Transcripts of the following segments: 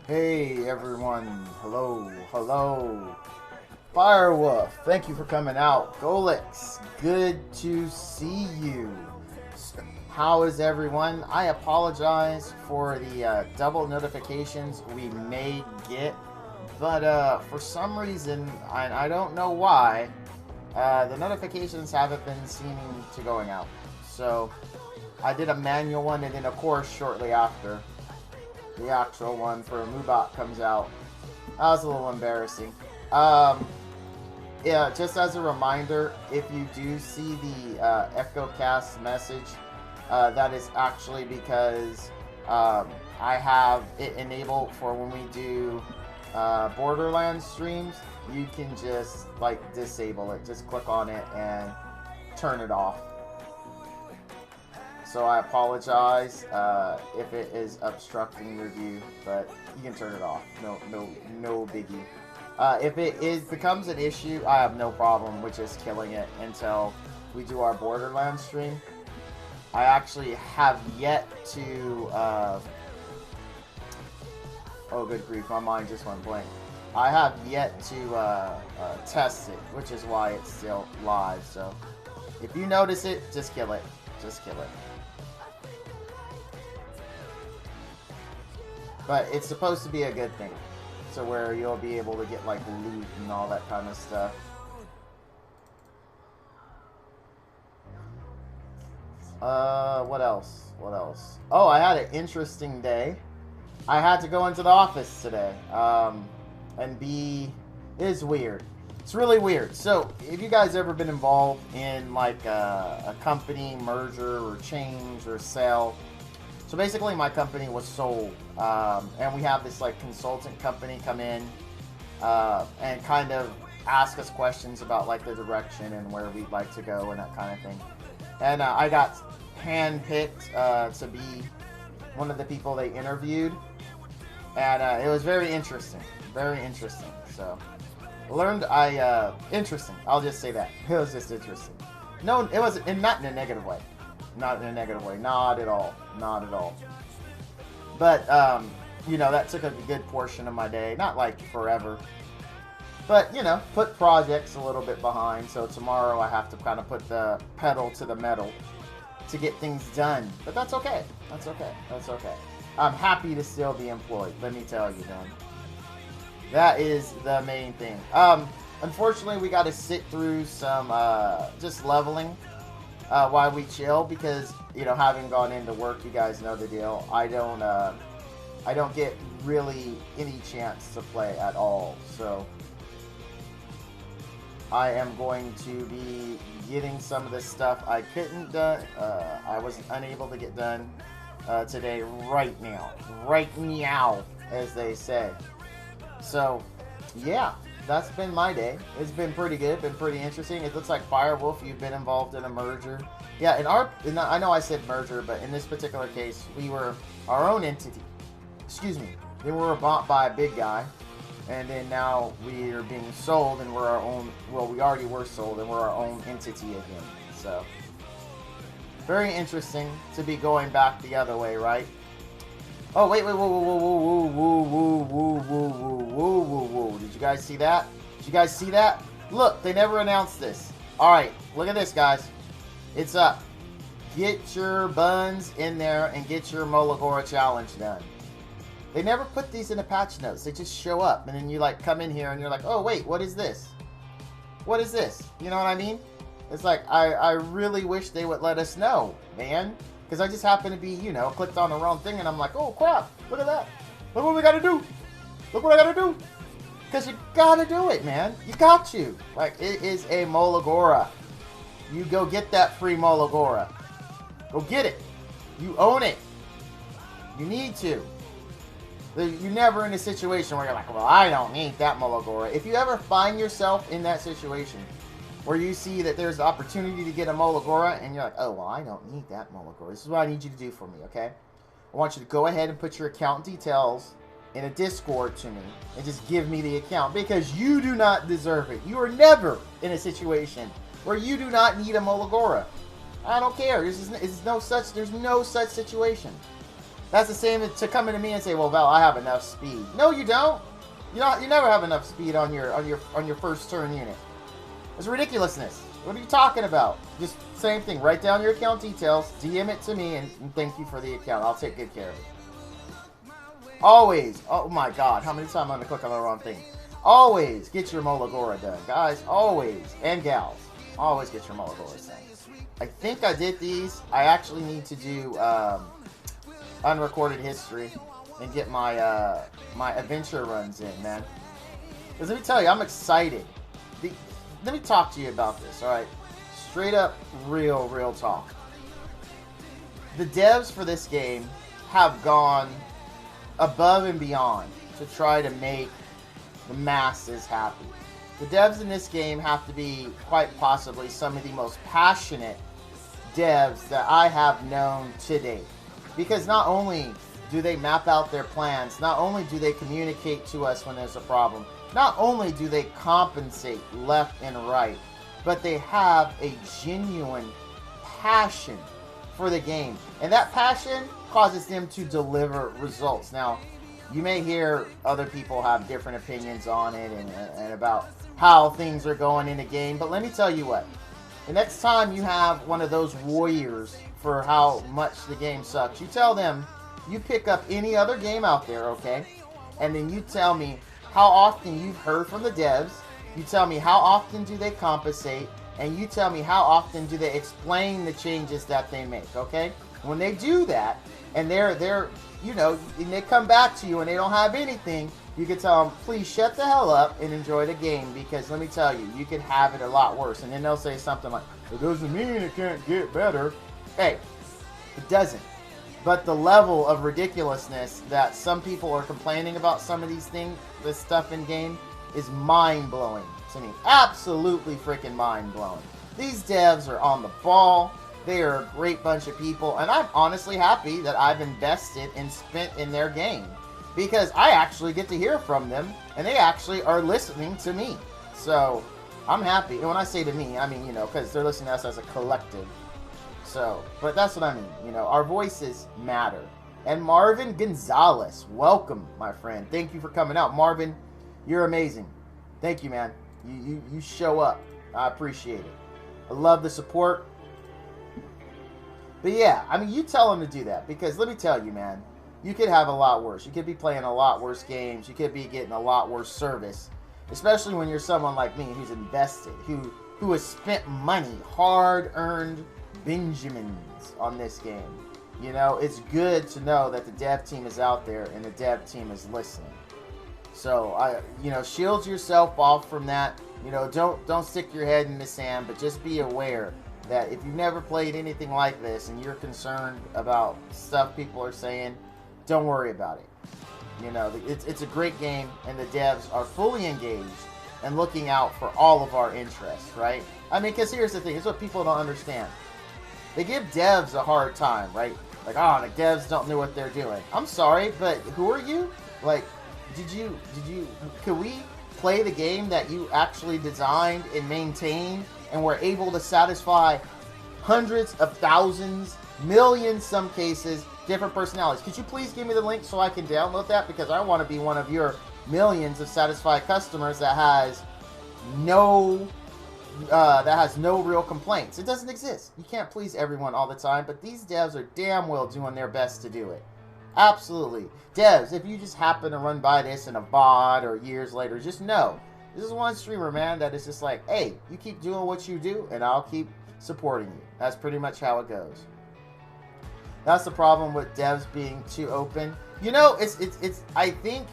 Hey everyone, hello. Firewolf, thank you for coming out. Golix, good to see you. How is everyone? I apologize for the double notifications we may get, but for some reason, I don't know why, the notifications haven't been seeming to going out. So I did a manual one, and then of course shortly after, the actual one for Mubot comes out. That was a little embarrassing. Yeah, just as a reminder, if you do see the EchoCast message, that is actually because I have it enabled for when we do Borderlands streams. You can just like disable it. Just click on it and turn it off. So I apologize if it is obstructing your view, but you can turn it off. No biggie. If it becomes an issue, I have no problem with just killing it until we do our Borderlands stream. I actually have yet to. Oh, good grief! My mind just went blank. I have yet to test it, which is why it's still live. So if you notice it, just kill it. Just kill it. But it's supposed to be a good thing. So where you'll be able to get like loot and all that kind of stuff. What else? What else? Oh, I had an interesting day. I had to go into the office today. And it is weird. It's really weird. So, have you guys ever been involved in like a company merger or change or sale? So basically my company was sold, and we have this like consultant company come in and kind of ask us questions about like the direction and where we'd like to go and that kind of thing. And I got handpicked to be one of the people they interviewed. And it was very interesting. Very interesting. So, interesting. I'll just say that. It was just interesting. No, it wasn't, and not in a negative way. Not in a negative way. Not at all. Not at all. But, you know, that took a good portion of my day. Not like forever. But, you know, put projects a little bit behind. So tomorrow I have to kind of put the pedal to the metal to get things done. But that's okay. That's okay. That's okay. I'm happy to still be employed. Let me tell you, man. That is the main thing. Unfortunately, we got to sit through some just leveling while we chill because, you know, having gone into work, you guys know the deal. I don't get really any chance to play at all. So I am going to be getting some of the stuff I couldn't done. I was unable to get done today, right now, as they say. So, yeah, that's been my day. It's been pretty good, been pretty interesting. It looks like Firewolf, you've been involved in a merger. Yeah, I know I said merger, but in this particular case, we were our own entity. Excuse me. Then we were bought by a big guy, and then now we are being sold, and we're our own. Well, we already were sold, and we're our own entity again. So, very interesting to be going back the other way, right? Oh, wait, whoa, whoa, whoa, whoa, whoa, whoa, whoa, whoa, whoa, whoa, whoa. Did you guys see that? Did you guys see that? Look, they never announced this. All right, look at this, guys. It's up. Get your buns in there and get your Molagora challenge done. They never put these in the patch notes. They just show up, and then you, like, come in here, and you're like, oh, wait, what is this? What is this? You know what I mean? It's like, I really wish they would let us know, man. Because I just happen to be, you know, clicked on the wrong thing, and I'm like, oh, crap, look at that. Look what we got to do. Look what I got to do. Because you got to do it, man. You got to. Like, it is a Molagora. You go get that free Molagora. Go get it. You own it. You need to. You're never in a situation where you're like, well, I don't need that Molagora. If you ever find yourself in that situation where you see that there's an opportunity to get a Molagora, and you're like, oh, well, I don't need that Molagora. This is what I need you to do for me, okay? I want you to go ahead and put your account details in a Discord to me, and just give me the account, because you do not deserve it. You are never in a situation where you do not need a Molagora. I don't care. There's no such situation. That's the same as to come into me and say, well, Val, I have enough speed. No, you don't. You never have enough speed on your first turn unit. It's ridiculousness. What are you talking about? Just same thing. Write down your account details, DM it to me, and thank you for the account. I'll take good care of it. Always. Oh my God. How many times am I going to click on the wrong thing? Always get your Molagora done, guys. Always. And gals. Always get your Molagora done. I think I did these. I actually need to do unrecorded history and get my my adventure runs in, man. Because let me tell you, I'm excited. Let me talk to you about this, alright? Straight up, real talk. The devs for this game have gone above and beyond to try to make the masses happy. The devs in this game have to be quite possibly some of the most passionate devs that I have known to date. Because not only do they map out their plans, not only do they communicate to us when there's a problem, not only do they compensate left and right, but they have a genuine passion for the game. And that passion causes them to deliver results. Now, you may hear other people have different opinions on it and about how things are going in the game, but let me tell you what. The next time you have one of those warriors for how much the game sucks, you tell them, you pick up any other game out there, okay? And then you tell me how often you've heard from the devs, you tell me how often do they compensate, and you tell me how often do they explain the changes that they make, okay? When they do that, and they're you know, and they come back to you and they don't have anything, you can tell them, please shut the hell up and enjoy the game, because let me tell you, you could have it a lot worse. And then they'll say something like, it doesn't mean it can't get better. Hey, it doesn't. But the level of ridiculousness that some people are complaining about some of these things, this stuff in game, is mind-blowing to me. Absolutely freaking mind-blowing. These devs are on the ball. They are a great bunch of people, and I'm honestly happy that I've invested and spent in their game, because I actually get to hear from them, and they actually are listening to me. So I'm happy. And when I say to me, I mean, because they're listening to us as a collective. So, but that's what I mean. Our voices matter. And Marvin Gonzalez, welcome, my friend. Thank you for coming out. Marvin, you're amazing. Thank you, man. You show up. I appreciate it. I love the support. But yeah, I mean, you tell them to do that, because let me tell you, man, you could have a lot worse. You could be playing a lot worse games. You could be getting a lot worse service, especially when you're someone like me who's invested, who has spent money, hard-earned Benjamins on this game. It's good to know that the dev team is out there and the dev team is listening. So shield yourself off from that. Don't stick your head in the sand, but just be aware that if you've never played anything like this and you're concerned about stuff people are saying, don't worry about it. It's a great game, and the devs are fully engaged and looking out for all of our interests, right? I mean, because here's the thing, it's what people don't understand. They give devs a hard time, right? Like, oh, the devs don't know what they're doing. I'm sorry, but who are you? Like, could we play the game that you actually designed and maintained and were able to satisfy hundreds of thousands, millions, some cases, different personalities? Could you please give me the link so I can download that? Because I want to be one of your millions of satisfied customers that has no real complaints. It doesn't exist. You can't please everyone all the time, but these devs are damn well doing their best to do it. Absolutely. Devs, if you just happen to run by this in a VOD or years later, just know, this is one streamer, man, that is just like, hey, you keep doing what you do, and I'll keep supporting you. That's pretty much how it goes. That's the problem with devs being too open. I think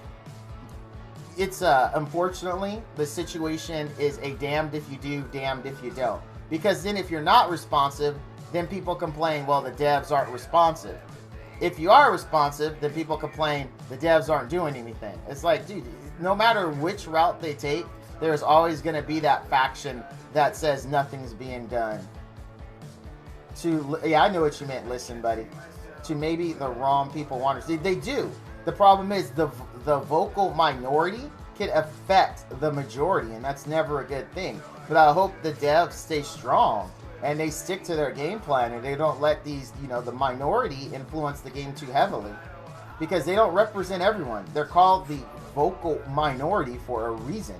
it's unfortunately, the situation is a damned if you do, damned if you don't. Because then if you're not responsive, then people complain, well, the devs aren't responsive. If you are responsive, then people complain the devs aren't doing anything. It's like, dude, no matter which route they take, there's always going to be that faction that says nothing's being done. Yeah, I know what you meant, listen, buddy. To maybe the wrong people want to see. They do. The problem is the vocal minority can affect the majority, and that's never a good thing. But I hope the devs stay strong and they stick to their game plan, and they don't let these, the minority influence the game too heavily, because they don't represent everyone. They're called the vocal minority for a reason.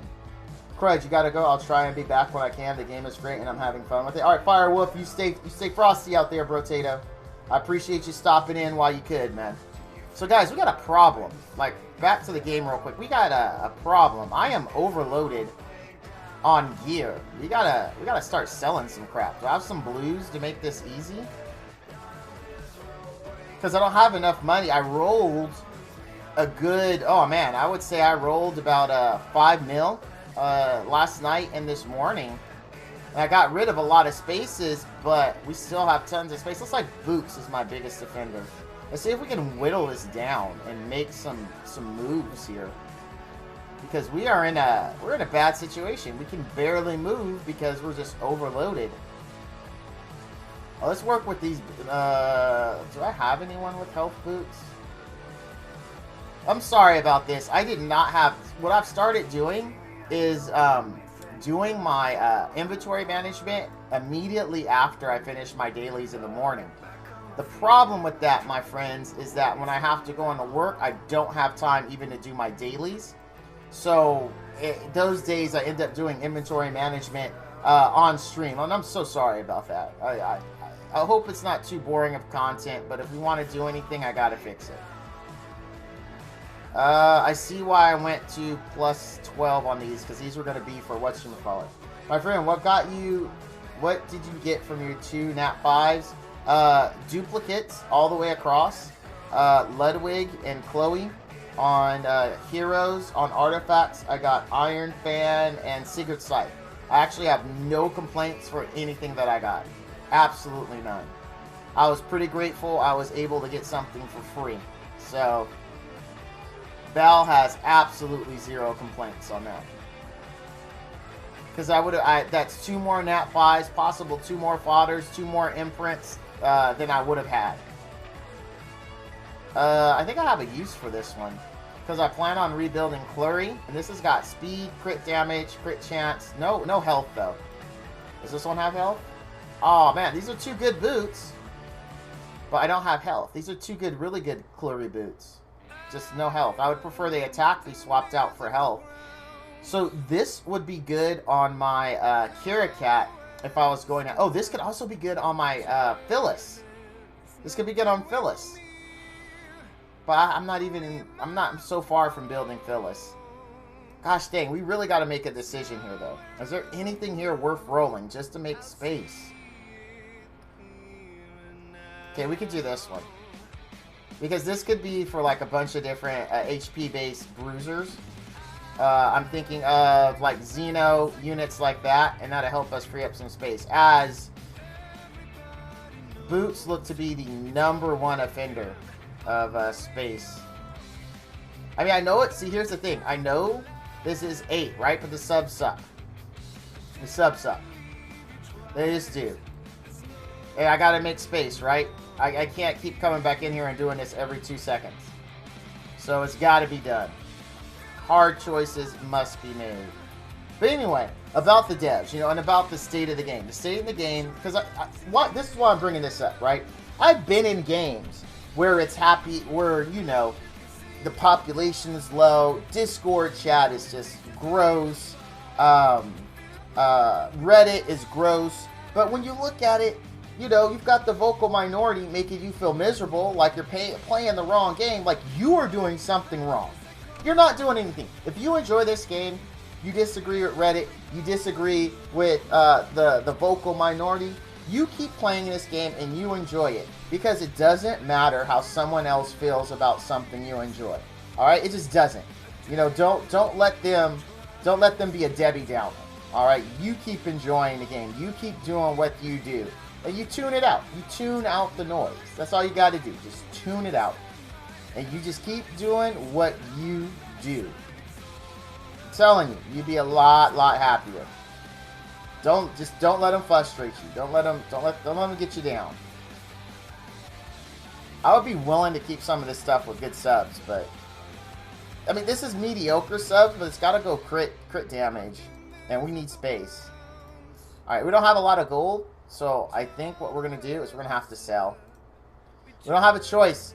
Crud, you gotta go. I'll try and be back when I can. The game is great, and I'm having fun with it. All right, Firewolf, you stay frosty out there, Brotato. I appreciate you stopping in while you could, man. So, guys, we got a problem. Like, back to the game real quick. We got a problem. I am overloaded on gear. We gotta start selling some crap. Do I have some blues to make this easy? Because I don't have enough money. I rolled a good, oh man, I would say I rolled about 5 mil last night and this morning. And I got rid of a lot of spaces, but we still have tons of space. Looks like Boots is my biggest defender. Let's see if we can whittle this down and make some moves here. Because we're in a bad situation. We can barely move because we're just overloaded. Oh, let's work with these. Do I have anyone with health boots? I'm sorry about this. I did not have. What I've started doing is doing my inventory management immediately after I finish my dailies in the morning. The problem with that, my friends, is that when I have to go into work, I don't have time even to do my dailies. So those days I end up doing inventory management on stream, and I'm so sorry about that. I hope it's not too boring of content, but if we want to do anything, I gotta fix it. I see why I went to plus 12 on these, because these were going to be for whatchamacallit. My friend, what did you get from your 2 Nat 5s? Duplicates all the way across. Ludwig and Chloe. On Heroes, on Artifacts, I got Iron Fan and Secret Sight. I actually have no complaints for anything that I got. Absolutely none. I was pretty grateful I was able to get something for free. So, Bell has absolutely zero complaints on that. Because that's 2 more Nat 5s, possible 2 more fodders, 2 more imprints than I would have had. I think I have a use for this one. Because I plan on rebuilding Clury. And this has got speed, crit damage, crit chance. No health, though. Does this one have health? Oh, man. These are 2 good boots. But I don't have health. These are 2 good, really good Clury boots. Just no health. I would prefer the attack be swapped out for health. So this would be good on my Kira Cat if I was going to... Oh, this could also be good on my Phyllis. This could be good on Phyllis. But I'm not so far from building Phyllis. Gosh dang, we really got to make a decision here, though. Is there anything here worth rolling just to make space? Okay, we could do this one. Because this could be for like a bunch of different HP-based bruisers. I'm thinking of like Xeno units like that, and that'll help us free up some space. As boots look to be the #1 offender of space. I mean, I know it. See, here's the thing. I know this is 8, right? But the subs suck. The subs suck. They just do. Hey, I gotta make space, right? I can't keep coming back in here and doing this every 2 seconds. So it's gotta be done. Hard choices must be made. But anyway, about the devs, you know, and about the state of the game. The state of the game, because this is why I'm bringing this up, right? I've been in games where it's happy, where, you know, the population is low, Discord chat is just gross, Reddit is gross, but when you look at it, you know, you've got the vocal minority making you feel miserable, like you're playing the wrong game, like you are doing something wrong. You're not doing anything. If you enjoy this game, you disagree with Reddit, you disagree with the vocal minority, you keep playing this game and you enjoy it. Because it doesn't matter how someone else feels about something you enjoy. Alright? It just doesn't. You know, don't let them be a Debbie Downer. Alright? You keep enjoying the game. You keep doing what you do. And you tune it out. You tune out the noise. That's all you got to do. Just tune it out. And you just keep doing what you do. I'm telling you, you'd be a lot happier. Don't let them frustrate you. Don't let them get you down. I would be willing to keep some of this stuff with good subs, but I mean, this is mediocre subs, but it's got to go crit damage, and we need space. All right, we don't have a lot of gold, so I think what we're gonna do is we're gonna have to sell. We don't have a choice.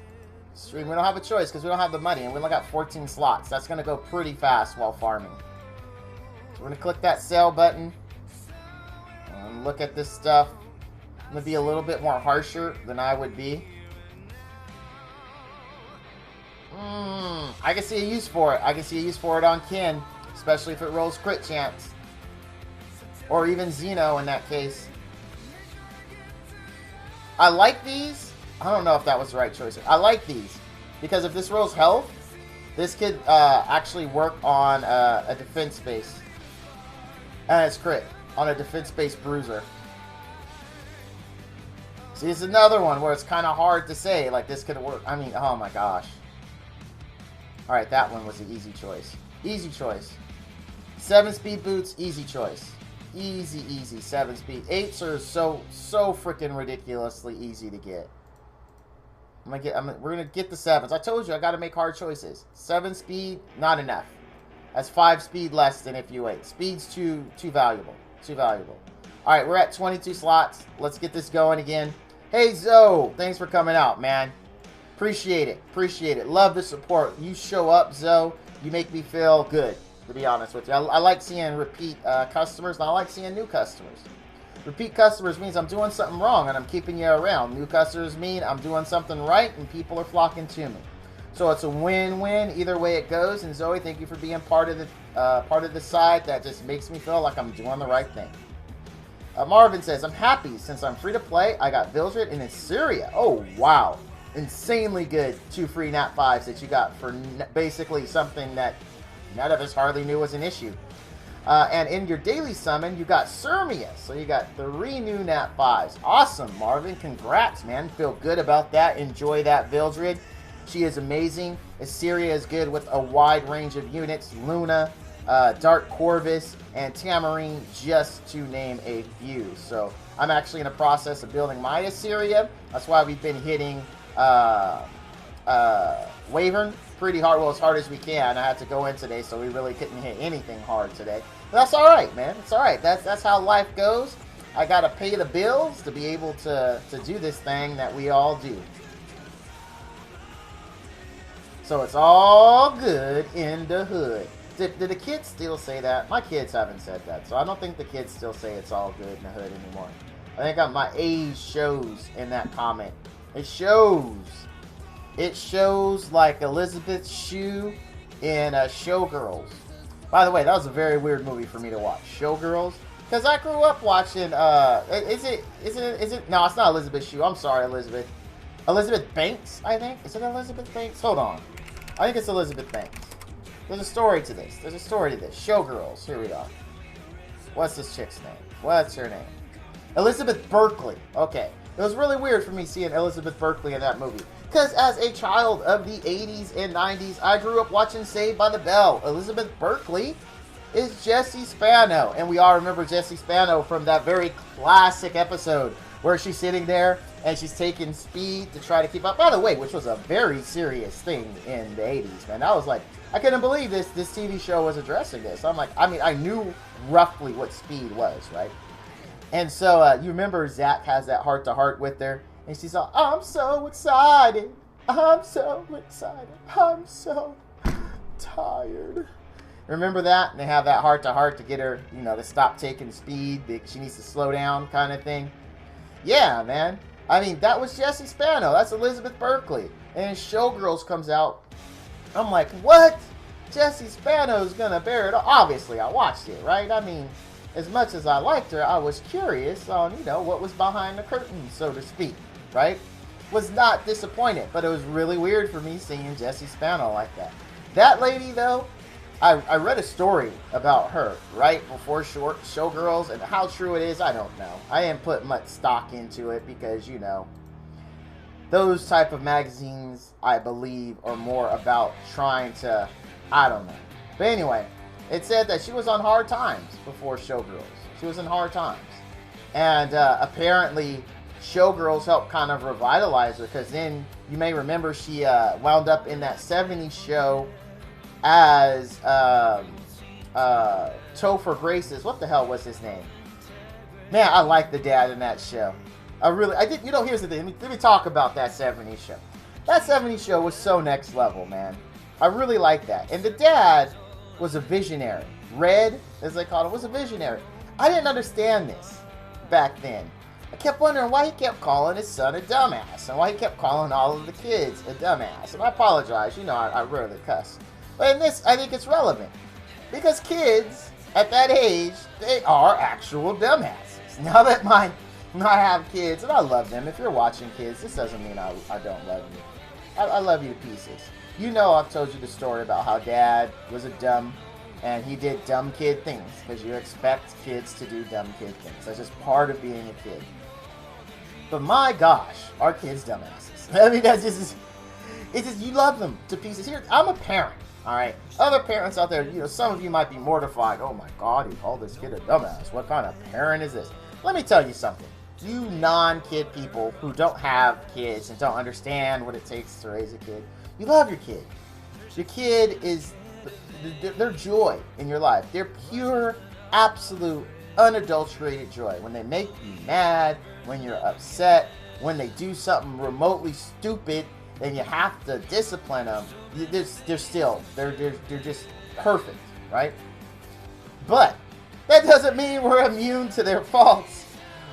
Stream, we don't have a choice because we don't have the money, and we only got 14 slots. That's gonna go pretty fast while farming. So we're gonna click that sell button and look at this stuff. I'm gonna be a little bit more harsher than I would be. I can see a use for it. I can see a use for it on Kin, especially if it rolls crit chance. Or even Xeno in that case. I like these. I don't know if that was the right choice. I like these. Because if this rolls health, this could actually work on a defense base. And it's crit. On a defense-based bruiser. See, it's another one where it's kind of hard to say. Like, this could work. I mean, oh my gosh. Alright, that one was an easy choice. Easy choice. 7-speed boots, easy choice. Easy 7-speed. 8s are so freaking ridiculously easy to get. We're gonna get the 7s. I told you I gotta make hard choices. 7-speed, not enough. That's 5 speed less than if you 8. Speed's too valuable. Too valuable. Alright, we're at 22 slots. Let's get this going again. Hey Zoe, thanks for coming out, man. Appreciate it. Appreciate it. Love the support. You show up, Zoe. You make me feel good, to be honest with you. I like seeing repeat customers, and I like seeing new customers. Repeat customers means I'm doing something wrong, and I'm keeping you around. New customers mean I'm doing something right, and people are flocking to me. So it's a win-win either way it goes. And Zoe, thank you for being part of the side that just makes me feel like I'm doing the right thing. Marvin says, I'm happy since I'm free to play. I got Vildred and Assyria. Oh, wow. Insanely good 2 free Nat 5s that you got for basically something that none of us hardly knew was an issue. And in your daily summon, you got Sirmia. So you got 3 new Nat 5s. Awesome, Marvin. Congrats, man. Feel good about that. Enjoy that Vildred. She is amazing. Assyria is good with a wide range of units. Luna, Dark Corvus, and Tamarine, just to name a few. So I'm actually in the process of building my Assyria. That's why we've been hitting Wyvern pretty hard, well, as hard as we can. I had to go in today, so we really couldn't hit anything hard today. But that's all right, man. It's all right. That's how life goes. I gotta pay the bills to be able to do this thing that we all do. So it's all good in the hood. Did the kids still say that? My kids haven't said that, so I don't think the kids still say it's all good in the hood anymore. I think my age shows in that comment. It shows. It shows like Elizabeth Shue in Showgirls. By the way, that was a very weird movie for me to watch. Showgirls. Because I grew up watching, is it? No, it's not Elizabeth Shue. I'm sorry, Elizabeth. Elizabeth Banks, I think. Is it Elizabeth Banks? Hold on. I think it's Elizabeth Banks. There's a story to this. There's a story to this. Showgirls. Here we are. What's this chick's name? What's her name? Elizabeth Berkley. Okay. It was really weird for me seeing Elizabeth Berkley in that movie. Because as a child of the 80s and 90s, I grew up watching Saved by the Bell. Elizabeth Berkley is Jessie Spano. And we all remember Jessie Spano from that very classic episode where she's sitting there and she's taking speed to try to keep up. By the way, which was a very serious thing in the 80s, man. I was like, I couldn't believe this TV show was addressing this. I'm like, I mean, I knew roughly what speed was, right? And so, you remember Zach has that heart-to-heart with her, and she's all, I'm so excited. I'm so excited. I'm so tired. Remember that? And they have that heart-to-heart to get her, you know, to stop taking speed. She needs to slow down kind of thing. Yeah, man. I mean, that was Jessie Spano. That's Elizabeth Berkley. And Showgirls comes out. I'm like, what? Jessie Spano's gonna bear it all. Obviously, I watched it, right? I mean, as much as I liked her, I was curious on, you know, what was behind the curtain, so to speak, right? Was not disappointed, but it was really weird for me seeing Jessie Spano like that. That lady, though, I read a story about her right before Showgirls, and how true it is, I don't know. I didn't put much stock into it because, you know, those type of magazines, I believe, are more about trying to, I don't know. But anyway, it said that she was on hard times before Showgirls. She was in hard times. And apparently, Showgirls helped kind of revitalize her, because then, you may remember, she wound up in that 70s show as Topher Grace's, what the hell was his name? Man, I like the dad in that show. I did, you know, here's the thing. Let me talk about that 70s show. That 70s show was so next level, man. I really like that. And the dad was a visionary. Red, as they called him, was a visionary. I didn't understand this back then. I kept wondering why he kept calling his son a dumbass, and why he kept calling all of the kids a dumbass. And I apologize, you know, I rarely cuss. But in this, I think it's relevant. Because kids, at that age, they are actual dumbasses. Now that I have kids, and I love them. If you're watching, kids, this doesn't mean I don't love you. I love you to pieces. You know, I've told you the story about how Dad was a dumb, and he did dumb kid things, because you expect kids to do dumb kid things. That's just part of being a kid. But my gosh, our kids dumbasses. I mean, that's just, it's just, you love them to pieces. Here, I'm a parent, all right? Other parents out there, you know, some of you might be mortified. Oh my God, he called this kid a dumbass. What kind of parent is this? Let me tell you something. You non-kid people who don't have kids and don't understand what it takes to raise a kid, you love your kid. Your kid is their joy in your life. They're pure, absolute, unadulterated joy. When they make you mad, when you're upset, when they do something remotely stupid, and you have to discipline them, they're just perfect, right? But that doesn't mean we're immune to their faults.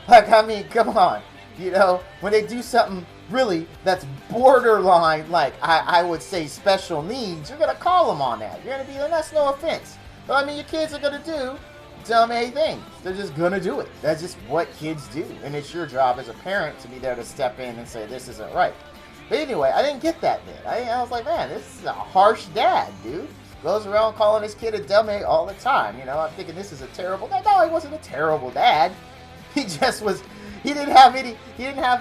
Like, I mean, come on. You know, when they do something really that's borderline, like I would say special needs, you're going to call them on that. You're going to be, and that's no offense. But I mean, your kids are going to do dumb A things. They're just going to do it. That's just what kids do. And it's your job as a parent to be there to step in and say, this isn't right. But anyway, I didn't get that then. I was like, man, this is a harsh dad, dude. Goes around calling his kid a dumb A all the time. You know, I'm thinking this is a terrible dad. No, he wasn't a terrible dad. He just was. He didn't have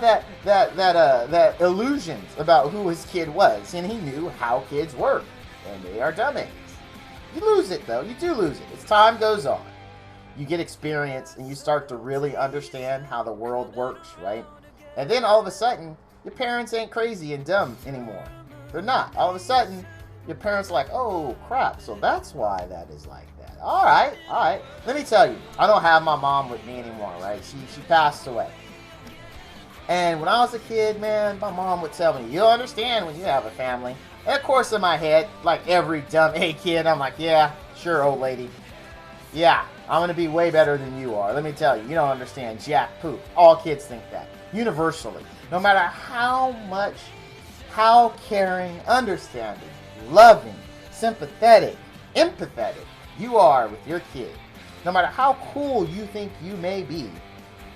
that illusions about who his kid was, and he knew how kids work, and they are dumb A's. You lose it, though. You do lose it. As time goes on, you get experience and you start to really understand how the world works, right? And then all of a sudden, your parents ain't crazy and dumb anymore. They're not. All of a sudden, your parents are like, oh, crap, so that's why that is like that. All right. Let me tell you, I don't have my mom with me anymore, right? She passed away. And when I was a kid, man, my mom would tell me, you'll understand when you have a family. And of course, in my head, like every dumb A kid, I'm like, yeah, sure, old lady. Yeah, I'm going to be way better than you are. Let me tell you, you don't understand jack poop. All kids think that. Universally. No matter how caring, understanding, loving, sympathetic, empathetic you are with your kid. No matter how cool you think you may be,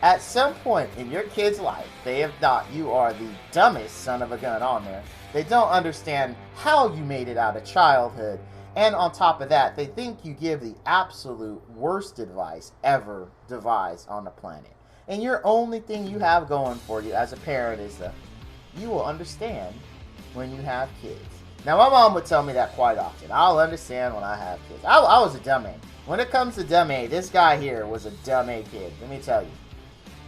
at some point in your kid's life, they have thought you are the dumbest son of a gun on there. They don't understand how you made it out of childhood. And on top of that, they think you give the absolute worst advice ever devised on the planet. And your only thing you have going for you as a parent is that you will understand when you have kids. Now, my mom would tell me that quite often. I'll understand when I have kids. I was a dumb A. When it comes to dumb A, this guy here was a dumb A kid. Let me tell you.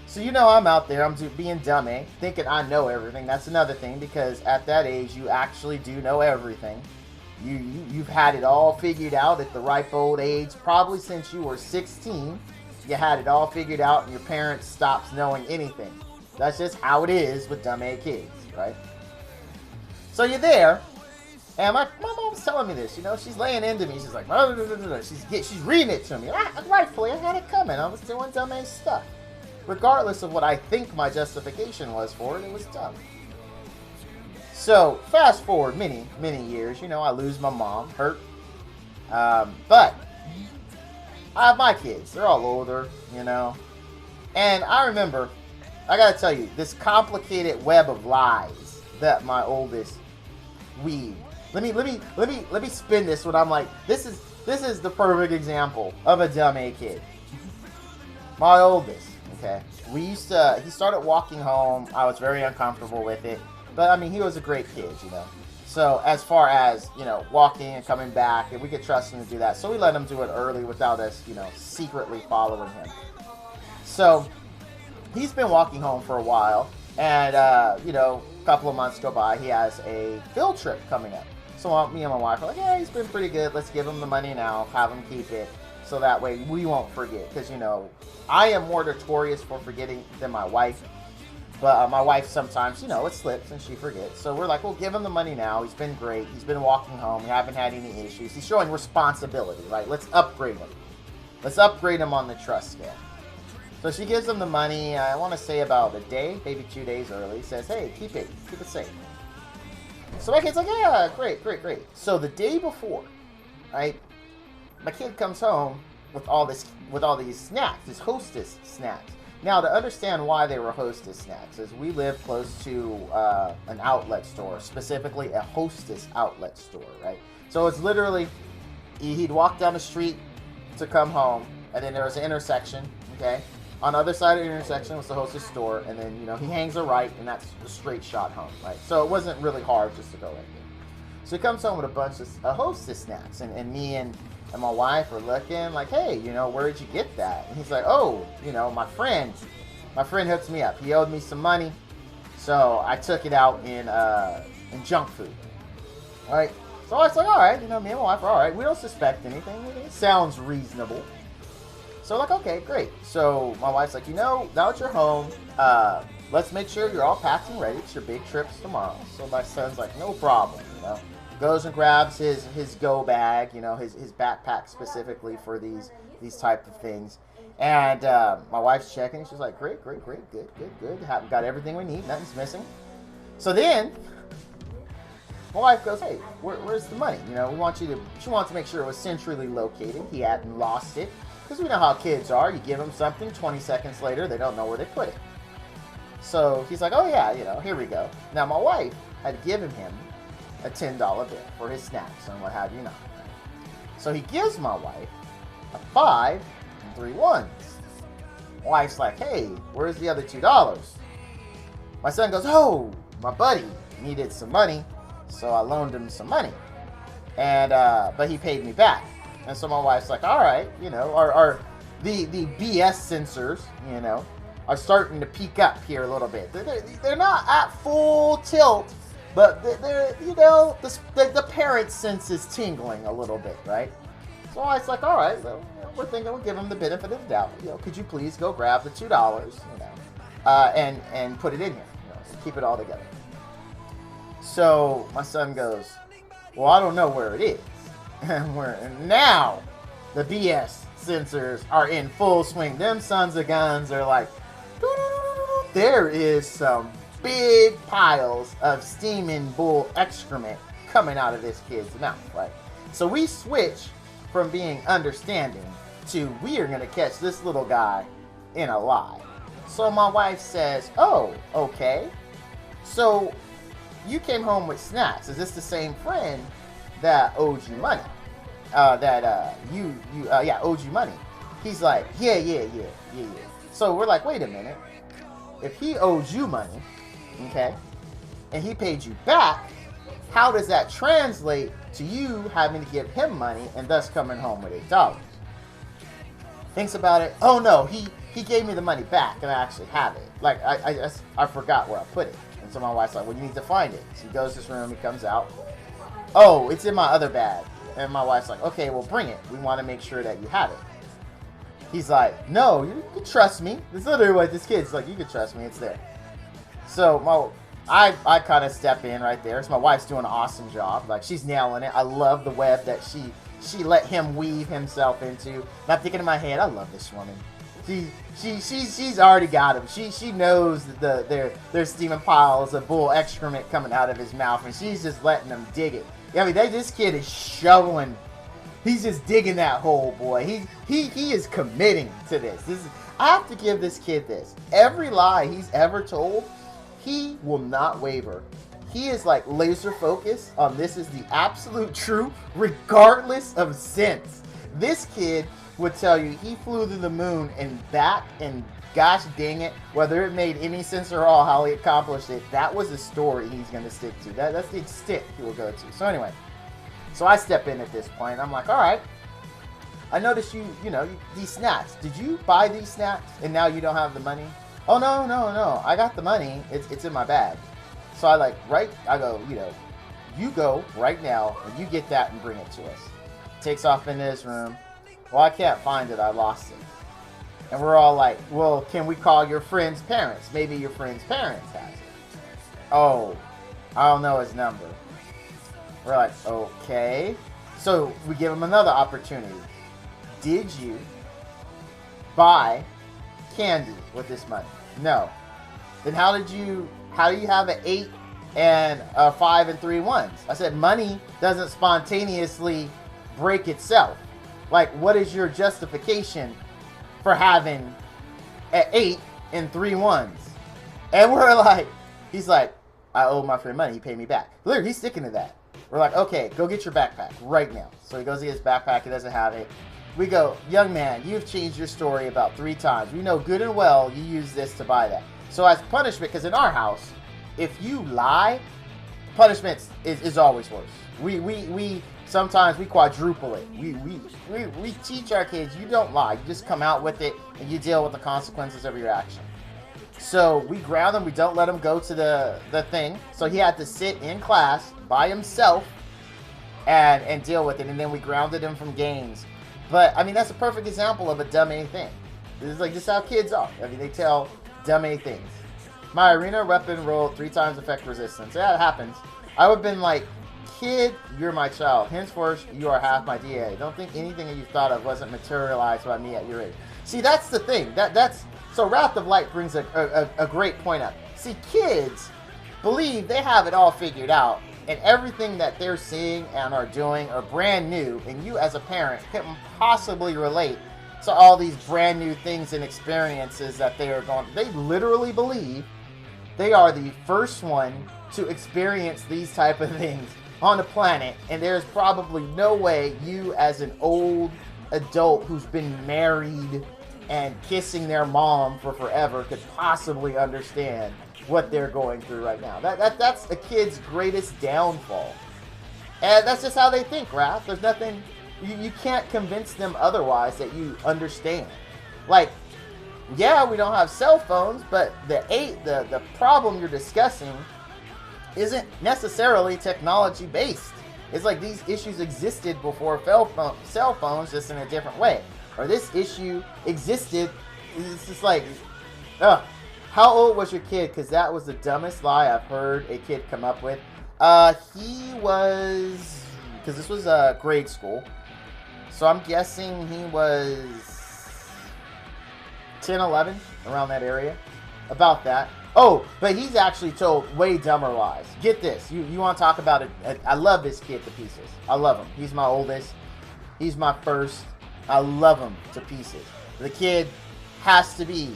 So I'm out there, I'm being dumb A, thinking I know everything. That's another thing, because at that age, you actually do know everything. You've had it all figured out at the ripe old age, probably since you were 16. You had it all figured out, and your parents stopped knowing anything. That's just how it is with dumb A kids, right? So you're there, and my mom's telling me this, she's laying into me. She's like, she's reading it to me. Rightfully, I had it coming. I was doing dumb A stuff. Regardless of what I think my justification was for it, it was dumb. So, fast forward many, many years, I lose my mom, hurt. But, I have my kids. They're all older, And I remember, I gotta tell you, this complicated web of lies that my oldest weaved. Let me spin this when I'm like, this is the perfect example of a dumb A kid. My oldest. Okay. He started walking home. I was very uncomfortable with it. But, he was a great kid, So, as far as, walking and coming back, and we could trust him to do that. So, we let him do it early without us, secretly following him. So, he's been walking home for a while. And, a couple of months go by. He has a field trip coming up. So, me and my wife are like, yeah, he's been pretty good. Let's give him the money now. Have him keep it. So that way we won't forget. Because, I am more notorious for forgetting than my wife. But my wife sometimes, it slips and she forgets. So we're like, we'll give him the money now. He's been great. He's been walking home. We haven't had any issues. He's showing responsibility, right? Let's upgrade him. Let's upgrade him on the trust scale. So she gives him the money, I want to say about a day, maybe 2 days early. Says, hey, keep it safe. So my kid's like, yeah, great. So the day before, right, my kid comes home with all these snacks, these Hostess snacks. Now, to understand why they were Hostess snacks is we live close to an outlet store, specifically a Hostess outlet store, right? So it's literally, he'd walk down the street to come home, and then there was an intersection, okay? On the other side of the intersection was the Hostess store, and then, he hangs a right, and that's a straight shot home, right? So it wasn't really hard just to go right there. So he comes home with a bunch of Hostess snacks, and me and my wife are looking like, hey, where'd you get that? And he's like, oh, my friend hooked me up. He owed me some money, so I took it out in junk food. All right. So I was like, all right, me and my wife are all right. We don't suspect anything. It sounds reasonable. So like, okay, great. So my wife's like, now that you're home, let's make sure you're all packed and ready. It's your big trips tomorrow. So my son's like, no problem, Goes and grabs his go bag, his backpack specifically for these type of things. And my wife's checking. She's like, great, good. Got everything we need. Nothing's missing. So then my wife goes, hey, where's the money? She wants to make sure it was centrally located. He hadn't lost it. Because we know how kids are. You give them something, 20 seconds later, they don't know where they put it. So he's like, oh yeah, here we go. Now my wife had given him a $10 bill for his snacks and what have you not. So he gives my wife a 5 and 3 ones. My wife's like, hey, where's the other $2? My son goes, oh, my buddy needed some money, so I loaned him some money. And but he paid me back. And so my wife's like, all right, the BS sensors, are starting to peak up here a little bit. They're not at full tilt, but they're the parent sense is tingling a little bit, right? So I was like, all right, well, we're thinking we'll give them the benefit of the doubt. Could you please go grab the $2, and put it in here, so keep it all together. So my son goes, well, I don't know where it is. And now the BS sensors are in full swing. Them sons of guns are like, there is some big piles of steaming bull excrement coming out of this kid's mouth, right? So we switch from being understanding to we are going to catch this little guy in a lie. So my wife says, oh, okay. So you came home with snacks. Is this the same friend that owed you money? Owed you money. He's like, yeah. So we're like, wait a minute. If he owed you money, okay, and he paid you back, how does that translate to you having to give him money and thus coming home with $8? Thinks about it. Oh no, he gave me the money back and I actually have it. Like I forgot where I put it. And so my wife's like, well, you need to find it. So he goes to his room, he comes out. Oh, it's in my other bag. And my wife's like, okay, well, bring it. We want to make sure that you have it. He's like, no, you can trust me. This is literally what this kid's like, you can trust me, it's there. So I kind of step in right there. So my wife's doing an awesome job. Like, she's nailing it. I love the web that she let him weave himself into. And I'm thinking in my head, I love this woman. She's already got him. She knows that there's steaming piles of bull excrement coming out of his mouth, and she's just letting him dig it. I mean, this kid is shoveling. He's just digging that hole, boy. He is committing to this. I have to give this kid this. Every lie he's ever told, he will not waver. He is like laser focused on this is the absolute truth, regardless of sense. This kid would tell you he flew to the moon and back, and gosh dang it, whether it made any sense at all how he accomplished it, that was a story he's going to stick to. That's the extent he will go to. So anyway, so I step in at this point. I'm like, all right, I noticed these snacks. Did you buy these snacks and now you don't have the money? Oh, no. I got the money. It's in my bag. So I go, you go right now and you get that and bring it to us. Takes off into his room. Well, I can't find it. I lost it. And we're all like, well, can we call your friend's parents? Maybe your friend's parents has it. Oh, I don't know his number. We're like, okay. So we give him another opportunity. Did you buy candy with this money? No. Then how do you have an 8 and a 5 and 3 ones? I said, money doesn't spontaneously break itself. Like, what is your justification for having an 8 and 3 ones? And we're like, he's like, I owe my friend money. He paid me back. Literally, he's sticking to that. We're like, okay, go get your backpack right now. So he goes to get his backpack. He doesn't have it. We go, young man, you've changed your story about 3 times. We know good and well you use this to buy that. So as punishment, because in our house, if you lie, punishment is always worse. We sometimes we quadruple it. We teach our kids, you don't lie. You just come out with it and you deal with the consequences of your action. So we ground him. We don't let him go to the thing. So he had to sit in class by himself and deal with it. And then we grounded him from games. But, I mean, that's a perfect example of a dumb A thing. This is like just how kids are. I mean, they tell dumb A things. My arena weapon rolled 3 times effect resistance. Yeah, it happens. I would have been like, kid, you're my child. Henceforth, you are half my DA. Don't think anything that you thought of wasn't materialized by me at your age. See, that's the thing. So Wrath of Light brings a great point up. See, kids believe they have it all figured out, and everything that they're seeing and are doing are brand new, and you as a parent couldn't possibly relate to all these brand new things and experiences that they are going. They literally believe they are the first one to experience these type of things on the planet, and there's probably no way you as an old adult who's been married and kissing their mom for forever could possibly understand what they're going through right now. That's a kid's greatest downfall. And that's just how they think, Raph. There's You can't convince them otherwise that you understand. Like, yeah, we don't have cell phones, but the problem you're discussing isn't necessarily technology based. It's like these issues existed before cell phones, just in a different way. Or this issue existed. It's just like, how old was your kid? Because that was the dumbest lie I've heard a kid come up with. He was, because this was grade school, so I'm guessing he was 10, 11, around that area, about that. Oh, but he's actually told way dumber lies. Get this. You want to talk about it? I love this kid to pieces. I love him. He's my oldest. He's my first. I love him to pieces. The kid has to be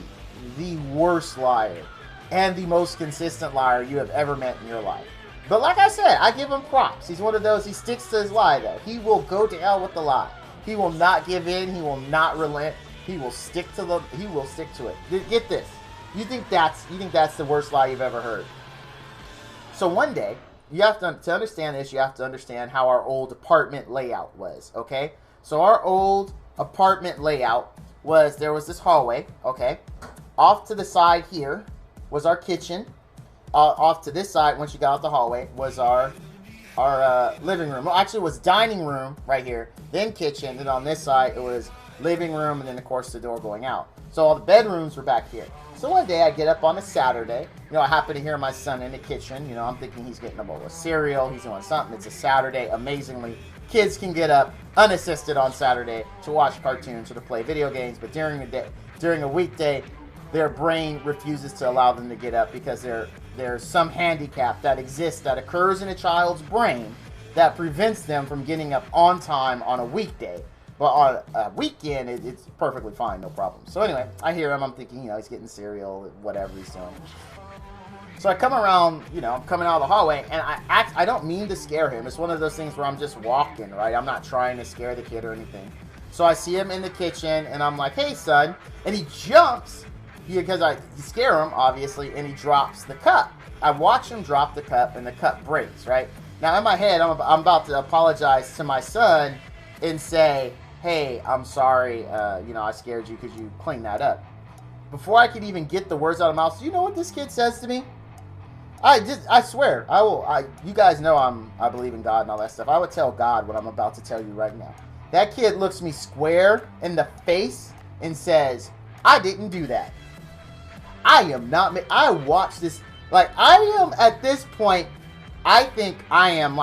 the worst liar and the most consistent liar you have ever met in your life. But like I said, I give him props. He's one of those, he sticks to his lie, though. He will go to hell with the lie. He will not give in. He will not relent. He will stick to it. Get this. You think that's the worst lie you've ever heard? So one day, you have to understand this. You have to understand how our old apartment layout was. Okay, so our old apartment layout was, there was this hallway. Okay, off to the side here was our kitchen. Off to this side, once you got out the hallway, was our living room. Well, actually, it was dining room right here, then kitchen. Then on this side, it was living room, and then of course the door going out. So all the bedrooms were back here. So one day I get up on a Saturday. I happen to hear my son in the kitchen. I'm thinking he's getting a bowl of cereal. He's doing something. It's a Saturday. Amazingly, kids can get up unassisted on Saturday to watch cartoons or to play video games. But during a weekday, their brain refuses to allow them to get up because there's some handicap that exists, that occurs in a child's brain, that prevents them from getting up on time on a weekday. But on a weekend, it's perfectly fine, no problem. So anyway, I hear him. I'm thinking, he's getting cereal, whatever he's doing. So I come around, I'm coming out of the hallway, and I don't mean to scare him. It's one of those things where I'm just walking, right? I'm not trying to scare the kid or anything. So I see him in the kitchen, and I'm like, hey, son. And he jumps, because I scare him, obviously, and he drops the cup. I watch him drop the cup, and the cup breaks, right? Now, in my head, I'm about to apologize to my son and say, hey, I'm sorry, I scared you because you cleaned that up. Before I could even get the words out of my mouth, do you know what this kid says to me? I swear, you guys know I believe in God and all that stuff. I would tell God what I'm about to tell you right now. That kid looks me square in the face and says, I didn't do that. I watched this, I am at this point, I think I am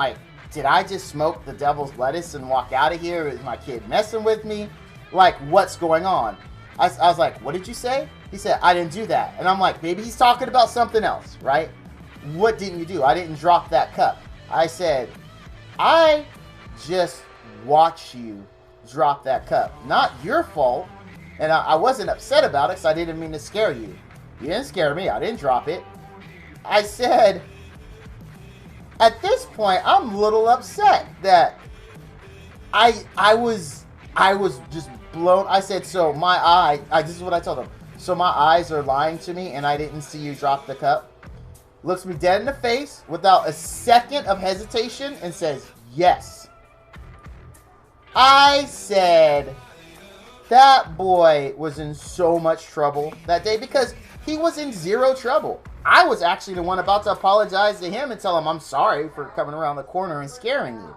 did I just smoke the devil's lettuce and walk out of here? Is my kid messing with me? What's going on? I was like, what did you say? He said, I didn't do that. And I'm like, maybe he's talking about something else, right? What didn't you do? I didn't drop that cup. I said, I just watched you drop that cup. Not your fault. And I wasn't upset about it because I didn't mean to scare you. You didn't scare me. I didn't drop it. I said, at this point, I'm a little upset that I was just blown. I said, so this is what I told him. So my eyes are lying to me and I didn't see you drop the cup. Looks me dead in the face without a second of hesitation and says, yes. I said, that boy was in so much trouble that day because he was in zero trouble. I was actually the one about to apologize to him and tell him I'm sorry for coming around the corner and scaring you.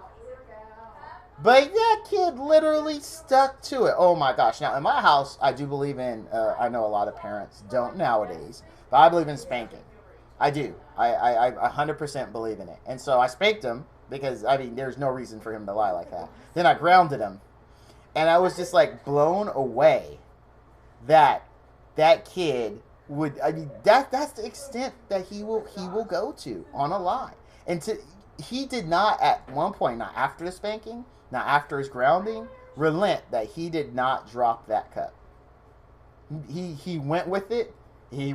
But that kid literally stuck to it. Oh my gosh. Now, in my house, I do believe in, I know a lot of parents don't nowadays, but I believe in spanking. I do. I 100% believe in it. And so I spanked him because, there's no reason for him to lie like that. Then I grounded him. And I was just blown away that kid would, that's the extent that he will go to on a lie. And he did not at one point, not after the spanking, not after his grounding, relent that he did not drop that cup. He went with it. He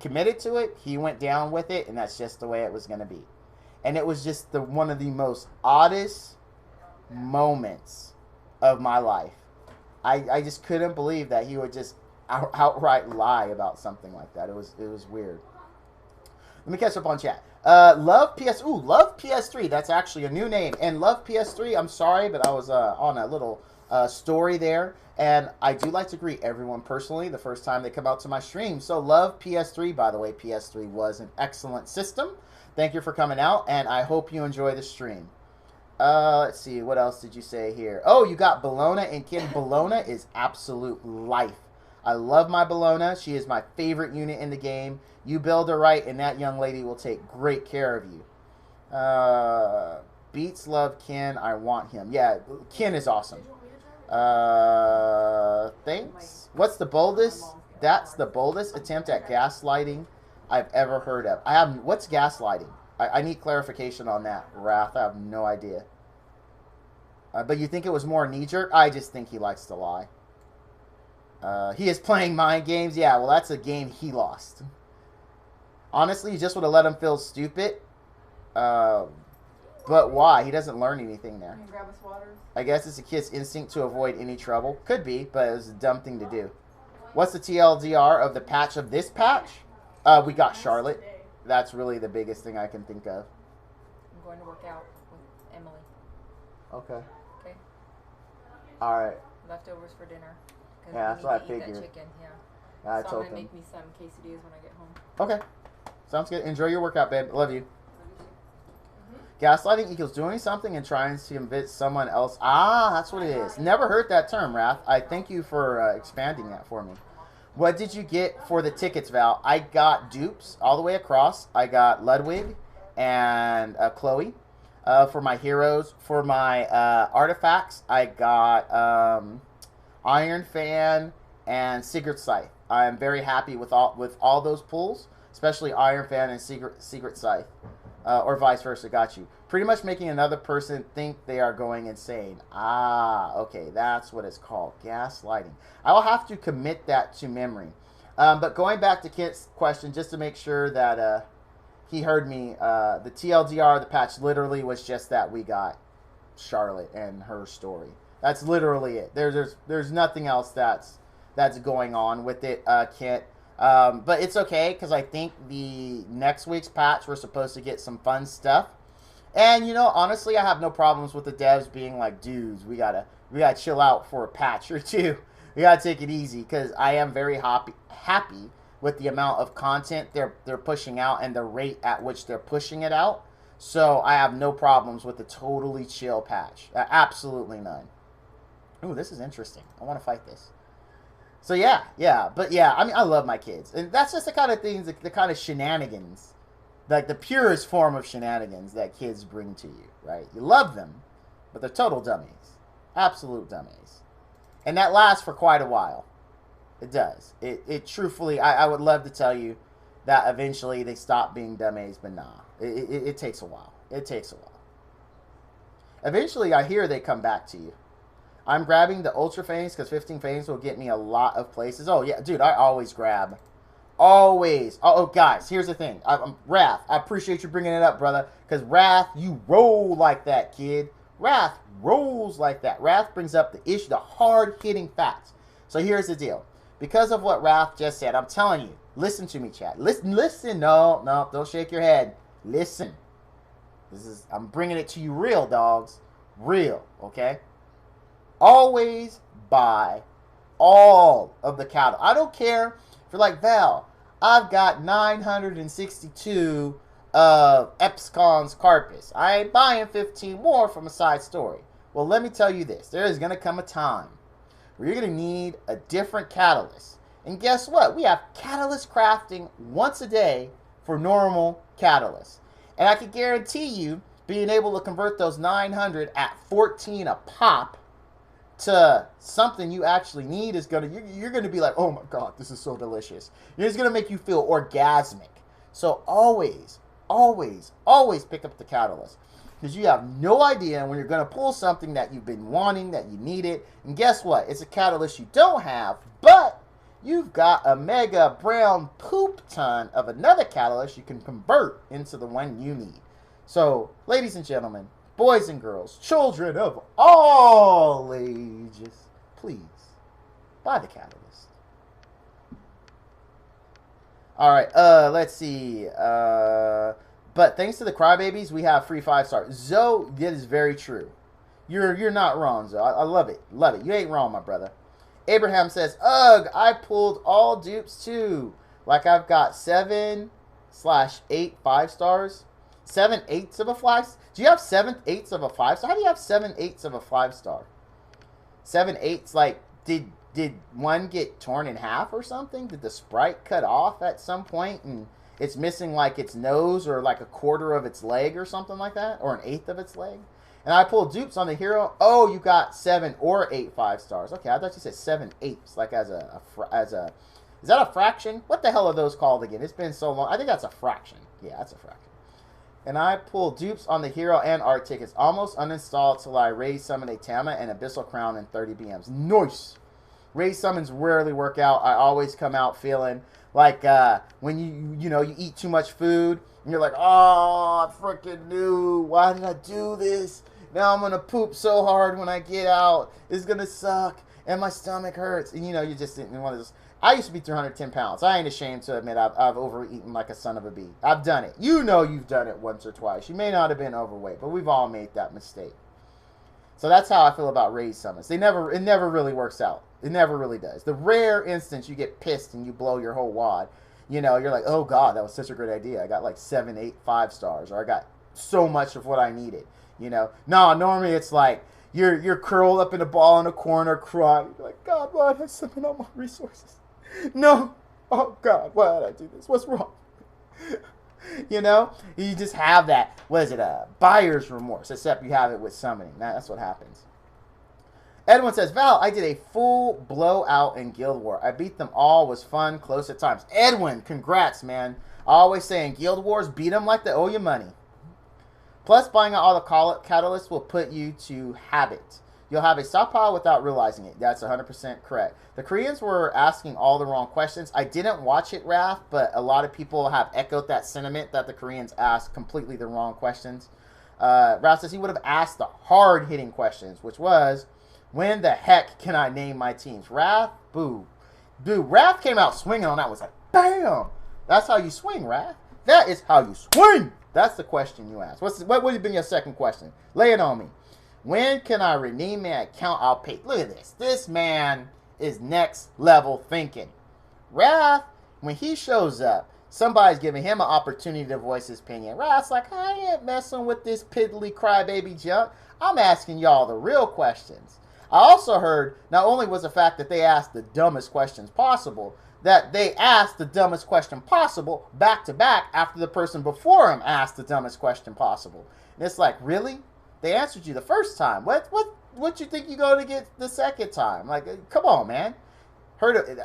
committed to it. He went down with it, and that's just the way it was going to be. And it was just one of the most oddest moments of my life. I just couldn't believe that he would just outright lie about something like that. It was weird. Let me catch up on chat. Love PS. Ooh, Love PS3. That's actually a new name. And Love PS3. I'm sorry, but I was on a little story there, and I do like to greet everyone personally the first time they come out to my stream. So Love PS3. By the way, PS3 was an excellent system. Thank you for coming out, and I hope you enjoy the stream. Let's see. What else did you say here? Oh, you got Bologna and Ken. Bologna is absolute life. I love my Bologna. She is my favorite unit in the game. You build her right, and that young lady will take great care of you. Beats love Ken. I want him. Yeah, Ken is awesome. Thanks. What's the boldest? That's the boldest attempt at gaslighting I've ever heard of. What's gaslighting? I need clarification on that, Wrath. I have no idea. But you think it was more knee-jerk? I just think he likes to lie. He is playing mind games. Yeah, well, that's a game he lost. Honestly, you just would have let him feel stupid. But why? He doesn't learn anything there. Can you grab us waters? I guess it's a kid's instinct to avoid any trouble. Could be, but it was a dumb thing to do. What's the TLDR of the patch of this patch? We got Charlotte. That's really the biggest thing I can think of. I'm going to work out with Emily. Okay. Okay. All right. Leftovers for dinner. Yeah, that's what I figured. That chicken, yeah. I so told I'm going to him. make me some quesadillas when I get home. Okay. Sounds good. Enjoy your workout, babe. Love you. Gaslighting equals doing something and trying to convince someone else. Ah, that's what it is. Never heard that term, Wrath. I thank you for expanding that for me. What did you get for the tickets, Val? I got dupes all the way across. I got Ludwig and Chloe for my heroes. For my artifacts, I got Iron Fan and Secret Scythe. I am very happy with all those pulls, especially Iron Fan and Secret Scythe. Or vice versa, got you. Pretty much making another person think they are going insane. Ah, okay, that's what it's called, gaslighting. I will have to commit that to memory. But going back to Kent's question, just to make sure that he heard me, the TLDR of the patch literally was just that we got Charlotte and her story. That's literally it. There's nothing else that's going on with it, Kent. But it's okay, because I think the next week's patch, we're supposed to get some fun stuff. And, you know, honestly, I have no problems with the devs being like, dudes, we gotta chill out for a patch or two. We gotta take it easy, because I am very happy with the amount of content they're pushing out and the rate at which they're pushing it out. So I have no problems with the totally chill patch. Absolutely none. Ooh, this is interesting. I want to fight this. So yeah, but yeah, I mean, I love my kids, and that's just the kind of things, the kind of shenanigans, like the purest form of shenanigans that kids bring to you, right? You love them, but they're total dummies, absolute dummies, and that lasts for quite a while. It does. It truthfully, I would love to tell you that eventually they stop being dummies, but nah, it takes a while. It takes a while. Eventually, I hear they come back to you. I'm grabbing the Ultra Fangs because 15 Fangs will get me a lot of places. Oh, yeah, dude, I always grab. Always. Oh, guys, here's the thing. Wrath, I appreciate you bringing it up, brother, because Wrath, you roll like that, kid. Wrath rolls like that. Wrath brings up the issue, the hard-hitting facts. So here's the deal. Because of what Wrath just said, I'm telling you, listen to me, chat. Listen. No, don't shake your head. Listen. I'm bringing it to you real, dogs. Real, okay? Always buy all of the cattle. I don't care if you're like, Val, I've got 962 of Epscon's Carpus. I ain't buying 15 more from a side story. Well, let me tell you this. There is going to come a time where you're going to need a different catalyst. And guess what? We have catalyst crafting once a day for normal catalysts. And I can guarantee you being able to convert those 900 at 14 a pop to something you actually need is you're gonna be like, oh my god, this is so delicious. It's gonna make you feel orgasmic. So always pick up the catalyst, because you have no idea when you're gonna pull something that you've been wanting, that you need it, and guess what? It's a catalyst you don't have, but you've got a mega brown poop ton of another catalyst you can convert into the one you need. So, ladies and gentlemen, boys and girls, children of all ages, please buy the catalyst. All right. Let's see. But thanks to the crybabies, we have free 5 stars. Zoe, that is very true. You're not wrong, Zoe. I love it. Love it. You ain't wrong, my brother. Abraham says, ugh, I pulled all dupes too. Like I've got 7/8 5 stars. 7/8 of a 5. Do you have 7/8 of a 5 star? How do you have 7/8 of a 5 star? 7/8, like, did one get torn in half or something? Did the sprite cut off at some point and it's missing like its nose or like a quarter of its leg or something like that? Or an eighth of its leg? And I pulled dupes on the hero. Oh, you got 7 or 8 5 stars. Okay, I thought you said 7/8, like as a is that a fraction? What the hell are those called again? It's been so long. I think that's a fraction. Yeah, that's a fraction. And I pulled dupes on the hero and art tickets. Almost uninstalled till I raise summon a Tama and Abyssal Crown in 30 BMs. Nice. Raise summons rarely work out. I always come out feeling like when you eat too much food and you're like, oh, I freaking knew. Why did I do this? Now I'm gonna poop so hard when I get out. It's gonna suck and my stomach hurts. And you just in one of those. I used to be 310 pounds. I ain't ashamed to admit I've overeaten like a son of a bee. I've done it. You know you've done it once or twice. You may not have been overweight, but we've all made that mistake. So that's how I feel about raised summons. It never really works out. It never really does. The rare instance you get pissed and you blow your whole wad, you're like, oh God, that was such a great idea. I got like 7, 8, 5 stars, or I got so much of what I needed. No, normally it's like you're curled up in a ball in a corner crying. You're like, God, why did I summon all my resources? No. Oh, God, why did I do this? What's wrong? You just have that, what is it, buyer's remorse, except you have it with summoning. That's what happens. Edwin says, Val, I did a full blowout in Guild War. I beat them all. Was fun, close at times. Edwin, congrats, man. I always say in Guild Wars, beat them like they owe you money. Plus, buying out all the catalysts will put you to habit. You'll have a stockpile without realizing it. That's 100% correct. The Koreans were asking all the wrong questions. I didn't watch it, Raph, but a lot of people have echoed that sentiment that the Koreans asked completely the wrong questions. Raph says he would have asked the hard-hitting questions, which was, when the heck can I name my teams? Raph, boo. Dude, Raph came out swinging on that. Was like, bam! That's how you swing, Raph. That is how you swing! That's the question you asked. What would have been your second question? Lay it on me. When can I redeem my account? I'll pay. Look at this. This man is next level thinking. Raph, when he shows up, somebody's giving him an opportunity to voice his opinion. Raph's like, I ain't messing with this piddly crybaby junk. I'm asking y'all the real questions. I also heard, not only was the fact that they asked the dumbest questions possible, that they asked the dumbest question possible back to back after the person before him asked the dumbest question possible. And it's like, really? They answered you the first time. What you think you're going to get the second time? Like, come on, man.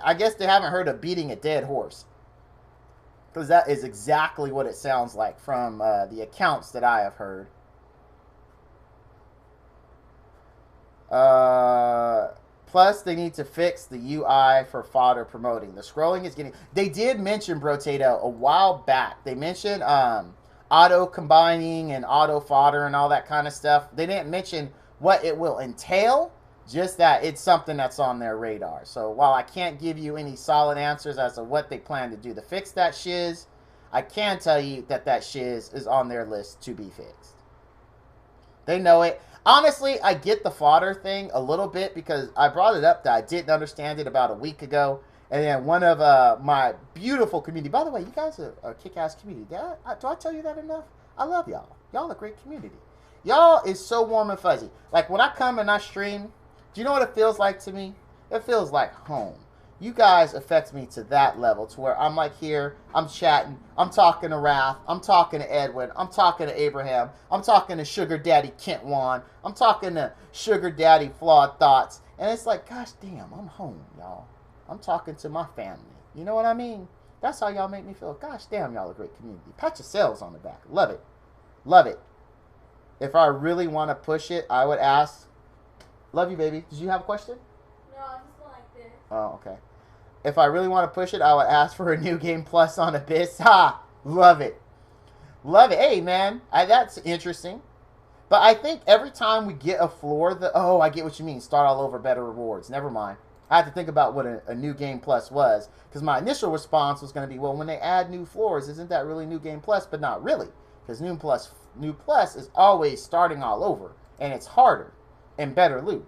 I guess they haven't heard of beating a dead horse. Because that is exactly what it sounds like from the accounts that I have heard. Plus, they need to fix the UI for fodder promoting. The scrolling is getting... They did mention, Brotato, a while back. They mentioned auto combining and auto fodder and all that kind of stuff. They didn't mention what it will entail, just that it's something that's on their radar. So while I can't give you any solid answers as to what they plan to do to fix that shiz, I can tell you that that shiz is on their list to be fixed. They know it. Honestly, I get the fodder thing a little bit because I brought it up that I didn't understand it about a week ago. And then one of my beautiful community, by the way, you guys are a kick-ass community. Do I tell you that enough? I love y'all. Y'all a great community. Y'all is so warm and fuzzy. Like when I come and I stream, do you know what it feels like to me? It feels like home. You guys affect me to that level to where I'm like here, I'm chatting, I'm talking to Raph, I'm talking to Edwin, I'm talking to Abraham, I'm talking to Sugar Daddy Kent Wan, I'm talking to Sugar Daddy Flawed Thoughts, and it's like, gosh damn, I'm home, y'all. I'm talking to my family. You know what I mean? That's how y'all make me feel. Gosh damn, y'all a great community. Pat yourselves on the back. Love it. Love it. If I really want to push it, I would ask... Love you, baby. Did you have a question? No, I just like this. Oh, okay. If I really want to push it, I would ask for a new game plus on Abyss. Ha! Love it. Love it. Hey, man. That's interesting. But I think every time we get a floor, I get what you mean. Start all over, better rewards. Never mind. I had to think about what a New Game Plus was, because my initial response was going to be, well, when they add new floors, isn't that really New Game Plus? But not really, because New Plus is always starting all over, and it's harder and better loot.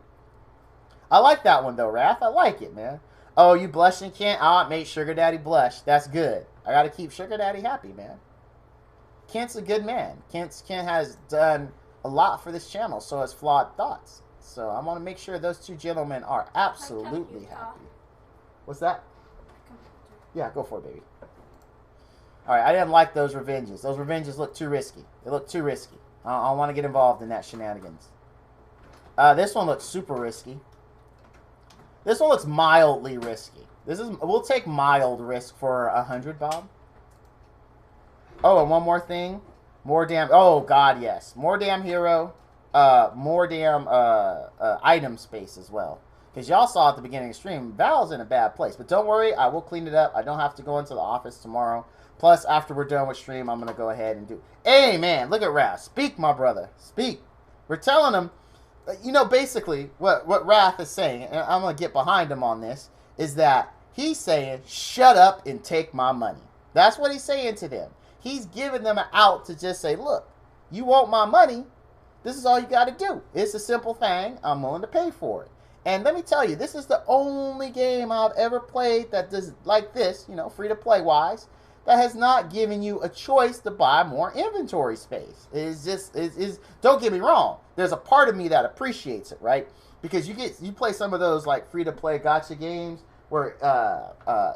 I like that one though, Raph. I like it, man. Oh, you blushing, Kent? I made Sugar Daddy blush. That's good. I got to keep Sugar Daddy happy, man. Kent's a good man. Kent has done a lot for this channel, so has Flawed Thoughts. So I want to make sure those two gentlemen are absolutely happy. What's that? Yeah, go for it, baby. All right, I didn't like those revenges. Those revenges look too risky. They look too risky. I don't want to get involved in that shenanigans. This one looks super risky. This one looks mildly risky. We'll take mild risk for 100, Bob. Oh, and one more thing. More damn... Oh, God, yes. More damn hero. More damn item space as well. Because y'all saw at the beginning of the stream, Val's in a bad place. But don't worry, I will clean it up. I don't have to go into the office tomorrow. Plus, after we're done with stream, I'm going to go ahead and do... Hey, man, look at Wrath. Speak, my brother. Speak. We're telling him... You know, basically, what Wrath is saying, and I'm going to get behind him on this, is that he's saying, shut up and take my money. That's what he's saying to them. He's giving them an out to just say, look, you want my money, this is all you got to do. It's a simple thing. I'm willing to pay for it. And let me tell you, this is the only game I've ever played that does like this, you know, free-to-play wise, that has not given you a choice to buy more inventory space. It's just, don't get me wrong. There's a part of me that appreciates it, right? Because you play some of those like free-to-play gacha games where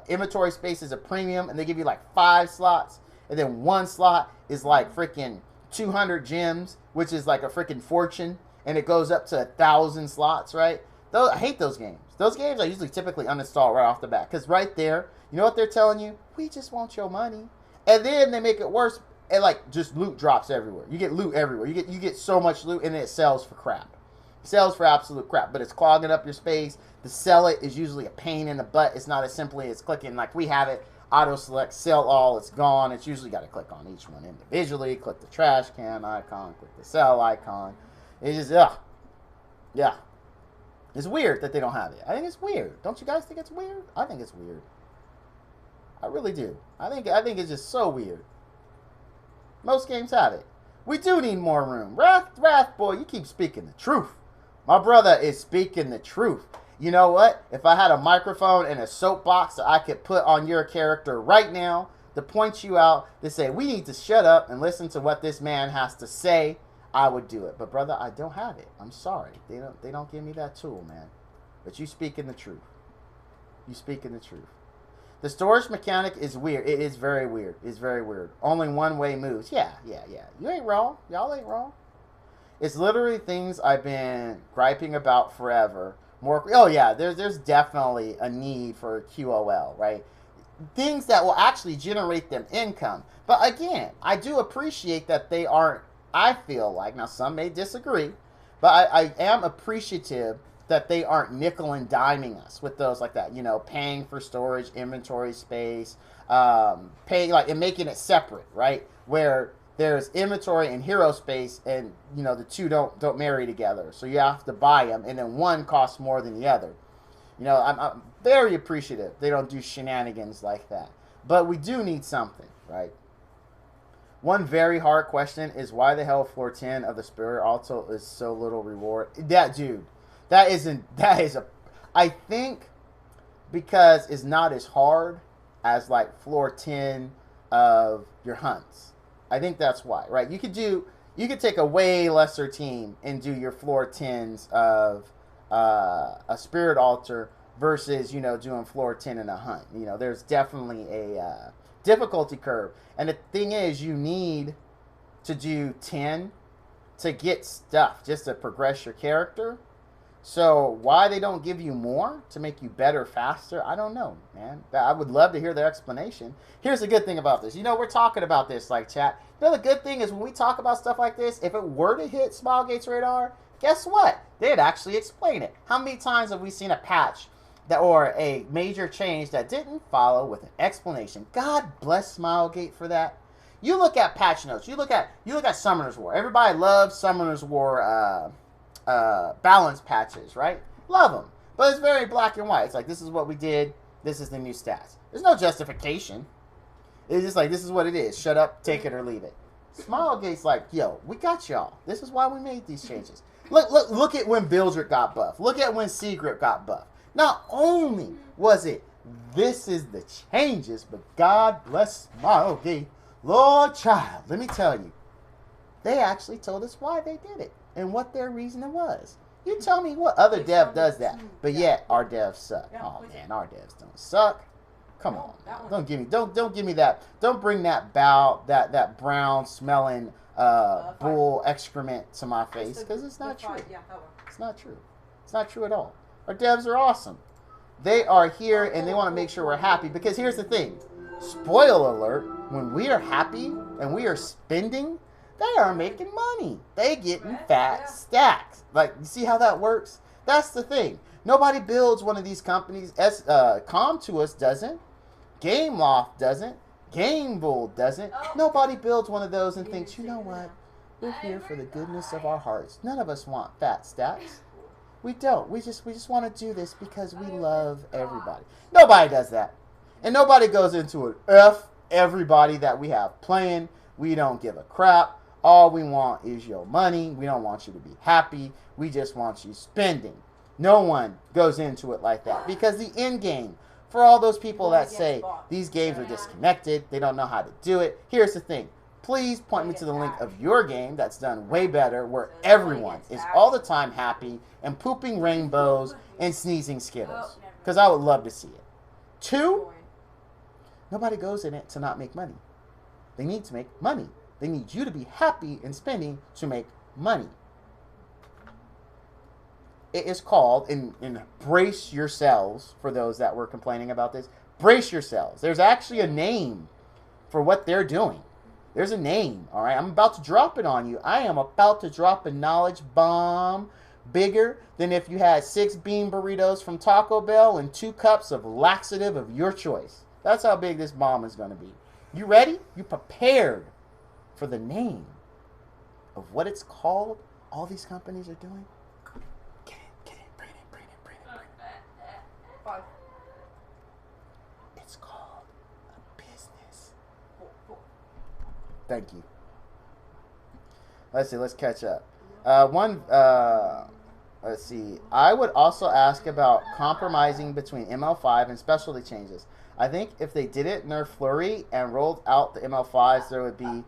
inventory space is a premium and they give you like 5 slots and then 1 slot is like freaking 200 gems, which is like a freaking fortune, and it goes up to 1,000 slots, right? I hate those games. Those games I usually typically uninstall right off the bat because right there, you know what they're telling you? We just want your money. And then they make it worse and like just loot drops everywhere. You get loot everywhere. You get so much loot and then it sells for crap. It sells for absolute crap, but it's clogging up your space. To sell it is usually a pain in the butt. It's not as simply as clicking like we have it. Auto select, sell all, it's gone. It's usually got to click on each one individually. Click the trash can icon, click the sell icon. It's just, yeah. It's weird that they don't have it. I think it's weird. Don't you guys think it's weird? I think it's weird. I really do. I think it's just so weird. Most games have it. We do need more room. Wrath, boy, you keep speaking the truth. My brother is speaking the truth. You know what? If I had a microphone and a soapbox that I could put on your character right now to point you out, to say, we need to shut up and listen to what this man has to say, I would do it. But brother, I don't have it. I'm sorry. They don't give me that tool, man. But you speaking the truth. You speaking the truth. The storage mechanic is weird. It is very weird. It's very weird. Only one way moves. Yeah. You ain't wrong. Y'all ain't wrong. It's literally things I've been griping about forever. Oh yeah, there's definitely a need for a QOL, right? Things that will actually generate them income. But again, I do appreciate that they aren't, I feel like, now some may disagree, but I am appreciative that they aren't nickel and diming us with those like that, you know, paying for storage, inventory space, paying like and making it separate, right? Where there's inventory and hero space, and you know the two don't marry together, so you have to buy them, and then one costs more than the other. You know, I'm very appreciative they don't do shenanigans like that, but we do need something, right? One very hard question is why the hell floor 10 of the Spirit Alto is so little reward. That dude, that is a, I think because it's not as hard as like floor 10 of your hunts. I think that's why, right? You could take a way lesser team and do your floor 10s of a Spirit Altar versus, you know, doing floor 10 in a hunt. You know, there's definitely a difficulty curve. And the thing is, you need to do 10 to get stuff, just to progress your character. So why they don't give you more to make you better faster, I don't know, man. I would love to hear their explanation. Here's the good thing about this. You know, we're talking about this like chat. You know, the good thing is when we talk about stuff like this, if it were to hit Smilegate's radar, guess what? They'd actually explain it. How many times have we seen a patch that or a major change that didn't follow with an explanation? God bless Smilegate for that. You look at patch notes. You look at Summoner's War. Everybody loves Summoner's War balance patches, right? Love them. But it's very black and white. It's like, this is what we did. This is the new stats. There's no justification. It's just like, this is what it is. Shut up, take it or leave it. Smilegate's like, yo, we got y'all. This is why we made these changes. Look at when Bildrick got buffed. Look at when Seagrip got buffed. Not only was it, this is the changes, but God bless Smilegate. Lord child, let me tell you. They actually told us why they did it and what their reasoning was. You tell me what other dev does that, but yet our devs suck. Oh man, our devs don't suck. Come on, don't give me that. Don't bring that brown smelling bull excrement to my face, because it's not true. It's not true. It's not true at all. Our devs are awesome. They are here and they want to make sure we're happy, because here's the thing. Spoiler alert, when we are happy and we are spending, they are making money. They getting fat stacks. Like, you see how that works? That's the thing. Nobody builds one of these companies. Com2us doesn't. Gameloft doesn't. Gamebull doesn't. Nobody builds one of those and thinks, you know what? We're here for the goodness of our hearts. None of us want fat stacks. We don't. We just want to do this because we love everybody. Nobody does that. And nobody goes into it. F everybody that we have playing. We don't give a crap. All we want is your money. We don't want you to be happy. We just want you spending. No one goes into it like that. Because the end game, for all those people that say these games are disconnected, they don't know how to do it, here's the thing. Please point me to the link of your game that's done way better, where everyone is all the time happy and pooping rainbows and sneezing Skittles. Because I would love to see it. 2, nobody goes in it to not make money. They need to make money. They need you to be happy and spending to make money. It is called, and brace yourselves, for those that were complaining about this, brace yourselves. There's actually a name for what they're doing. There's a name, all right? I'm about to drop it on you. I am about to drop a knowledge bomb bigger than if you had 6 bean burritos from Taco Bell and 2 cups of laxative of your choice. That's how big this bomb is going to be. You ready? You prepared for the name of what it's called all these companies are doing? Get it, bring it. 5. It's called a business. Thank you. Let's see, let's catch up. Let's see. I would also ask about compromising between ML5 and specialty changes. I think if they didn't nerf Flurry and rolled out the ML5s, there would be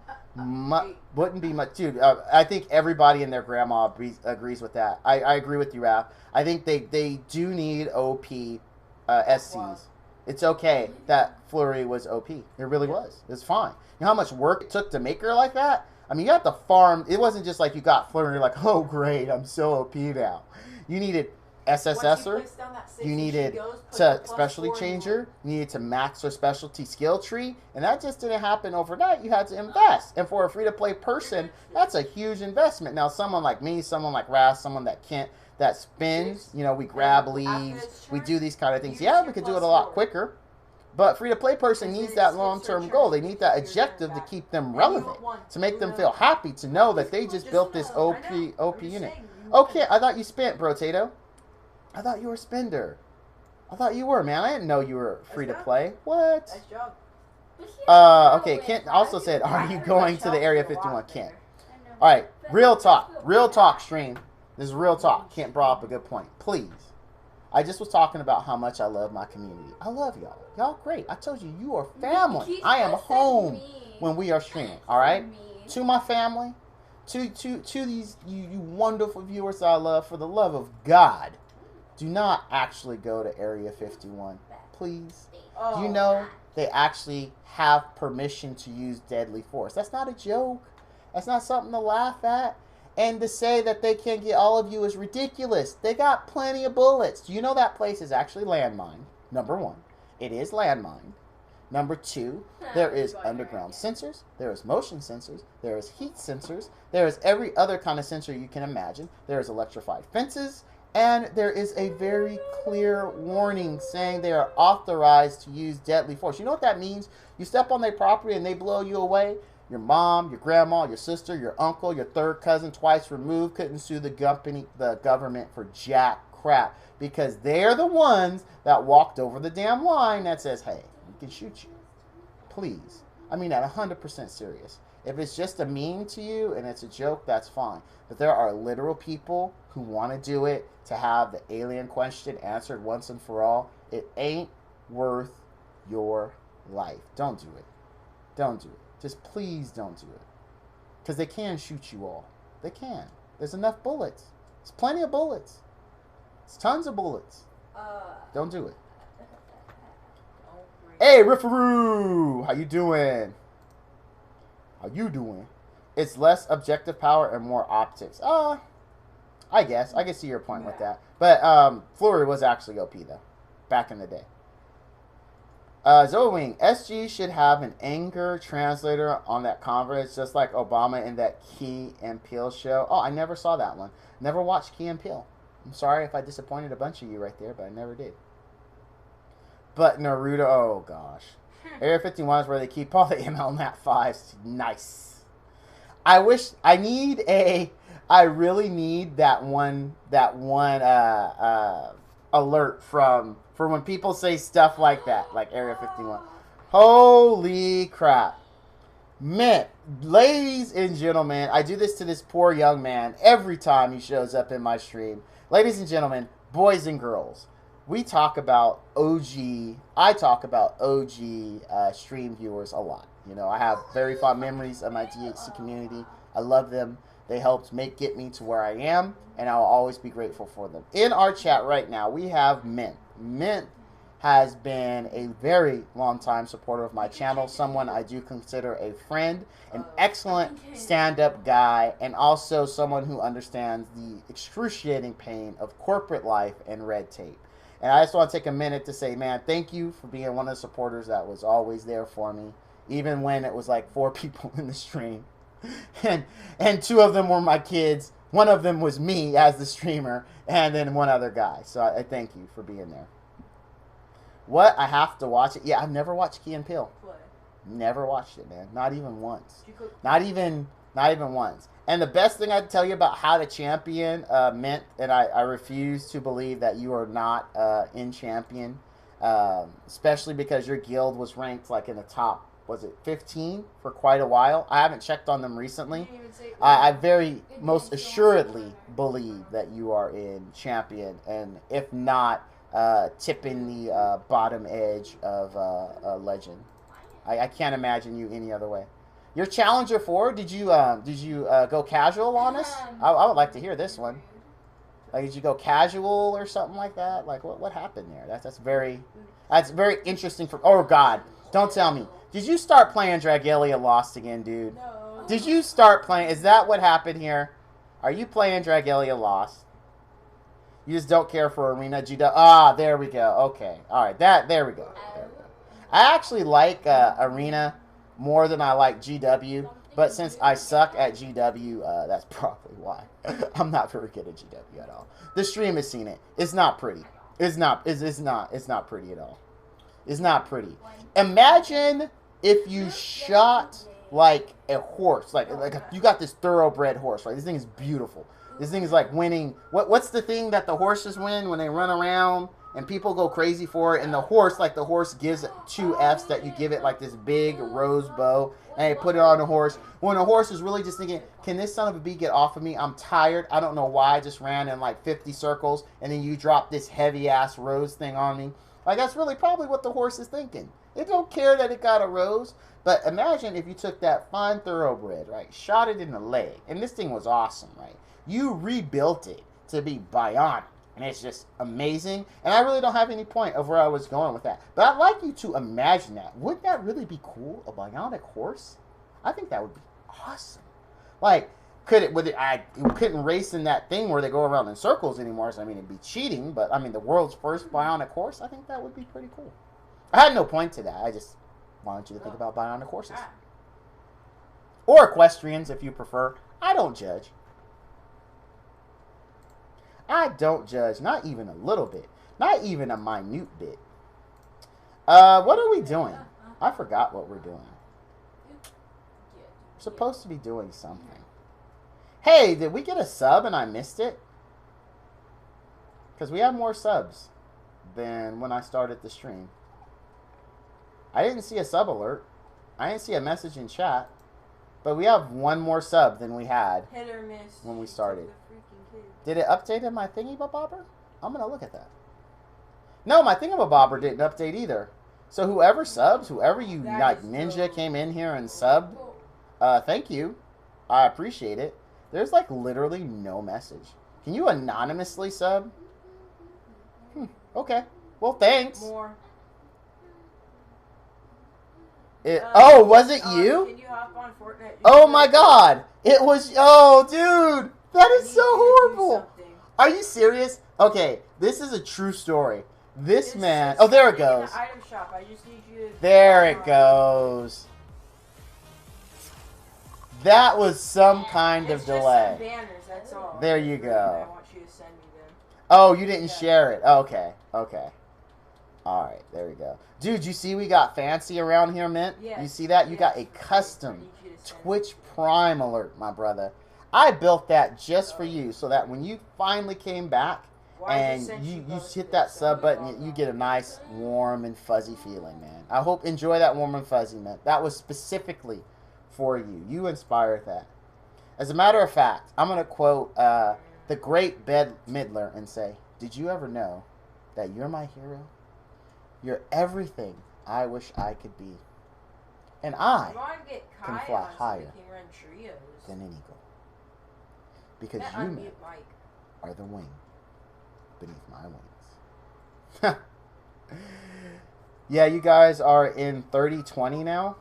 wouldn't be much. Dude, I think everybody and their grandma agrees with that. I agree with you, Raph. I think they do need OP SCs. It's okay that Flurry was OP. It really was. It's fine. You know how much work it took to make her like that? I mean, you have to farm. It wasn't just like you got Flurry and you're like, oh, great, I'm so OP now. You needed SSSer. You needed to specialty changer. You needed to max her specialty skill tree. And that just didn't happen overnight. You had to invest. And for a free-to-play person, that's a huge investment. Now, someone like me, someone like Ras, someone that can't, that spins, you know, we grab leaves, we do these kind of things. Yeah, we could do it a lot quicker. But free-to-play person needs that long-term goal. They need that objective to keep them relevant, to make them feel happy, to know that they just built this OP unit. Okay, I thought you spent, Bro Tato. I thought you were a spender. I thought you were, man. I didn't know you were free-to-play. What? Nice job. Okay, Kent also said, are you going to the Area 51, Kent? All right, real talk stream. This is real talk. Kent brought up a good point. Please. I just was talking about how much I love my community. I love y'all. Y'all great. I told you, you are family. I am home when we are streaming, all right? To my family, to these you wonderful viewers that I love, for the love of God, do not actually go to Area 51, please. You know they actually have permission to use deadly force. That's not a joke. That's not something to laugh at. And to say that they can't get all of you is ridiculous. They got plenty of bullets. Do you know that place is actually landmined? Number 1, it is landmined. Number 2, there is underground sensors. There is motion sensors. There is heat sensors. There is every other kind of sensor you can imagine. There is electrified fences. And there is a very clear warning saying they are authorized to use deadly force. You know what that means? You step on their property and they blow you away. Your mom, your grandma, your sister, your uncle, your third cousin twice removed couldn't sue the government for jack crap because they're the ones that walked over the damn line that says, hey, we can shoot you. Please. I mean that 100% serious. If it's just a meme to you and it's a joke, that's fine. But there are literal people who want to do it to have the alien question answered once and for all. It ain't worth your life. Don't do it. Don't do it. Just please don't do it. Because they can shoot you all. They can. There's enough bullets. There's plenty of bullets. There's tons of bullets. Don't do it. Hey, Riffaroo! How you doing? How you doing? It's less objective power and more optics. I guess. I can see your point with that. But Flurry was actually OP, though. Back in the day. Zoe Wing, SG should have an anger translator on that conference, just like Obama in that Key and Peele show. Oh, I never saw that one. Never watched Key and Peele. I'm sorry if I disappointed a bunch of you right there, but I never did. But Naruto, oh gosh. Area 51 is where they keep all the ML Nat 5s. Nice. I really need that one alert for when people say stuff like that, like Area 51. Holy crap. Man, ladies and gentlemen, I do this to this poor young man every time he shows up in my stream. Ladies and gentlemen, boys and girls, I talk about OG stream viewers a lot. You know, I have very fond memories of my DHC community. I love them. They helped get me to where I am, and I'll always be grateful for them. In our chat right now, we have Mint. Mint has been a very long time supporter of my channel, someone I do consider a friend, an excellent stand-up guy, and also someone who understands the excruciating pain of corporate life and red tape. And I just want to take a minute to say, man, thank you for being one of the supporters that was always there for me, even when it was like 4 people in the stream. And 2 of them were my kids. 1 of them was me as the streamer, and then 1 other guy. So I thank you for being there. What? I have to watch it? Yeah, I've never watched Key and Peele. What? Never watched it, man. Not even once. Not even once. And the best thing I'd tell you about how to champion Mint, and I refuse to believe that you are not in champion, especially because your guild was ranked like in the top, was it 15 for quite a while? I haven't checked on them recently. I very most assuredly believe that you are in champion, and if not, tipping the bottom edge of legend. I can't imagine you any other way. Your Challenger 4, did you go casual on us? I would like to hear this one. Like, did you go casual or something like that? Like, what happened there? That's very interesting. Oh God, don't tell me. Did you start playing Dragalia Lost again, dude? No. Did you start playing? Is that what happened here? Are you playing Dragalia Lost? You just don't care for Arena GW. Ah, there we go. Okay, all right. There we go. I actually like Arena more than I like GW, but since I suck at GW, that's probably why. I'm not very good at GW at all. The stream has seen it. It's not pretty. It's not pretty at all. It's not pretty. Imagine if you shot like a horse, like you got this thoroughbred horse, right? This thing is beautiful. This thing is like winning. What's the thing that the horses win when they run around and people go crazy for it? And the horse gives 2 Fs that you give it like this big rose bow, and you put it on the horse. When the horse is really just thinking, can this son of a bee get off of me? I'm tired. I don't know why I just ran in like 50 circles, and then you drop this heavy ass rose thing on me. Like, that's really probably what the horse is thinking. It don't care that it got a rose. But imagine if you took that fine thoroughbred, right, shot it in the leg, and this thing was awesome, right? You rebuilt it to be bionic, and it's just amazing. And I really don't have any point of where I was going with that. But I'd like you to imagine that. Wouldn't that really be cool? A bionic horse? I think that would be awesome. Like, I couldn't race in that thing where they go around in circles anymore. So, I mean, it'd be cheating. But, I mean, the world's first bionic horse, I think that would be pretty cool. I had no point to that. I just wanted you to think about bionic horses. Or equestrians, if you prefer. I don't judge. I don't judge. Not even a little bit. Not even a minute bit. What are we doing? I forgot what we're doing. We're supposed to be doing something. Hey, did we get a sub and I missed it? Because we have more subs than when I started the stream. I didn't see a sub alert. I didn't see a message in chat. But we have one more sub than we had Hit or miss when we started. the freaking kid. Did it update in my thingy-bobber? I'm going to look at that. No, my thingy-bobber didn't update either. So whoever subs, whoever you That like is ninja dope. came in here and subbed, thank you. I appreciate it. There's like literally no message. Can you anonymously sub? Okay. Well, thanks. More. Oh, was it you? Can you hop on Fortnite? Oh my god. It was... Oh, dude. That is so horrible. Are you serious? Okay, this is a true story. This man... Oh, there it goes. In the item shop. I just need you to... There it goes. That was some kind of It's delay. just some banners, that's all. There you go. I want you to send me them. Oh, you didn't share it. Okay. Okay. All right. There we go. Dude, you see we got fancy around here, Mint? Yes. You see that? You got a custom Twitch Prime alert, my brother. I built that just for you so that when you finally came back and you hit that sub button, you get a nice warm and fuzzy feeling, man. I hope enjoy that warm and fuzzy, man. That was specifically for you. You inspired that. As a matter of fact, I'm going to quote the great Bette Midler and say, did you ever know that you're my hero? You're everything I wish I could be. And I can fly higher than an eagle. Because you, men, are the wing beneath my wings. Yeah, you guys are in 30-20 now.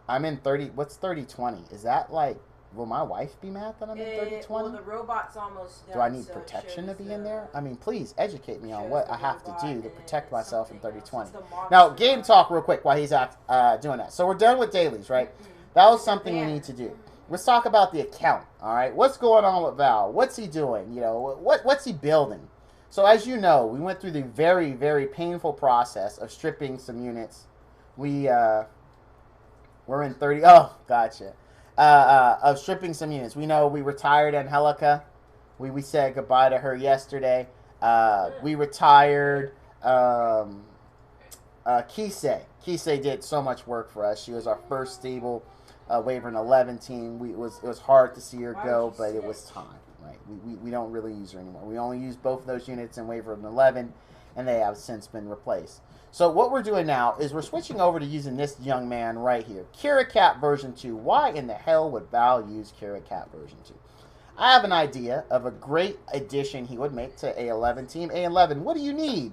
I'm in 30. What's 30-20? Is that like, will my wife be mad that I'm in 30-20? Well, the robot's almost done. Do I need protection to be in there? I mean, please educate me on what I have to do to protect myself in 30-20. Now, game talk real quick while he's doing that. So we're done with dailies, right? That was something we need to do. Let's talk about the account, all right? What's going on with Val? What's he doing? You know, what's he building? So as you know, we went through the very, very painful process of stripping some units. We're in 30. Oh, gotcha. Of stripping some units. We know we retired Angelica. We said goodbye to her yesterday. We retired Kisei. Kisei did so much work for us. She was our first stable Wavering 11 team. It was hard to see her go, but it was time. Right? We don't really use her anymore. We only use both of those units in Wavering 11, and they have since been replaced. So what we're doing now is we're switching over to using this young man right here. Kira Cat version 2. Why in the hell would Val use Kira Cat version 2? I have an idea of a great addition he would make to A11 team. A11, what do you need?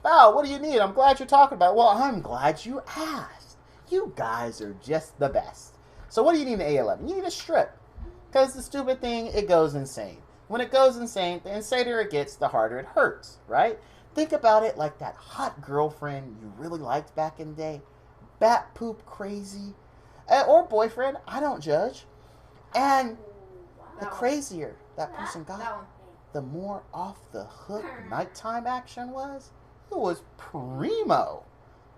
Val, what do you need? I'm glad you're talking about it. Well, I'm glad you asked. You guys are just the best. So what do you need in A11? You need a strip. Because the stupid thing, it goes insane. When it goes insane, the insaner it gets, the harder it hurts, right? Think about it like that hot girlfriend you really liked back in the day. Bat poop crazy. Or boyfriend. I don't judge. And the crazier that person got, the more off the hook nighttime action was. It was primo.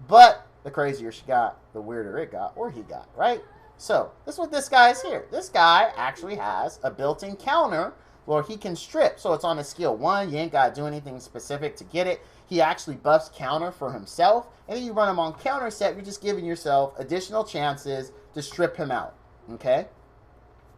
But the crazier she got, the weirder it got, or he got, right? So, this is what this guy is here. This guy actually has a built-in counter where he can strip. So it's on a skill 1. You ain't got to do anything specific to get it. He actually buffs counter for himself. And then you run him on counter set. You're just giving yourself additional chances to strip him out. Okay?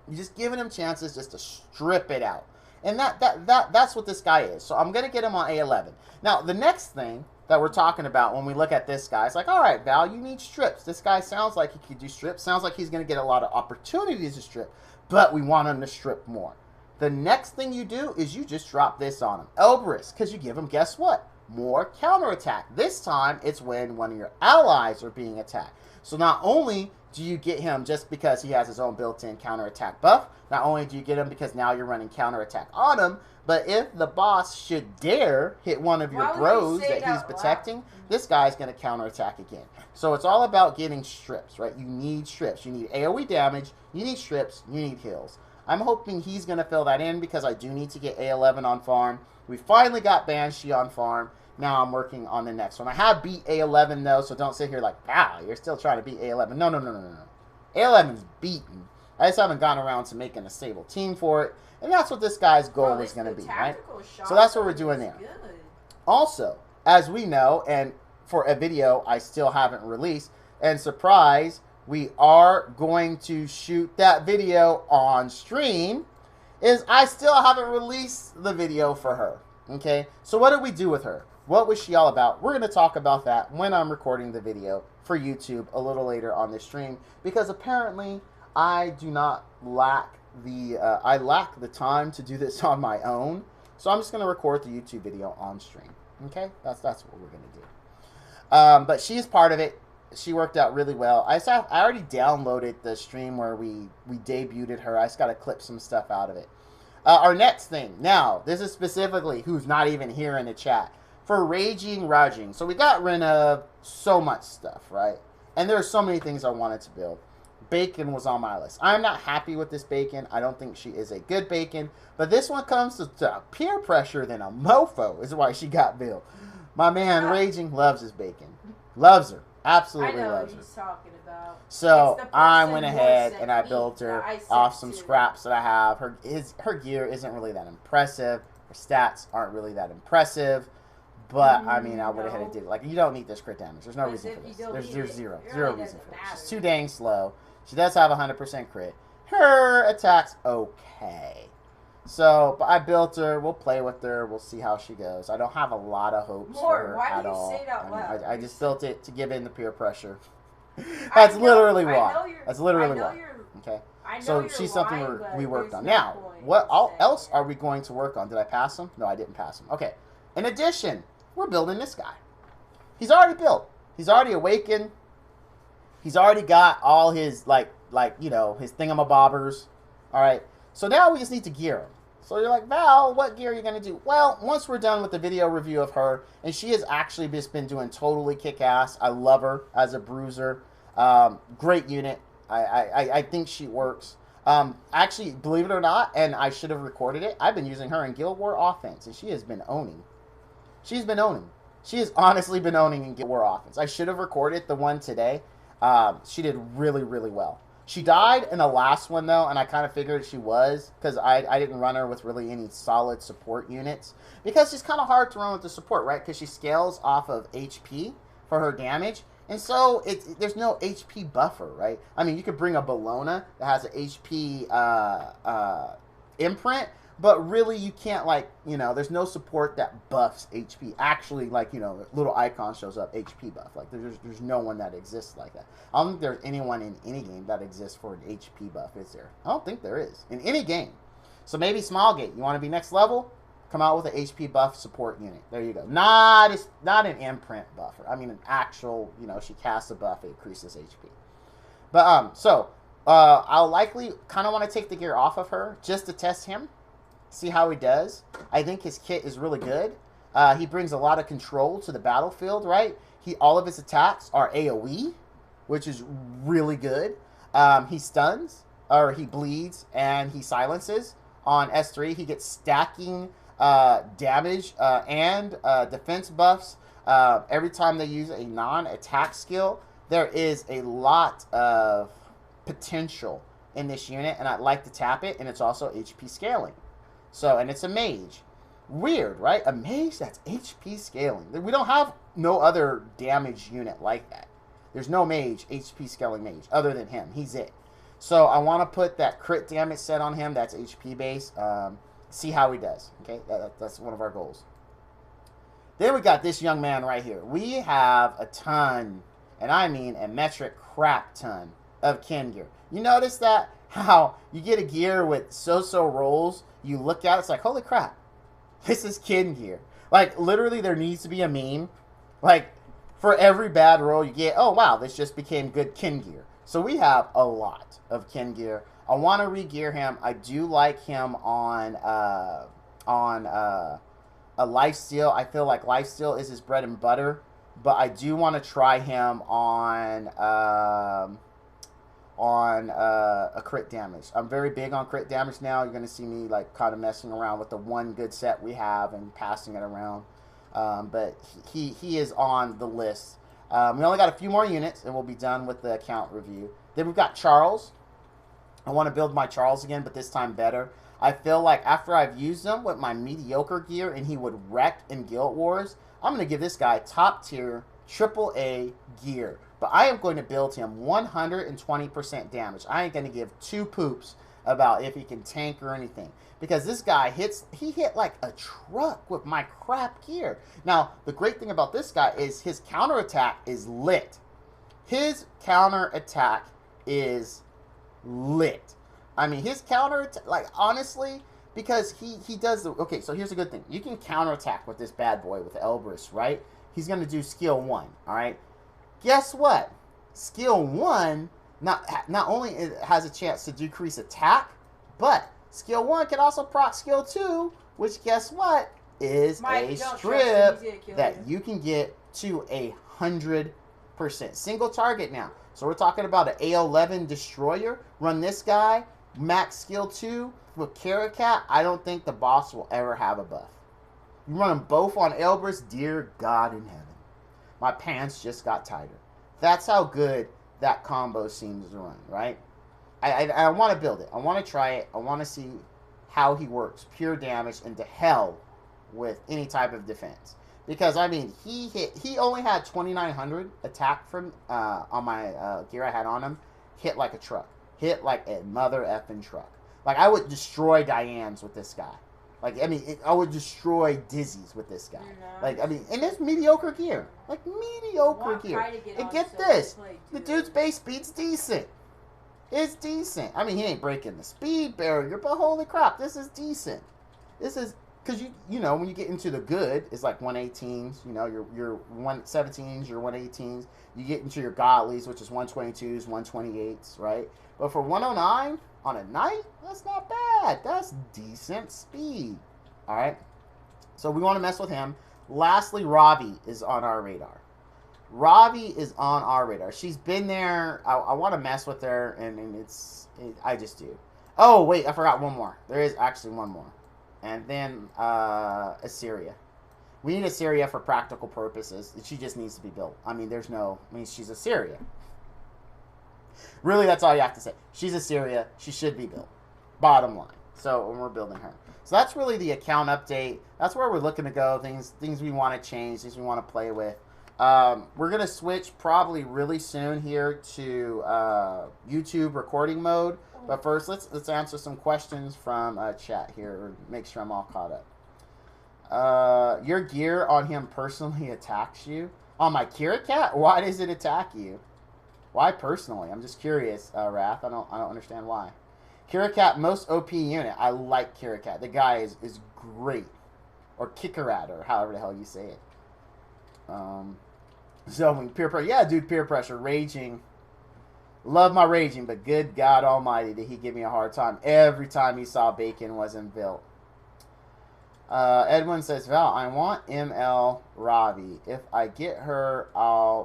You're just giving him chances just to strip it out. And that's what this guy is. So I'm going to get him on A11. Now, the next thing that we're talking about when we look at this guy, it's like, all right, Val, you need strips. This guy sounds like he could do strips. Sounds like he's going to get a lot of opportunities to strip. But we want him to strip more. The next thing you do is you just drop this on him. Elbrus, because you give him, guess what? More counterattack. This time, it's when one of your allies are being attacked. So not only do you get him just because he has his own built-in counterattack buff, not only do you get him because now you're running counterattack on him, but if the boss should dare hit one of your bros that he's protecting, this guy's going to counterattack again. So it's all about getting strips, right? You need strips. You need AoE damage, you need strips, you need heals. I'm hoping he's going to fill that in because I do need to get A11 on farm. We finally got Banshee on farm. Now I'm working on the next one. I have beat A11 though, so don't sit here like, wow, you're still trying to beat A11. No. A11's beaten. I just haven't gotten around to making a stable team for it. And that's what this guy's goal Bro, is going to the be, right? shot So that's what we're doing there. good. Also, as we know, and for a video I still haven't released, and surprise, we are going to shoot that video on stream, is I still haven't released the video for her. Okay, so what did we do with her? What was she all about? We're going to talk about that when I'm recording the video for YouTube a little later on this stream, because apparently I do not lack I lack the time to do this on my own. So I'm just going to record the YouTube video on stream. Okay, that's what we're going to do. But she's part of it. She worked out really well. I already downloaded the stream where we debuted her. I just got to clip some stuff out of it. Our next thing. Now, this is specifically who's not even here in the chat. For Raging Raging. So we got rid of so much stuff, right? And there are so many things I wanted to build. Bacon was on my list. I'm not happy with this bacon. I don't think she is a good bacon. But this one comes to peer pressure than a mofo is why she got built. My man Raging loves his bacon. Loves her. Absolutely loves her. I know what he's talking about. So I went ahead and I built her off some scraps that I have. Her gear isn't really that impressive. Her stats aren't really that impressive. But, I mean, I went ahead and did it. Like, you don't need this crit damage. There's no reason for this. There's zero reason for it. She's too dang slow. She does have 100% crit. Her attack's okay. So, but I built her. We'll play with her. We'll see how she goes. I don't have a lot of hopes for her at all. I just built it to give in the peer pressure. That's literally why. That's literally why. Okay. So she's something we worked on. Now, what else are we going to work on? Did I pass him? No, I didn't pass him. Okay. In addition, we're building this guy. He's already built. He's already awakened. He's already got all his, you know, his thingamabobbers. All right. So now we just need to gear him. So you're like, Val, what gear are you going to do? Well, once we're done with the video review of her, and she has actually just been doing totally kick-ass. I love her as a bruiser. Great unit. I think she works. Actually, believe it or not, and I should have recorded it, I've been using her in Guild War offense, and she has been owning. She's been owning. She has honestly been owning in Guild War offense. I should have recorded the one today. She did really, really well. She died in the last one, though, and I kind of figured she was, because I didn't run her with really any solid support units. Because she's kind of hard to run with the support, right? Because she scales off of HP for her damage. And so there's no HP buffer, right? I mean, you could bring a Bologna that has an HP imprint, but really you can't, like, you know, there's no support that buffs HP. Actually, like, you know, little icon shows up HP buff. Like, there's no one that exists like that. I don't think there's anyone in any game that exists for an HP buff, is there? I don't think there is. In any game. So maybe Smallgate, you want to be next level? Come out with an HP buff support unit. There you go. Not an imprint buffer. I mean, an actual, you know, she casts a buff, it increases HP. But, I'll likely kind of want to take the gear off of her just to test him. See how he does. I think his kit is really good. He brings a lot of control to the battlefield, right? All of his attacks are AoE, which is really good. He stuns, or he bleeds, and he silences. On S3, he gets stacking damage and defense buffs every time they use a non-attack skill. There is a lot of potential in this unit, and I'd like to tap it, and it's also HP scaling. So, and it's a mage. Weird, right? A mage that's HP scaling. We don't have no other damage unit like that. There's no mage, HP scaling mage, other than him. He's it. So I want to put that crit damage set on him. That's HP based. See how he does. Okay, that's one of our goals. Then we got this young man right here. We have a ton, and I mean a metric crap ton of kin gear. You notice that? How you get a gear with so-so rolls, you look at it, it's like, holy crap, this is kin gear. Like, literally, there needs to be a meme. Like, for every bad roll you get, oh, wow, this just became good kin gear. So we have a lot of kin gear. I want to re-gear him. I do like him on a lifesteal. I feel like lifesteal is his bread and butter. But I do want to try him on a crit damage. I'm very big on crit damage now. You're going to see me like kind of messing around with the one good set we have and passing it around. But he is on the list. We only got a few more units and we'll be done with the account review. Then we've got Charles. I want to build my Charles again, but this time better. I feel like after I've used him with my mediocre gear and he would wreck in Guild Wars, I'm going to give this guy top tier AAA gear. But I am going to build him 120% damage. I ain't going to give two poops about if he can tank or anything. Because this guy he hit like a truck with my crap gear. Now, the great thing about this guy is his counterattack is lit. His counterattack is lit. I mean, his counter, like, honestly, because he does the, okay, so here's a good thing. You can counterattack with this bad boy with Elbrus, right? He's going to do skill 1, all right? Guess what? Skill 1 not only it has a chance to decrease attack, but skill 1 can also proc skill 2, which guess what? Is Mike, a don't strip kill that you. you can get to 100%. Single target now. So we're talking about an A11 destroyer. Run this guy, max skill 2 with Caracat. I don't think the boss will ever have a buff. You run them both on Elbrus, dear God in heaven. My pants just got tighter. That's how good that combo seems to run, right? I want to build it. I want to try it. I want to see how he works. Pure damage into hell with any type of defense. Because, I mean, he only had 2,900 attack from, on my gear I had on him. Hit like a truck. Hit like a mother effing truck. Like, I would destroy Diane's with this guy. Like, I mean, I would destroy Dizzy's with this guy. Like, I mean, and it's mediocre gear. Like, mediocre gear. And get this. The dude's base speed's decent. It's decent. I mean, he ain't breaking the speed barrier, but holy crap, this is decent. This is, because you know, when you get into the good, it's like 118s, you know, your 117s, your 118s. You get into your godlies, which is 122s, 128s, right? But for 109 on a night, that's not bad. That's decent speed. All right. So we want to mess with him. Lastly, Robbie is on our radar. Robbie is on our radar. She's been there. I want to mess with her, and I just do. Oh, wait, I forgot one more. There is actually one more. And then Assyria. We need Assyria for practical purposes. She just needs to be built. I mean, she's Assyria. Really, that's all you have to say. She's Assyria. She should be built. Bottom line. So, when we're building her. So, that's really the account update. That's where we're looking to go. Things we want to change. Things we want to play with. We're going to switch probably really soon here to YouTube recording mode. But first, let's answer some questions from chat here. Make sure I'm all caught up. Your gear on him personally attacks you? On my Kirakat? Why does it attack you? Why personally? I'm just curious, Wrath. I don't understand why. Kirakat, most OP unit. I like Kirakat. The guy is great. Or Kikarat, or however the hell you say it. So when peer pressure, yeah, dude, peer pressure, raging. Love my raging, but good God Almighty, did he give me a hard time every time he saw Bacon wasn't built. Edwin says, Val, I want ML Robbie. If I get her,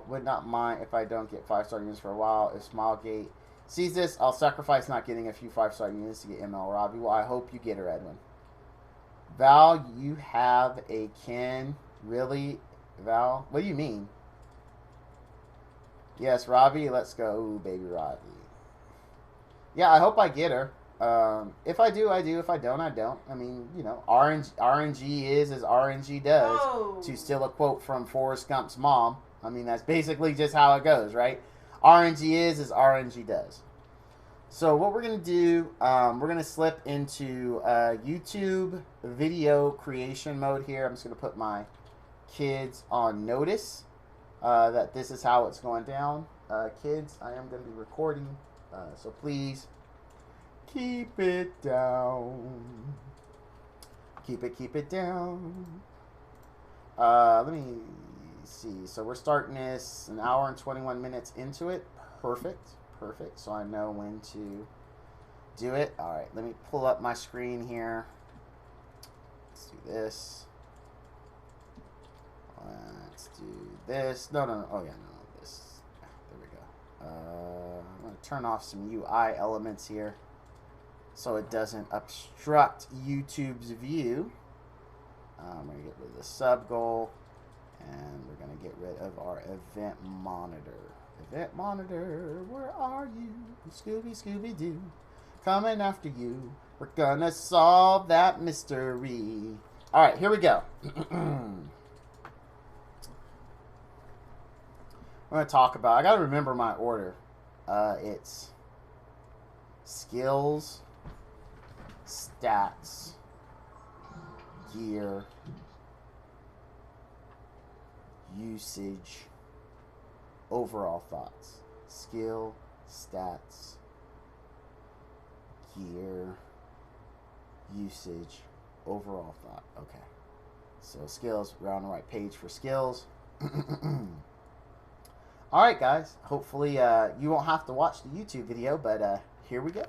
would not mind if I don't get 5-star units for a while. If Smilegate sees this, I'll sacrifice not getting a few 5-star units to get ML Robbie. Well, I hope you get her, Edwin. Val, you have a kin? Really, Val? What do you mean? Yes, Robbie, let's go. Ooh, baby Robbie. Yeah, I hope I get her. If I do, I do. If I don't, I don't. I mean, you know, RNG is as RNG does. Oh. To steal a quote from Forrest Gump's mom. I mean, that's basically just how it goes, right? RNG is as RNG does. So what we're going to do, we're going to slip into YouTube video creation mode here. I'm just going to put my kids on notice. That this is how it's going down. Kids, I am going to be recording, so please keep it down. Keep it down. Let me see. So we're starting this an hour and 21 minutes into it. Perfect. So I know when to do it. All right, let me pull up my screen here. Let's do this. Let's do this. No. Oh, yeah, no. This. There we go. I'm going to turn off some UI elements here so it doesn't obstruct YouTube's view. We're going to get rid of the sub goal. And we're going to get rid of our event monitor. Event monitor, where are you? Scooby-Doo. coming after you. We're gonna solve that mystery. All right, here we go. I'm gonna talk about. I gotta remember my order. It's skills, stats, gear, usage, overall thoughts. Skill, stats, gear, usage, overall thought. Okay. So skills, we're on the right page for skills. Alright guys, hopefully you won't have to watch the YouTube video, but here we go.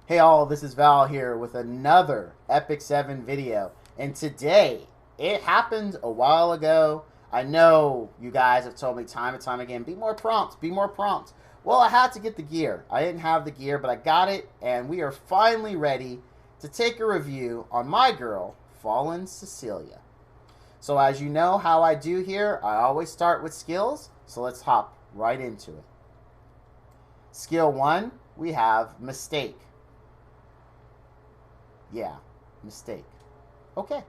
Hey all, this is Val here with another Epic 7 video. And today, it happened a while ago. I know you guys have told me time and time again, be more prompt, be more prompt. Well, I had to get the gear. I didn't have the gear, but I got it, and we are finally ready to take a review on my girl, Fallen Cecilia. So as you know how I do here, I always start with skills, so let's hop right into it. Skill 1, we have Mistake. Yeah, Mistake. Okay.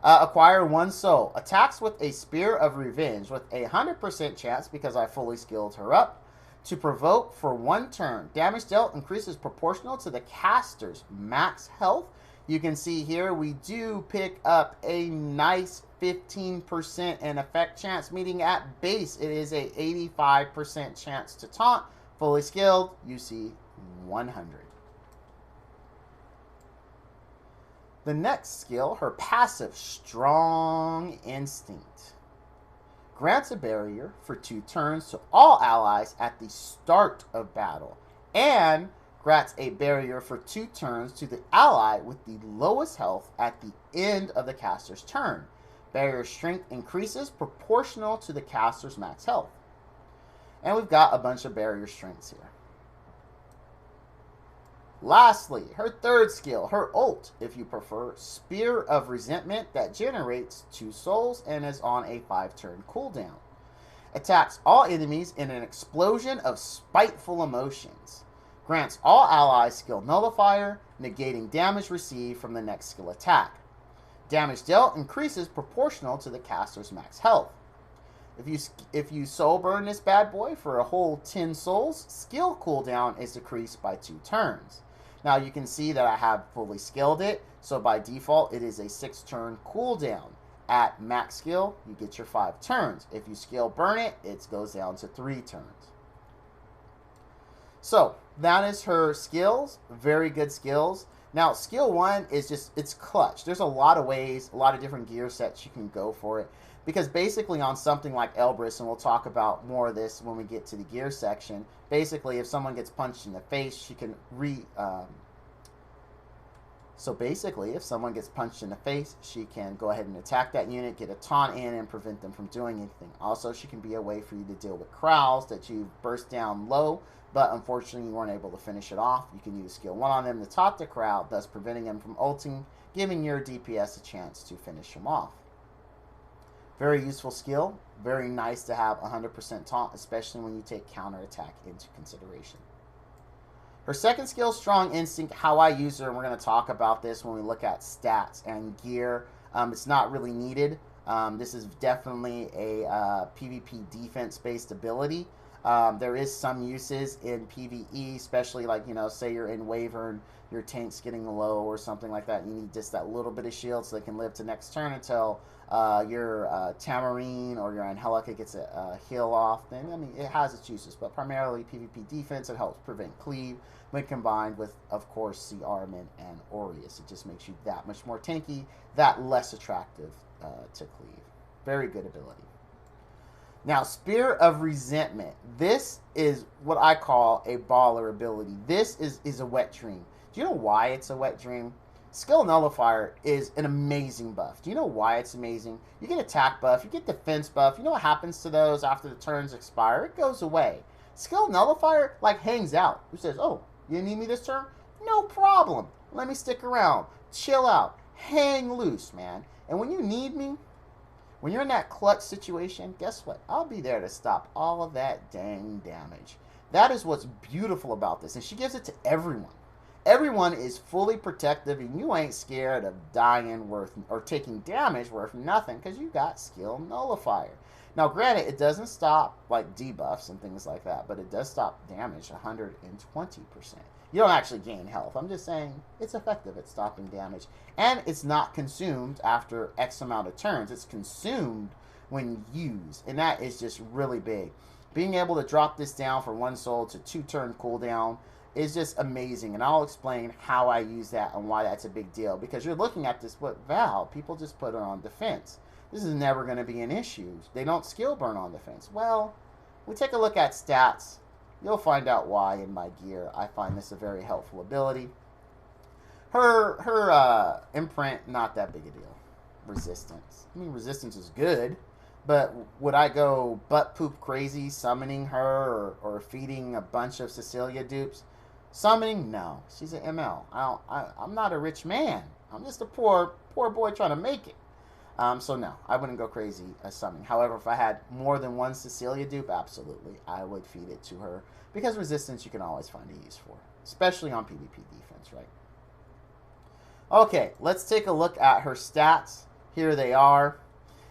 Acquire 1 soul. Attacks with a Spear of Revenge with a 100% chance, because I fully skilled her up, to provoke for 1 turn. Damage dealt increases proportional to the caster's max health. You can see here we do pick up a nice 15% in effect chance, meaning at base it is a 85% chance to taunt. Fully skilled, you see 100. The next skill, her passive, Strong Instinct. Grants a barrier for 2 turns to all allies at the start of battle, and grants a barrier for 2 turns to the ally with the lowest health at the end of the caster's turn. Barrier strength increases proportional to the caster's max health. And we've got a bunch of barrier strengths here. Lastly, her third skill, her ult, if you prefer, Spear of Resentment, that generates 2 souls and is on a 5-turn cooldown. Attacks all enemies in an explosion of spiteful emotions. Grants all allies skill nullifier, negating damage received from the next skill attack. Damage dealt increases proportional to the caster's max health. If you soul burn this bad boy for a whole 10 souls, skill cooldown is decreased by 2 turns. Now you can see that I have fully skilled it, so by default it is a 6-turn cooldown. At max skill, you get your 5 turns. If you skill burn it, it goes down to 3 turns. So that is her skills. Very good skills. Now skill 1 is just, it's clutch. There's a lot of ways, a lot of different gear sets you can go for it. Because basically on something like Elbrus, and we'll talk about more of this when we get to the gear section, basically if someone gets punched in the face, she can So basically, if someone gets punched in the face, she can go ahead and attack that unit, get a taunt in, and prevent them from doing anything. Also, she can be a way for you to deal with crowds that you burst down low, but unfortunately you weren't able to finish it off. You can use skill 1 on them to top the crowd, thus preventing them from ulting, giving your DPS a chance to finish them off. Very useful skill. Very nice to have 100% taunt, especially when you take counterattack into consideration. Her second skill, Strong Instinct, how I use her, and we're going to talk about this when we look at stats and gear. It's not really needed. This is definitely a PvP defense-based ability. There is some uses in PvE, especially like, you know, say you're in Wyvern, your tank's getting low or something like that. You need just that little bit of shield so they can live to next turn until your Tamarine or your Angelica gets a heal off. Then, I mean, it has its uses, but primarily PvP defense. It helps prevent cleave when combined with, of course, Sea Armin and Aureus. It just makes you that much more tanky, that less attractive to cleave. Very good ability. Now, Spear of Resentment. This is what I call a baller ability. This is a wet dream. Do you know why it's a wet dream? Skill Nullifier is an amazing buff. Do you know why it's amazing? You get attack buff, you get defense buff. You know what happens to those after the turns expire? It goes away. Skill Nullifier, like, hangs out. Who says, oh, you need me this turn? No problem. Let me stick around. Chill out. Hang loose, man. And when you need me, when you're in that clutch situation, guess what? I'll be there to stop all of that dang damage. That is what's beautiful about this. And she gives it to everyone. Everyone is fully protective, and you ain't scared of dying worth or taking damage worth nothing because you got skill nullifier. Now, granted, it doesn't stop like debuffs and things like that, but it does stop damage 120%. You don't actually gain health. I'm just saying it's effective at stopping damage. And it's not consumed after X amount of turns. It's consumed when used. And that is just really big. Being able to drop this down for 1 soul to 2-turn cooldown is just amazing. And I'll explain how I use that and why that's a big deal. Because you're looking at this, what Val, people just put it on defense. This is never going to be an issue. They don't skill burn on defense. Well, we take a look at stats. You'll find out why in my gear. I find this a very helpful ability. Her imprint, not that big a deal. Resistance. I mean, resistance is good, but would I go butt poop crazy summoning her or feeding a bunch of Cecilia dupes? Summoning? No. She's an ML. I'm not a rich man. I'm just a poor boy trying to make it. So no, I wouldn't go crazy summoning. However, if I had more than one Cecilia dupe, absolutely, I would feed it to her. Because resistance you can always find a use for. Especially on PvP defense, right? Okay, let's take a look at her stats. Here they are.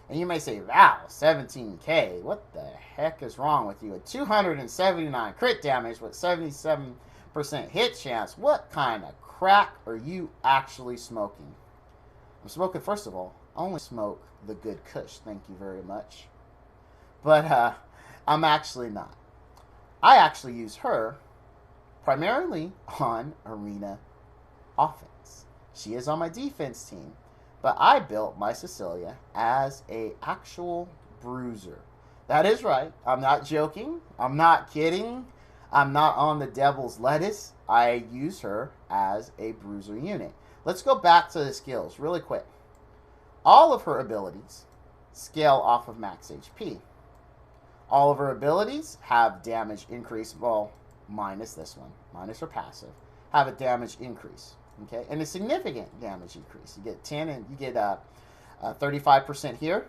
And you may say, Val, 17k. What the heck is wrong with you? A 279 crit damage with 77% hit chance. What kind of crack are you actually smoking? I'm smoking, first of all, I only smoke the good kush. Thank you very much. But I'm actually not. I actually use her primarily on arena offense. She is on my defense team. But I built my Cecilia as a actual bruiser. That is right. I'm not joking. I'm not kidding. I'm not on the devil's lettuce. I use her as a bruiser unit. Let's go back to the skills really quick. All of her abilities scale off of max HP. All of her abilities have damage increase. Well, minus this one. Minus her passive. Have a damage increase. Okay, and a significant damage increase. You get 10 and you get 35% here,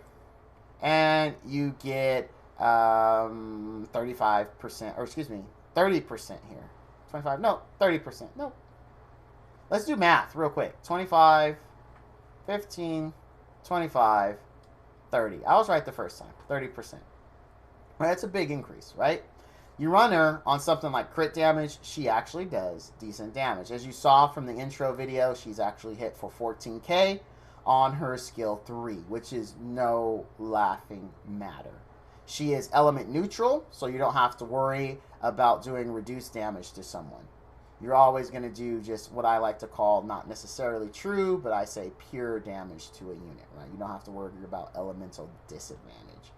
and you get 35%, or excuse me, 30% here. 25? No, 30%. No. Let's do math real quick. 25, 15, 25, 30. I was right the first time. 30%. Right, that's a big increase, right? You run her on something like crit damage, she actually does decent damage. As you saw from the intro video, she's actually hit for 14k on her skill 3, which is no laughing matter. She is element neutral, so you don't have to worry about doing reduced damage to someone. You're always going to do just what I like to call, not necessarily true, but I say pure damage to a unit, right? You don't have to worry about elemental disadvantage.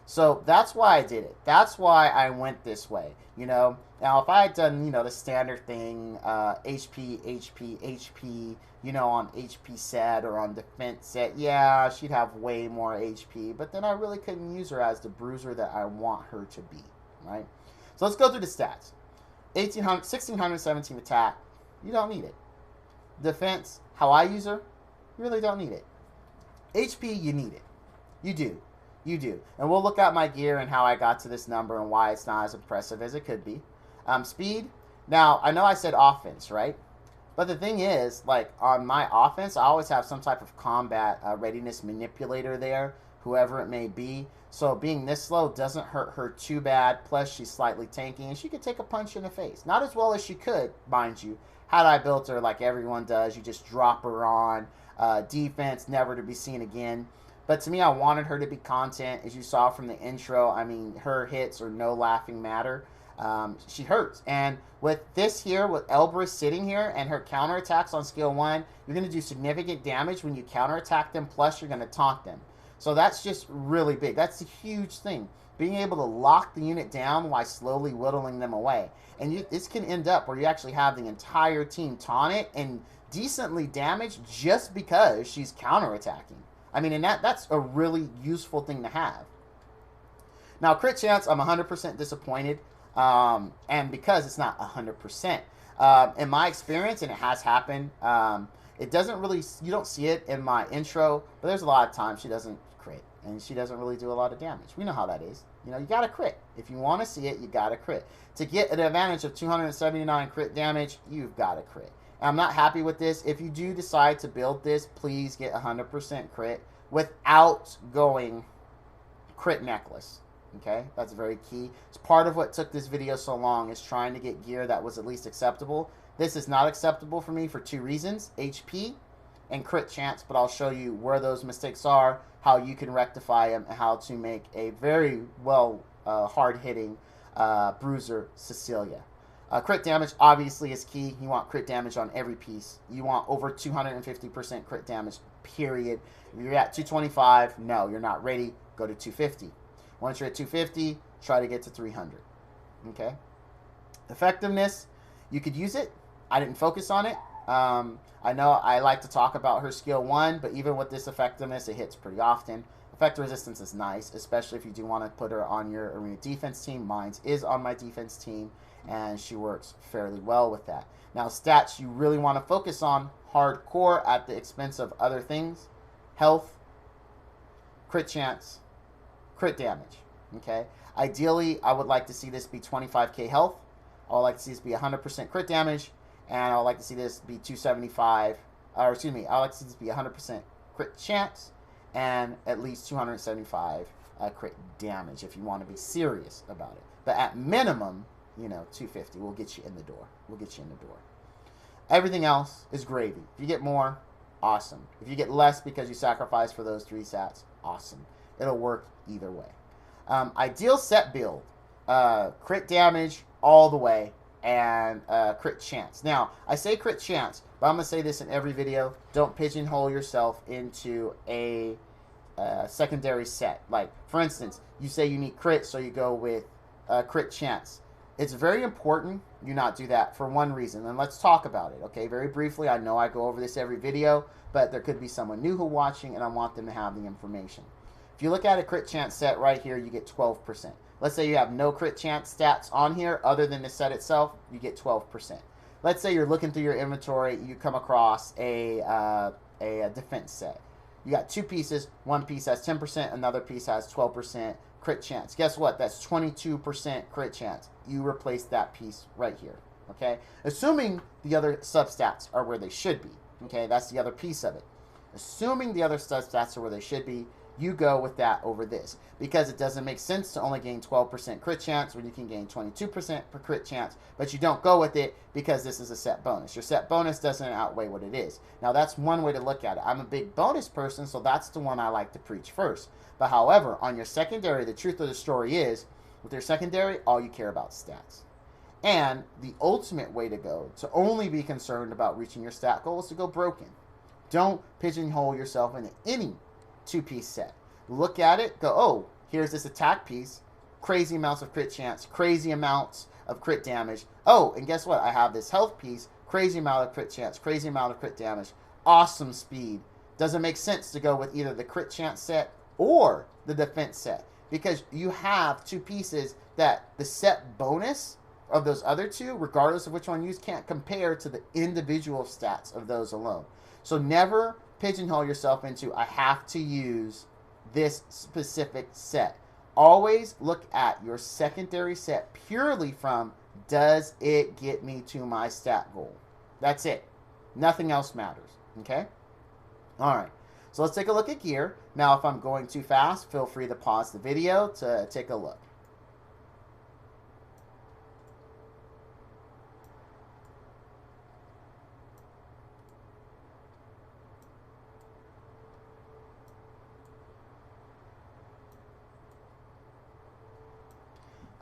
So that's why I did it. That's why I went this way. You know, now if I had done, the standard thing, HP, HP, HP, on HP set or on defense set, yeah, she'd have way more HP. But then I really couldn't use her as the bruiser that I want her to be, right? So let's go through the stats. 1617 attack, you don't need it. Defense, how I use her, you really don't need it. HP, you need it. You do. You do. And we'll look at my gear and how I got to this number and why it's not as impressive as it could be. Speed. Now, I know I said offense, right? But the thing is, like, on my offense, I always have some type of combat readiness manipulator there, whoever it may be. So being this slow doesn't hurt her too bad. Plus, she's slightly tanky, and she could take a punch in the face. Not as well as she could, mind you, had I built her like everyone does. You just drop her on defense, never to be seen again. But to me, I wanted her to be content. As you saw from the intro, I mean, her hits are no laughing matter. She hurts. And with this here, with Elbrus sitting here and her counterattacks on skill 1, you're going to do significant damage when you counterattack them, plus you're going to taunt them. So that's just really big. That's a huge thing. Being able to lock the unit down while slowly whittling them away. And this can end up where you actually have the entire team taunted and decently damaged just because she's counterattacking. I mean, and that's a really useful thing to have. Now, crit chance, I'm 100% disappointed. And because it's not 100%. In my experience, and it has happened, it doesn't really, you don't see it in my intro, but there's a lot of times she doesn't crit. And she doesn't really do a lot of damage. We know how that is. You know, you got to crit. If you want to see it, you got to crit. To get an advantage of 279 crit damage, you've got to crit. And I'm not happy with this. If you do decide to build this, please get 100% crit without going crit necklace. Okay, that's very key. It's part of what took this video so long, is trying to get gear that was at least acceptable. This is not acceptable for me for 2 reasons: HP and crit chance, but I'll show you where those mistakes are, how you can rectify them, and how to make a very well hard-hitting bruiser Cecilia. Crit damage obviously is key. You want crit damage on every piece. You want over 250% crit damage, period. If you're at 225, no, you're not ready. Go to 250. Once you're at 250, try to get to 300. Okay? Effectiveness, you could use it. I didn't focus on it. I know I like to talk about her skill 1, but even with this effectiveness, it hits pretty often. Effect resistance is nice, especially if you do want to put her on your arena defense team. Mine is on my defense team, and she works fairly well with that. Now, stats you really want to focus on, hardcore at the expense of other things: health, crit chance, crit damage. Okay? Ideally, I would like to see this be 25k health. I would like to see this be 100% crit damage, and I would like to see this be 275, or excuse me, I would like to see this be 100% crit chance and at least 275 crit damage if you want to be serious about it. But at minimum, you know, 250 will get you in the door. We'll get you in the door. Everything else is gravy. If you get more, awesome. If you get less because you sacrifice for those 3 stats, awesome. It'll work either way. Ideal set build. Crit damage all the way, and crit chance. Now, I say crit chance, but I'm going to say this in every video. Don't pigeonhole yourself into a secondary set. Like, for instance, you say you need crit, so you go with crit chance. It's very important you not do that for one reason, and let's talk about it, okay? Very briefly, I know I go over this every video, but there could be someone new who's watching, and I want them to have the information. If you look at a crit chance set right here, you get 12%. Let's say you have no crit chance stats on here other than the set itself, you get 12%. Let's say you're looking through your inventory, you come across a defense set. You got 2 pieces, one piece has 10%, another piece has 12% crit chance. Guess what? That's 22% crit chance. You replace that piece right here, okay? Assuming the other substats are where they should be, okay? That's the other piece of it. Assuming the other substats are where they should be, you go with that over this, because it doesn't make sense to only gain 12% crit chance when you can gain 22% per crit chance, but you don't go with it because this is a set bonus. Your set bonus doesn't outweigh what it is. Now, that's one way to look at it. I'm a big bonus person, so that's the one I like to preach first. But however, on your secondary, the truth of the story is, with your secondary, all you care about is stats. And the ultimate way to go, to only be concerned about reaching your stat goal, is to go broken. Don't pigeonhole yourself into any 2-piece set. Look at it, go, oh, here's this attack piece, crazy amounts of crit chance, crazy amounts of crit damage. Oh, and guess what? I have this health piece, crazy amount of crit chance, crazy amount of crit damage, awesome speed. Doesn't make sense to go with either the crit chance set or the defense set, because you have 2 pieces that the set bonus of those other 2, regardless of which one you use, can't compare to the individual stats of those alone. So never pigeonhole yourself into, I have to use this specific set. Always look at your secondary set purely from, does it get me to my stat goal? That's it. Nothing else matters. Okay? Alright. So let's take a look at gear. Now, if I'm going too fast, feel free to pause the video to take a look.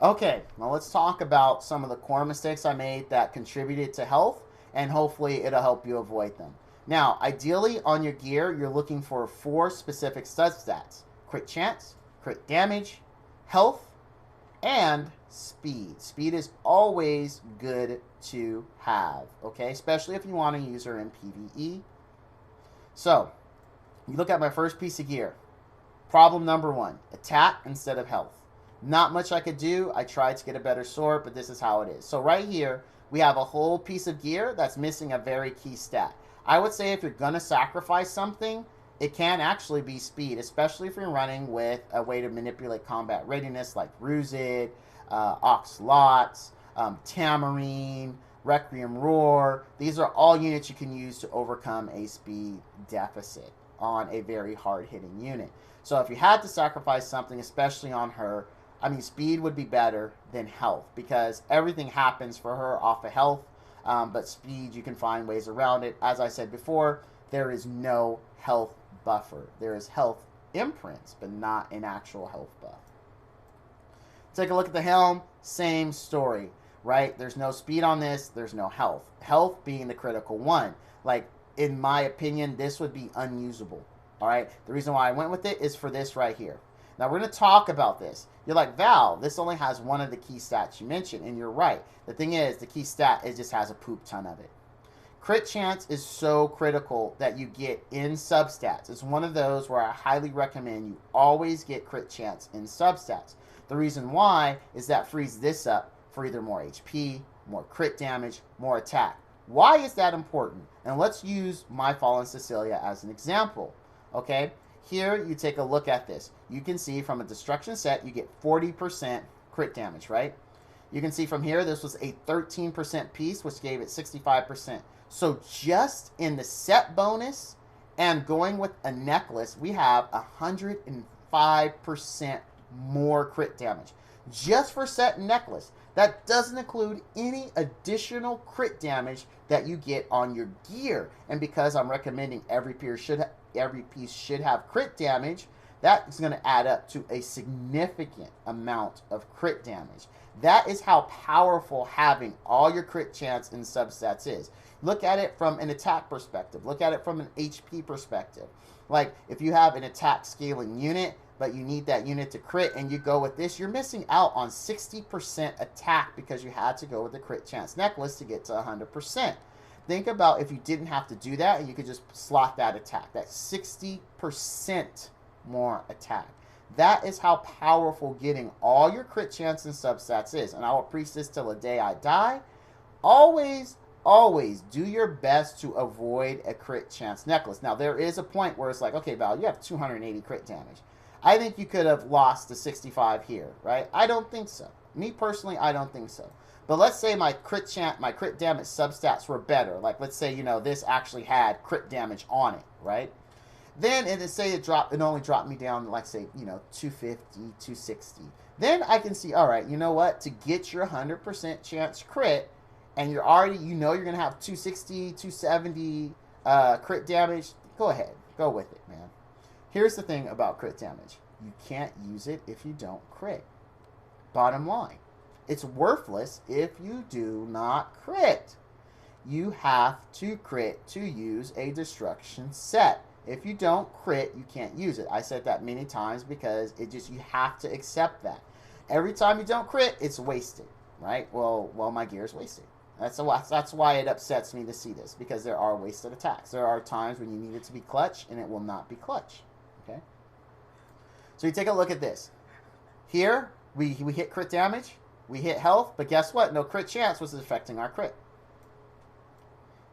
Okay, now let's talk about some of the core mistakes I made that contributed to health, and hopefully it'll help you avoid them. Now, ideally on your gear, you're looking for 4 specific stats: crit chance, crit damage, health, and speed. Speed is always good to have, okay? Especially if you want to use her in PvE. So, you look at my first piece of gear. Problem number 1, attack instead of health. Not much I could do. I tried to get a better sword, but this is how it is. So right here, we have a whole piece of gear that's missing a very key stat. I would say if you're going to sacrifice something, it can actually be speed, especially if you're running with a way to manipulate combat readiness like Ruzid, Oxlots, Tamarine, Requiem Roar. These are all units you can use to overcome a speed deficit on a very hard-hitting unit. So if you had to sacrifice something, especially on her, I mean, speed would be better than health because everything happens for her off of health, but speed, you can find ways around it. As I said before, there is no health buffer. There is health imprints, but not an actual health buff. Take a look at the helm, same story, right? There's no speed on this, there's no health. Health being the critical one. Like, in my opinion, this would be unusable, all right? The reason why I went with it is for this right here. Now, we're going to talk about this. You're like, Val, this only has one of the key stats you mentioned, and you're right. The thing is, the key stat, it just has a poop ton of it. Crit chance is so critical that you get in substats. It's one of those where I highly recommend you always get crit chance in substats. The reason why is that frees this up for either more HP, more crit damage, more attack. Why is that important? And let's use My Fallen Cecilia as an example, okay? Here, you take a look at this. You can see from a destruction set, you get 40% crit damage, right? You can see from here, this was a 13% piece, which gave it 65%. So just in the set bonus and going with a necklace, we have 105% more crit damage. Just for set and necklace. That doesn't include any additional crit damage that you get on your gear. And because I'm recommending every piece should have crit damage, that is going to add up to a significant amount of crit damage. That is how powerful having all your crit chance in substats is. Look at it from an attack perspective. Look at it from an HP perspective. Like, if you have an attack scaling unit, but you need that unit to crit, and you go with this, you're missing out on 60% attack because you had to go with the crit chance necklace to get to 100%. Think about if you didn't have to do that, and you could just slot that attack. That's 60% more attack. That is how powerful getting all your crit chance and substats is. And I will preach this till the day I die. Always do your best to avoid a crit chance necklace. Now, there is a point where it's like, okay, Val, you have 280 crit damage. I think you could have lost to 65 here, right? I don't think so. Me personally, I don't think so. But let's say my crit damage substats were better. Like, let's say, you know, this actually had crit damage on it, right? Then, and say it only dropped me down to, like, say, you know, 250, 260. Then I can see, all right, you know what? To get your 100% chance crit, and you're already, you know you're going to have 260, 270 crit damage, go ahead. Go with it, man. Here's the thing about crit damage. You can't use it if you don't crit. Bottom line. It's worthless if you do not crit. You have to crit to use a destruction set. If you don't crit, you can't use it. I said that many times because you have to accept that. Every time you don't crit, it's wasted, right? Well, my gear is wasted. That's why it upsets me to see this, because there are wasted attacks. There are times when you need it to be clutch, and it will not be clutch. Okay? So you take a look at this. Here, we hit crit damage, we hit health, but guess what? No crit chance was affecting our crit.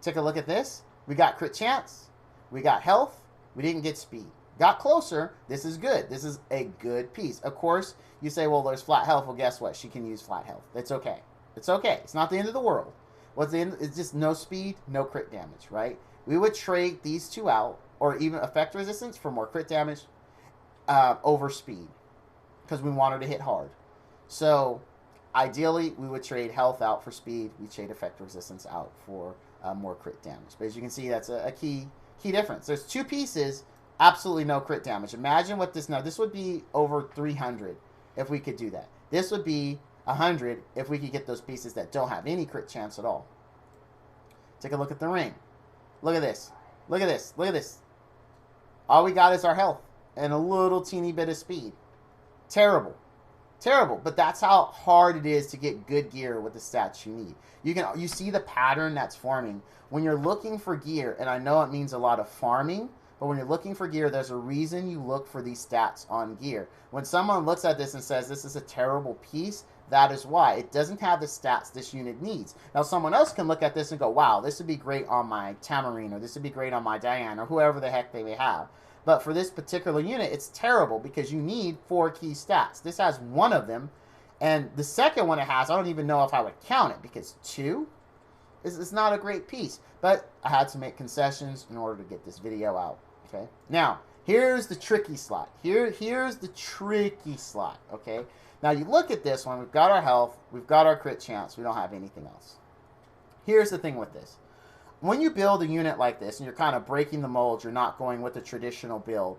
Take a look at this. We got crit chance, we got health, we didn't get speed. Got closer. This is good. This is a good piece. Of course, you say, well, there's flat health. Well, guess what? She can use flat health. It's okay. It's okay. It's not the end of the world. What's the end? It's just no speed, no crit damage, right? We would trade these two out, or even effect resistance for more crit damage over speed, because we want her to hit hard. So ideally, we would trade health out for speed. We trade effect resistance out for more crit damage. But as you can see, that's a key difference. There's two pieces, absolutely no crit damage. Imagine what this now. This would be over 300 if we could do that. This would be 100 if we could get those pieces that don't have any crit chance at all. Take a look at the ring. Look at this. Look at this. Look at this. All we got is our health and a little teeny bit of speed. Terrible. Terrible. But that's how hard it is to get good gear with the stats you need. You see the pattern that's forming. When you're looking for gear, and I know it means a lot of farming, but when you're looking for gear, there's a reason you look for these stats on gear. When someone looks at this and says this is a terrible piece, that is why. It doesn't have the stats this unit needs. Now, someone else can look at this and go, wow, this would be great on my Tamarine, or this would be great on my Diane, or whoever the heck they may have. But for this particular unit, it's terrible because you need 4 key stats. This has one of them. And the second one it has, I don't even know if I would count it because 2 is not a great piece. But I had to make concessions in order to get this video out. Okay. Now, here's the tricky slot. Here's the tricky slot. Okay. Now, you look at this one. We've got our health. We've got our crit chance. We don't have anything else. Here's the thing with this. When you build a unit like this and you're kind of breaking the mold, you're not going with the traditional build,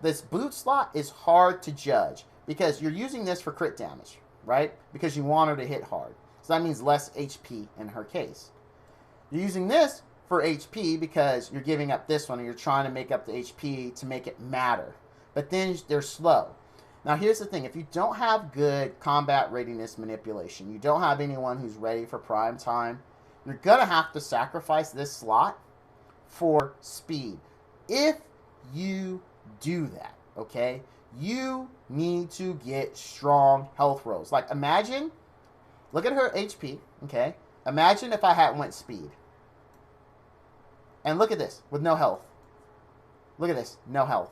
this boot slot is hard to judge because you're using this for crit damage, right? Because you want her to hit hard. So that means less HP in her case. You're using this for HP because you're giving up this one and you're trying to make up the HP to make it matter. But then they're slow. Now here's the thing. If you don't have good combat readiness manipulation, you don't have anyone who's ready for prime time, you're going to have to sacrifice this slot for speed. If you do that, okay, you need to get strong health rolls. Like imagine, look at her HP, okay? Imagine if I hadn't went speed. And look at this, with no health. Look at this, no health.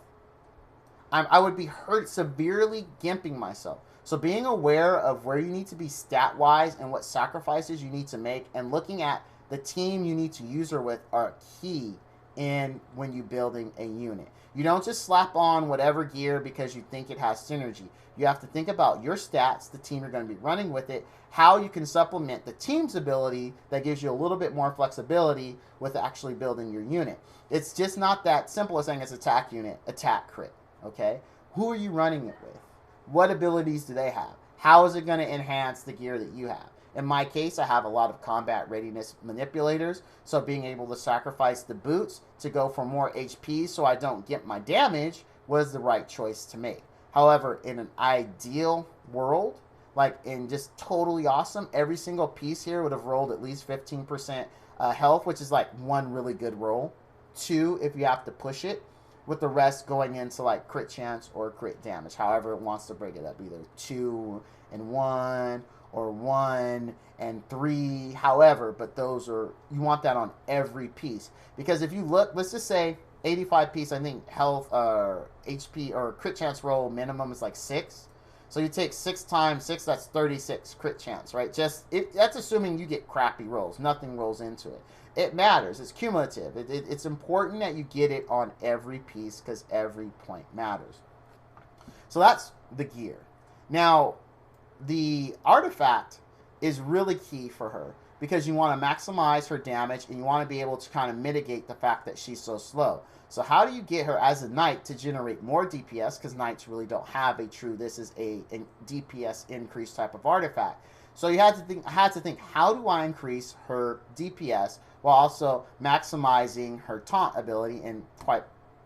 I would be hurt, severely gimping myself. So being aware of where you need to be stat-wise and what sacrifices you need to make and looking at the team you need to use her with are key in when you're building a unit. You don't just slap on whatever gear because you think it has synergy. You have to think about your stats, the team you're going to be running with it, how you can supplement the team's ability that gives you a little bit more flexibility with actually building your unit. It's just not that simple as saying it's attack unit, attack crit, okay? Who are you running it with? What abilities do they have? How is it going to enhance the gear that you have? In my case, I have a lot of combat readiness manipulators, so being able to sacrifice the boots to go for more HP so I don't get my damage was the right choice to make. However, in an ideal world, like in just totally awesome, every single piece here would have rolled at least 15% health, which is like 1 really good roll. 2 if you have to push it, with the rest going into like crit chance or crit damage, however it wants to break it up, either 2 and 1 or 1 and 3, however, but those are, you want that on every piece. Because if you look, let's just say 85 piece, I think health or HP or crit chance roll minimum is like 6. So you take 6 times 6, that's 36 crit chance, right? That's assuming you get crappy rolls. Nothing rolls into it. It matters. It's cumulative. It's important that you get it on every piece because every point matters. So that's the gear. Now, the artifact is really key for her because you want to maximize her damage and you want to be able to kind of mitigate the fact that she's so slow. So how do you get her as a knight to generate more DPS? Because knights really don't have a true, this is a DPS increase type of artifact. So you had to think, I had to think, how do I increase her DPS while also maximizing her taunt ability? And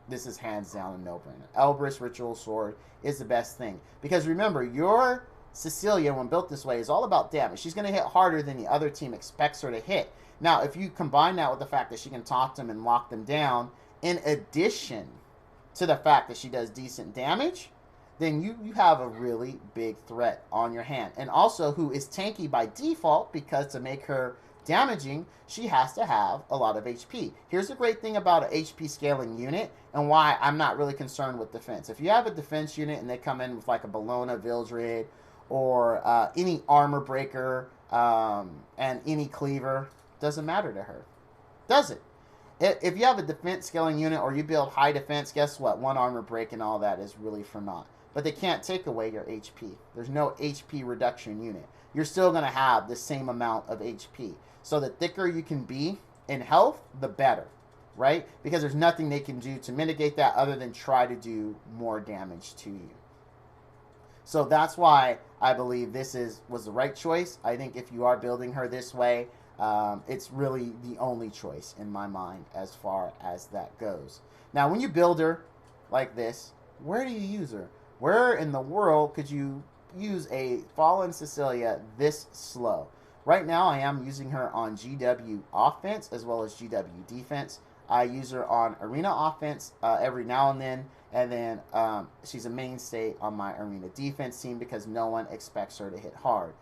this is hands down a no-brainer. Elbrus Ritual Sword is the best thing. Because remember, your Cecilia, when built this way, is all about damage. She's going to hit harder than the other team expects her to hit. Now, if you combine that with the fact that she can taunt them and lock them down, in addition to the fact that she does decent damage, then you have a really big threat on your hand. And also, who is tanky by default, because to make her damaging, she has to have a lot of HP. Here's the great thing about an HP scaling unit and why I'm not really concerned with defense. If you have a defense unit and they come in with like a Bellona Vildred or any armor breaker and any cleaver, doesn't matter to her. Does it? If you have a defense scaling unit or you build high defense, guess what? 1 armor break and all that is really for naught. But they can't take away your HP. There's no HP reduction unit. You're still going to have the same amount of HP. So the thicker you can be in health, the better, right? Because there's nothing they can do to mitigate that other than try to do more damage to you. So that's why I believe this was the right choice. I think if you are building her this way, it's really the only choice in my mind as far as that goes. Now, when you build her like this, where do you use her? Where in the world could you use a Fallen Cecilia this slow? Right now, I am using her on GW offense as well as GW defense. I use her on arena offense every now and then she's a mainstay on my arena defense team because no one expects her to hit hard.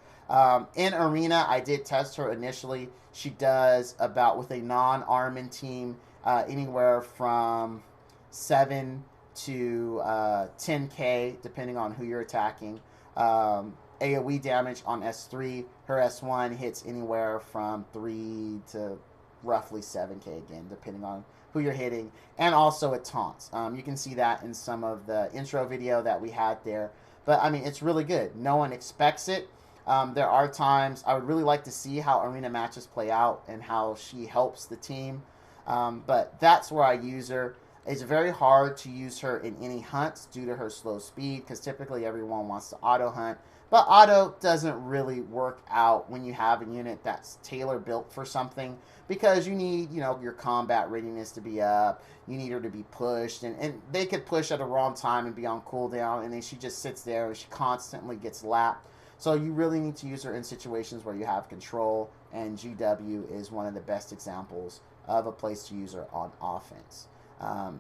In arena, I did test her initially. She does about, with a non-Armin team, anywhere from 7 to 10k, depending on who you're attacking. AoE damage on S3. Her S1 hits anywhere from 3 to roughly 7k again, depending on who you're hitting. And also it taunts. You can see that in some of the intro video that we had there. But, I mean, it's really good. No one expects it. There are times I would really like to see how arena matches play out and how she helps the team. But that's where I use her. It's very hard to use her in any hunts due to her slow speed, because typically everyone wants to auto hunt. But auto doesn't really work out when you have a unit that's tailor built for something, because you need, you know, your combat readiness to be up. You need her to be pushed, and they could push at the wrong time and be on cooldown, and then she just sits there and she constantly gets lapped. So you really need to use her in situations where you have control, and GW is one of the best examples of a place to use her on offense.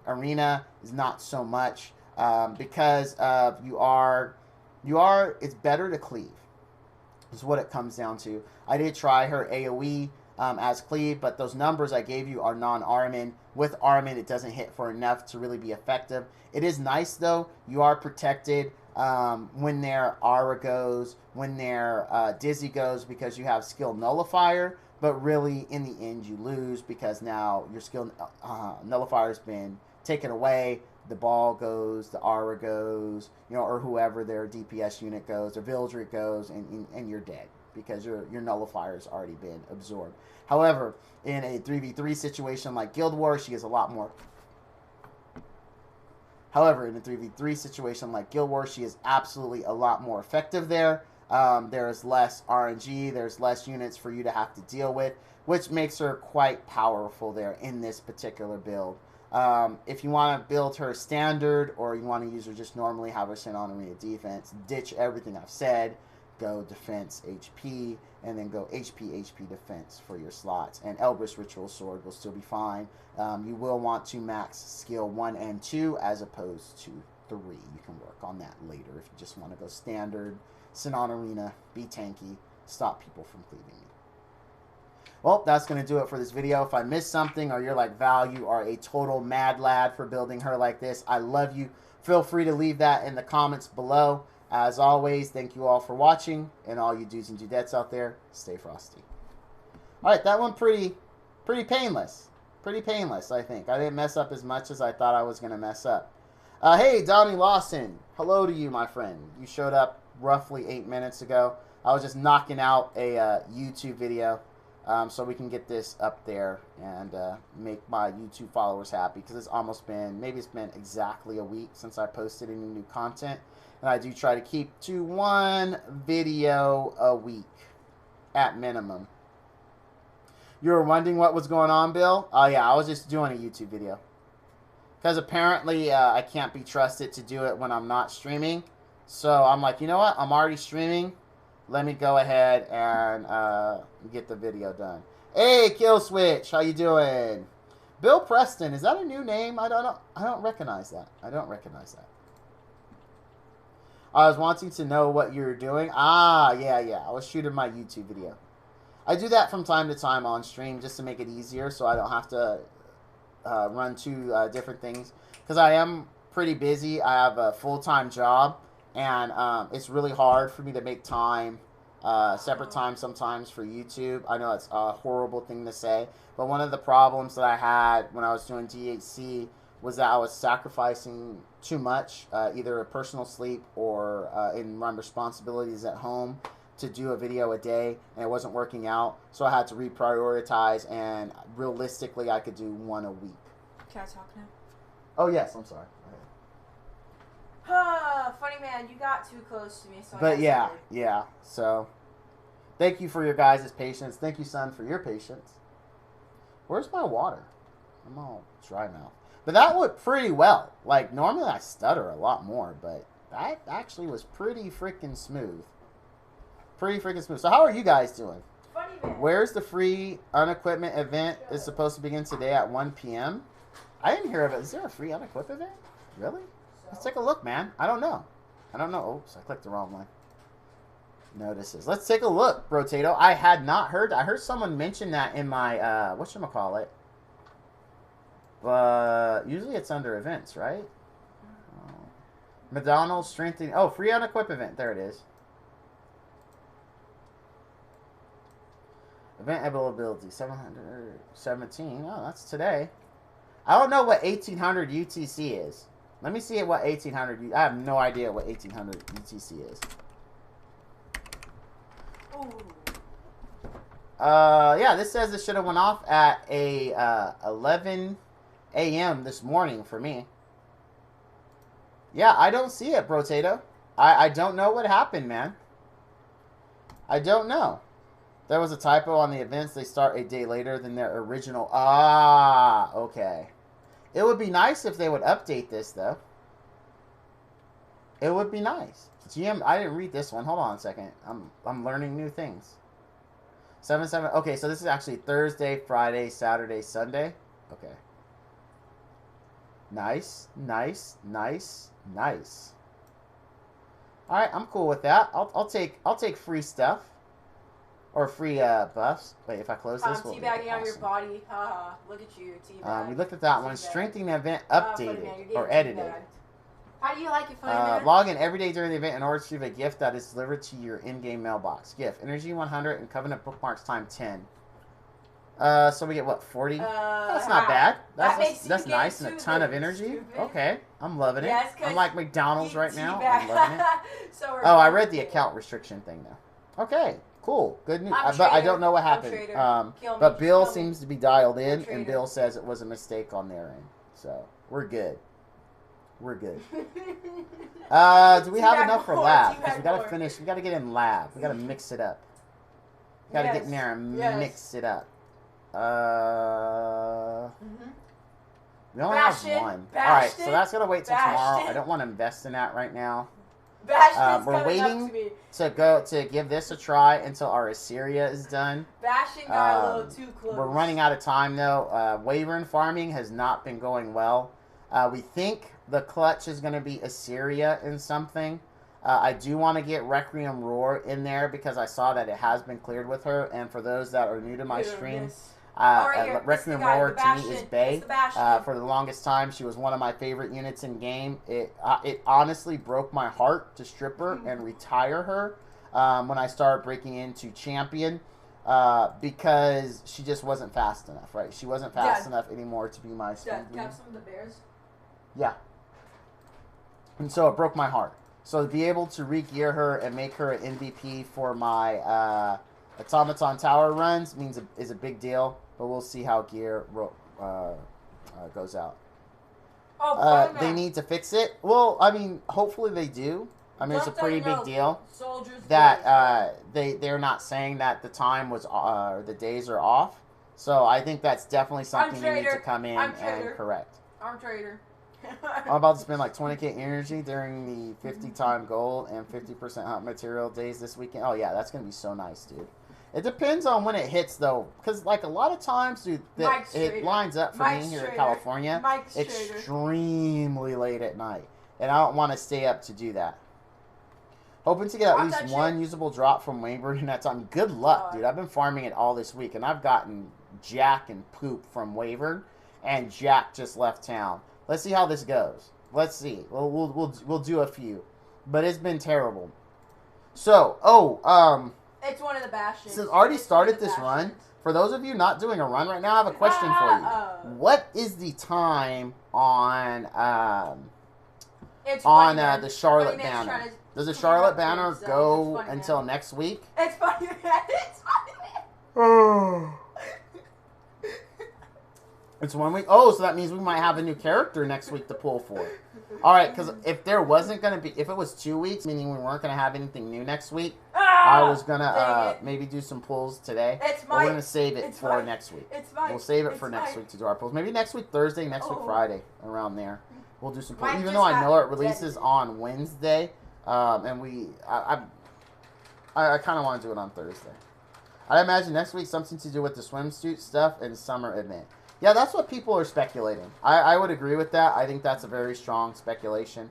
Arena is not so much, because it's better to cleave is what it comes down to. I did try her AoE as cleave, but those numbers I gave you are non-Armin. With Armin, it doesn't hit for enough to really be effective. It is nice, though. You are protected when their Aura goes, when their Dizzy goes, because you have skill nullifier. But really, in the end, you lose, because now your skill nullifier's been taken away. The ball goes, the Aura goes, you know, or whoever their DPS unit goes, their Vildred goes, and you're dead, because your nullifier's already been absorbed. However, in a 3v3 situation like Guild Wars, she is a lot more. However, in a 3v3 situation like Guild Wars, she is absolutely a lot more effective there. There's less RNG, there's less units for you to have to deal with, which makes her quite powerful there in this particular build. If you want to build her standard, or you want to use her just normally, have her sent on arena defense, ditch everything I've said, go defense HP, and then go HP defense for your slots. And Elbrus Ritual Sword will still be fine. You will want to max skill 1 and 2 as opposed to 3. You can work on that later if you just want to go standard, sit on arena, be tanky, stop people from cleaving you. Well, that's going to do it for this video. If I missed something, or you're like, Val, you are a total mad lad for building her like this, I love you. Feel free to leave that in the comments below. As always, thank you all for watching, and all you dudes and dudettes out there, stay frosty. All right, that one pretty painless. Pretty painless, I think. I didn't mess up as much as I thought I was going to mess up. Hey, Donnie Lawson. Hello to you, my friend. You showed up roughly 8 minutes ago. I was just knocking out a YouTube video so we can get this up there and make my YouTube followers happy, because it's almost been, maybe it's been exactly a week since I posted any new content. And I do try to keep to 1 video a week at minimum. You were wondering what was going on, Bill? Oh, yeah, I was just doing a YouTube video. Because apparently I can't be trusted to do it when I'm not streaming. So I'm like, you know what? I'm already streaming. Let me go ahead and get the video done. Hey, Kill Switch, how you doing? Bill Preston, is that a new name? I don't know. I don't recognize that. I don't recognize that. I was wanting to know what you're doing. Ah, yeah. I was shooting my YouTube video. I do that from time to time on stream just to make it easier, so I don't have to run 2 different things. Because I am pretty busy. I have a full-time job, and it's really hard for me to make time, separate time sometimes for YouTube. I know it's a horrible thing to say, but one of the problems that I had when I was doing DHC was that I was sacrificing too much, either a personal sleep or in run responsibilities at home, to do a video a day, and it wasn't working out. So I had to reprioritize, and realistically, I could do 1 a week. Can I talk now? Oh, yes, I'm sorry. Funny man, you got too close to me, so But yeah. So, thank you for your guys' patience. Thank you, son, for your patience. Where's my water? I'm all dry mouth. But that went pretty well. Like, normally I stutter a lot more, but that actually was pretty freaking smooth. Pretty freaking smooth. So how are you guys doing? Funny man. Where's the free unequipment event? It's supposed to begin today at 1 p.m. I didn't hear of it. Is there a free unequip event? Really? Let's take a look, man. I don't know. Oops, I clicked the wrong one. Notices. Let's take a look, Brotato. I had not heard. I heard someone mention that in my, whatchamacallit. Usually it's under events, right? McDonald's strengthening. Oh, free on equip event. There it is. Event availability 717. Oh, that's today. I don't know what 1800 UTC is. Let me see what 1800. I have no idea what 1800 UTC is. Ooh. Yeah, this says it should have went off at a 11 a.m. this morning for me. Yeah, I don't see it, Brotato. I don't know what happened, man. I don't know. There was a typo on the events. They start a day later than their original. Ah, okay. It would be nice if they would update this, though. It would be nice. GM, I didn't read this one. Hold on a second. I'm learning new things. 7/7. Okay, so this is actually Thursday, Friday, Saturday, Sunday. Okay. Nice, nice, nice, nice. All right, I'm cool with that. I'll take free stuff or free buffs. Wait, if I close this, teabagging on your body. Look at you, teabag. We looked at that one. Strengthening event updated or edited. Teabagged. How do you like it, funny man? Log in every day during the event in order to receive a gift that is delivered to your in-game mailbox. Gift: Energy 100 and Covenant bookmarks time 10. So we get what, 40? That's not bad. That's nice and a ton of energy. Stupid. Okay, I'm loving it. Yes, I'm like McDonald's right now. I'm loving it. So I read the account restriction thing though. Okay, cool, good news. But I don't know what happened. But Bill seems to be dialed in, and Bill says it was a mistake on their end. So we're good. We're good. Do we have enough for lab? Because we gotta finish. We gotta get in lab. We gotta mix it up. We gotta get in there and mix it up. We only have one. Alright, so that's gonna wait till tomorrow. I don't want to invest in that right now. We're waiting to give this a try until our Assyria is done. Bastion got a little too close. We're running out of time though. Wyvern farming has not been going well. We think the clutch is going to be Assyria in something. I do want to get Requiem Roar in there because I saw that it has been cleared with her. And for those that are new to my stream, Requiem Roar to me is Bae. For the longest time, she was one of my favorite units in game. It honestly broke my heart to strip her and retire her when I started breaking into Champion. Because she just wasn't fast enough, right? She wasn't fast enough anymore to be my speed. Dad, have some of the bears? Yeah. And so it broke my heart. So to be able to re-gear her and make her an MVP for my Automaton Tower runs is a big deal. But we'll see how gear goes out. Oh, they need to fix it. Well, I mean, hopefully they do. I mean, it's a pretty big deal that they're not saying that the time was the days are off. So I think that's definitely something they need to come in and correct. I'm trader. I'm about to spend like 20k energy during the 50 time gold and 50% hunt material days this weekend. Oh yeah, that's gonna be so nice, dude. It depends on when it hits though, because like a lot of times, dude, it lines up for me here in California extremely late at night, and I don't want to stay up to do that. Hoping to get at least one usable drop from Wyvern in that time. Good luck, dude. I've been farming it all this week, and I've gotten Jack and Poop from Wyvern, and Jack just left town. Let's see how this goes. Let's see. We'll do a few, but it's been terrible. So, it's one of the bastions. Since already started this run, for those of you not doing a run right now, I have a question for you. What is the time on the Charlotte banner? Does the Charlotte banner go until next week? It's funny, man. It's funny. It's 1 week. Oh, so that means we might have a new character next week to pull for. All right, because if there wasn't going to be, if it was 2 weeks, meaning we weren't going to have anything new next week, I was going to maybe do some pulls today. But we're going to save it for next week. We'll save it for next week to do our pulls. Maybe next week Thursday, next week Friday, around there. We'll do some pulls. Even though I know it releases on Wednesday, and I kind of want to do it on Thursday. I imagine next week something to do with the swimsuit stuff and summer event. Yeah, that's what people are speculating. I would agree with that. I think that's a very strong speculation.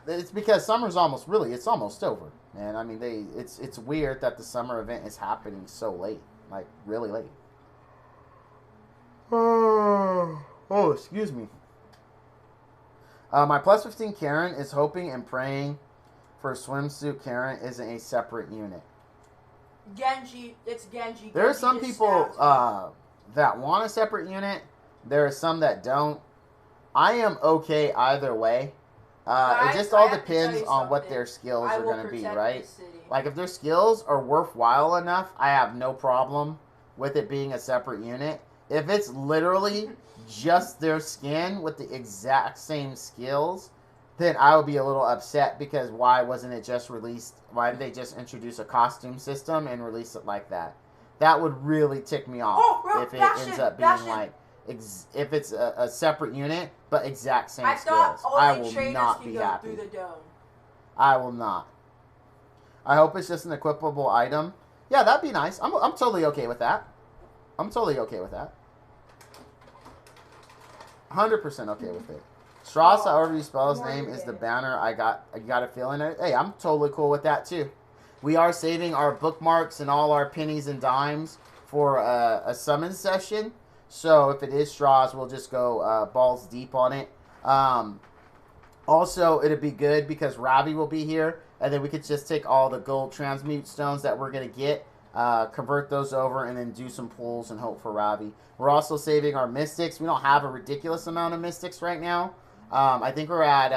It's because summer's almost over, man. I mean, it's weird that the summer event is happening so late, like really late. Oh, excuse me. My plus 15 Karen is hoping and praying for swimsuit Karen isn't a separate unit. Genji, it's Genji. There are Genji some just people stabbed me. that want a separate unit. There are some that don't. I am okay either way. It just all I have to tell depends you on what something. their skills I are will going to be, protect right? this city. Like, if their skills are worthwhile enough, I have no problem with it being a separate unit. If it's literally just their skin with the exact same skills, then I would be a little upset because why wasn't it just released? Why did they just introduce a costume system and release it like that? That would really tick me off if it ends up being like, if it's a separate unit but exact same skills. I will not be happy. Through the dome. I will not. I hope it's just an equipable item. Yeah, that'd be nice. I'm totally okay with that. I'm totally okay with that. 100% okay with it. Strauss, however you spell his name, is the banner. I got a feeling. Hey, I'm totally cool with that too. We are saving our bookmarks and all our pennies and dimes for a summon session. So if it is Strauss, we'll just go balls deep on it. Also, it'd be good because Ravi will be here, and then we could just take all the gold transmute stones that we're going to get, convert those over, and then do some pulls and hope for Ravi. We're also saving our mystics. We don't have a ridiculous amount of mystics right now. I think we're at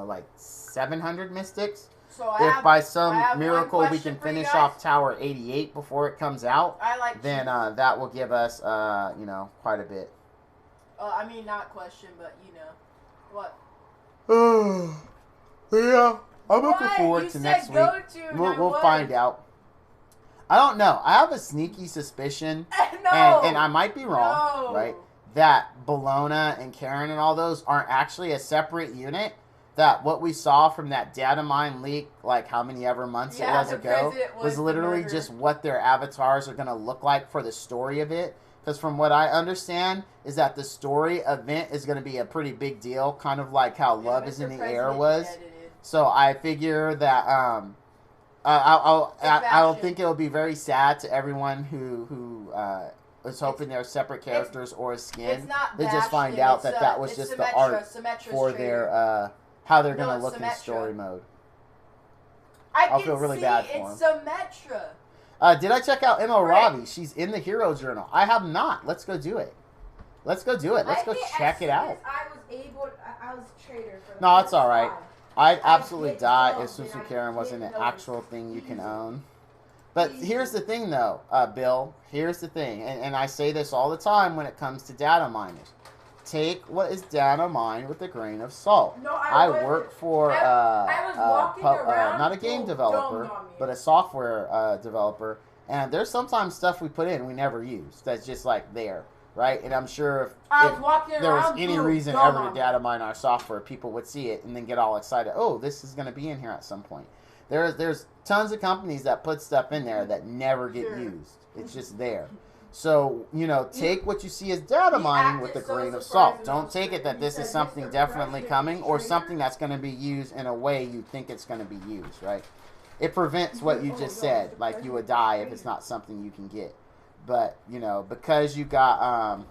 like 700 mystics. So if by some miracle we can finish off Tower 88 before it comes out, then that will give us, you know, quite a bit. I mean, not question, but you know, what? Yeah, I'm looking forward to next week. We'll find out. I don't know. I have a sneaky suspicion, and I might be wrong, right? That Bologna and Karen and all those aren't actually a separate unit. That what we saw from that data mine leak, like how many ever months it was ago, was literally just what their avatars are going to look like for the story of it. Because from what I understand, is that the story event is going to be a pretty big deal, kind of like how Love is in the Air was. So I figure that I don't think it'll be very sad to everyone who was hoping they're separate characters or a skin. They just find out that that was just the art for their how they're going to look in story mode. I'll feel really bad for them. It's Symmetra. Did I check out ML Robbie? She's in the Hero Journal. I have not. Let's go do it. Let's go do it. Let's go check it out. I was trader. No, it's all right. I'd absolutely die if Susu Karen wasn't an actual thing you can own. But here's the thing, though, Bill. Here's the thing, and I say this all the time when it comes to data miners. Take what is data mined with a grain of salt. No, I work for not a game developer, but a software developer, and there's sometimes stuff we put in we never use that's just like there, right? And I'm sure if there was any reason ever to data mine our software, people would see it and then get all excited. Oh, this is going to be in here at some point. There's tons of companies that put stuff in there that never get used. It's just there. So, you know, take what you see as data mining with a grain of salt. Don't take it that this is something definitely coming or something that's going to be used in a way you think it's going to be used, right? It prevents what you just said, like you would die if it's not something you can get. But, you know, because you got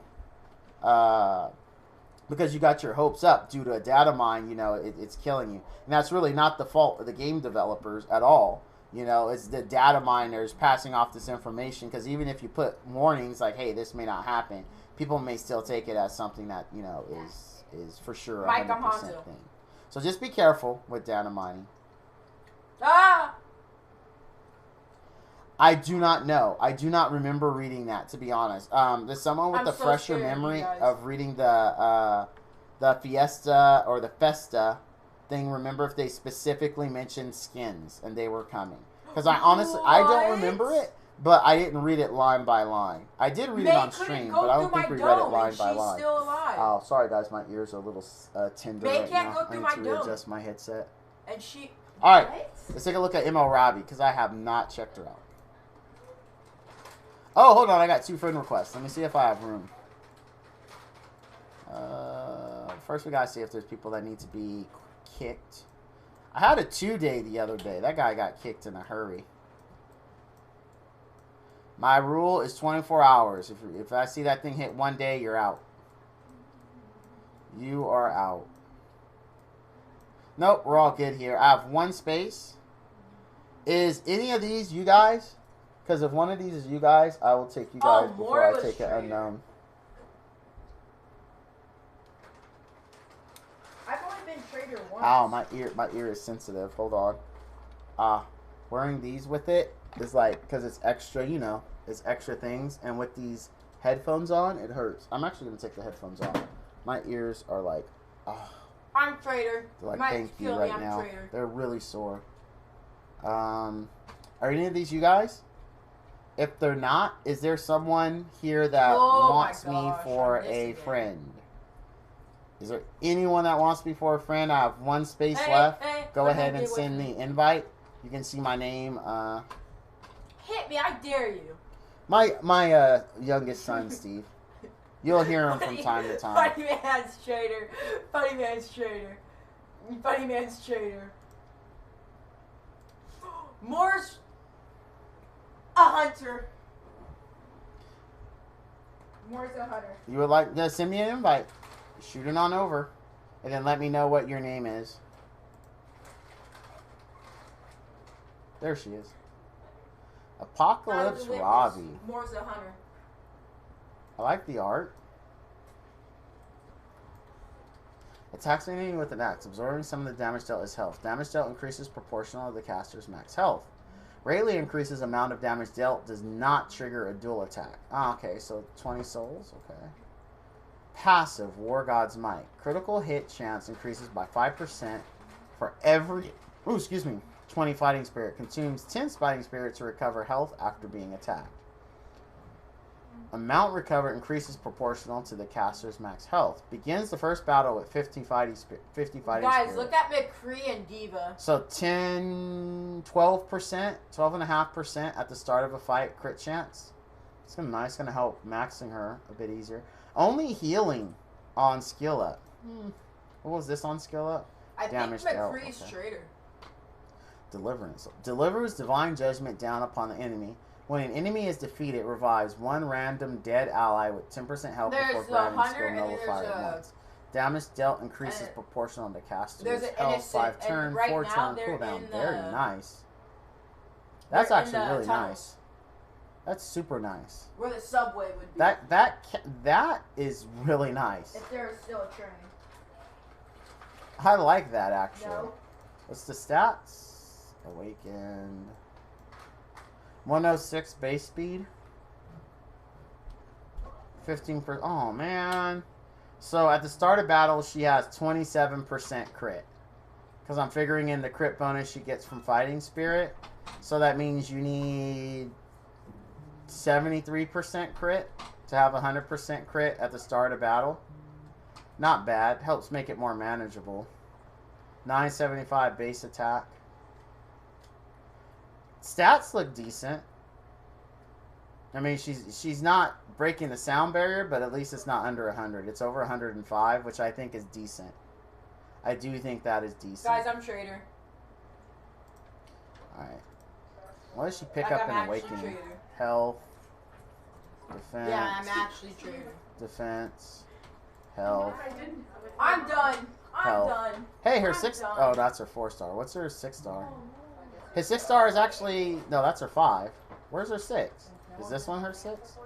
your hopes up due to a data mine, you know, it's killing you. And that's really not the fault of the game developers at all. You know, it's the data miners passing off this information, because even if you put warnings like, hey, this may not happen, people may still take it as something that, you know, is for sure a 100% thing. So just be careful with data mining. I do not know. I do not remember reading that, to be honest. There's someone with a fresher memory of reading the Fiesta or the Festa thing. Remember if they specifically mentioned skins and they were coming? Because I honestly, I don't remember it, but I didn't read it line by line. I did read it on stream, but I don't think we read it line by line. Oh, sorry guys, my ears are a little tender right now. I need to readjust my headset. And she. All right, let's take a look at ML Robbie, because I have not checked her out. Oh, hold on, I got 2 friend requests. Let me see if I have room. First we gotta see if there's people that need to be kicked. I had a 2-day the other day. That guy got kicked in a hurry. My rule is 24 hours. If I see that thing hit 1 day, you're out. You are out. Nope, we're all good here. I have one space. Is any of these you guys? Because if one of these is you guys, I will take you guys before I take an unknown. I've only been trader once. Ow, my ear is sensitive. Hold on. Wearing these with it is like, because it's extra, you know, it's extra things. And with these headphones on, it hurts. I'm actually going to take the headphones off. My ears are like, I'm trader. they're like, thank you right now. Trader. They're really sore. Are any of these you guys? If they're not, is there someone here that wants me for a friend? Is there anyone that wants me for a friend? I have one space left. Go ahead and send the invite. You can see my name. Hit me, I dare you. My youngest son, Steve. You'll hear him from time to time. Funny man's trader. Funny man's trader. Funny man's trader. Moore's a hunter. Moore's a hunter. You would like to send me an invite. Shoot it on over. And then let me know what your name is. There she is. Apocalypse Robbie. Moore's a hunter. I like the art. Attacks an enemy with an axe. Absorbing some of the damage dealt is health. Damage dealt increases proportional to the caster's max health. Greatly increases amount of damage dealt. Does not trigger a dual attack. Okay, so 20 souls. Okay. Passive, War God's Might. Critical hit chance increases by 5% for every 20 fighting spirit. Consumes 10 fighting spirit to recover health after being attacked. Amount recovered increases proportional to the caster's max health. Begins the first battle with 50 fighting spirit. Guys, look at McCree and Diva. So 12%, 12.5% at the start of a fight, crit chance. It's gonna nice, gonna help maxing her a bit easier. Only healing on skill up. What was this on skill up? I think McCree's trader. Deliverance. Delivers divine judgment down upon the enemy. When an enemy is defeated, revives one random dead ally with 10% health before granting skill nullifier at once. Damage dealt increases proportional to caster's health 5 turn, 4 turn cooldown. Very nice. That's actually really nice. That's super nice. Where the subway would be. That is really nice. If there was still a train. I like that actually. No. What's the stats? Awakened. 106 base speed. 15%. Oh man. So at the start of battle, she has 27% crit. Because I'm figuring in the crit bonus she gets from fighting spirit. So that means you need 73% crit to have 100% crit at the start of battle. Not bad. Helps make it more manageable. 975 base attack. Stats look decent. I mean, she's not breaking the sound barrier, but at least it's not under 100. It's over 105, which I think is decent. I do think that is decent. Guys, I'm trader. Alright. What does she pick up in Awakening? Health. Defense. Yeah, I'm actually trader. Defense. Health. I'm done. I'm done. Hey, her 6... Oh, that's her 4-star. What's her 6-star? His 6-star is actually... No, that's her 5. Where's her 6? Is this one her 6?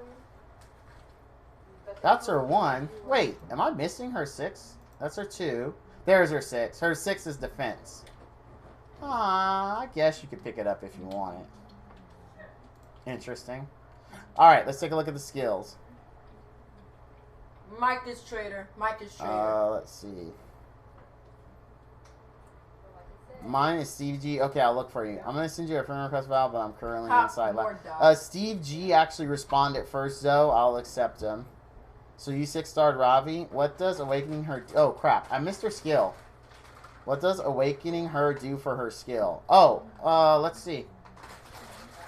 That's her 1. Wait, am I missing her 6? That's her 2. There's her 6. Her 6 is defense. I guess you could pick it up if you want it. Interesting. Alright, let's take a look at the skills. Mike is trader. Mike is trader. Let's see. Mine is Steve G. Okay, I'll look for you. I'm going to send you a friend request, Val, but I'm currently inside. Steve G actually responded first, though. I'll accept him. So you 6-starred Ravi. What does Awakening her... Oh, crap. I missed her skill. What does Awakening her do for her skill? Oh, let's see.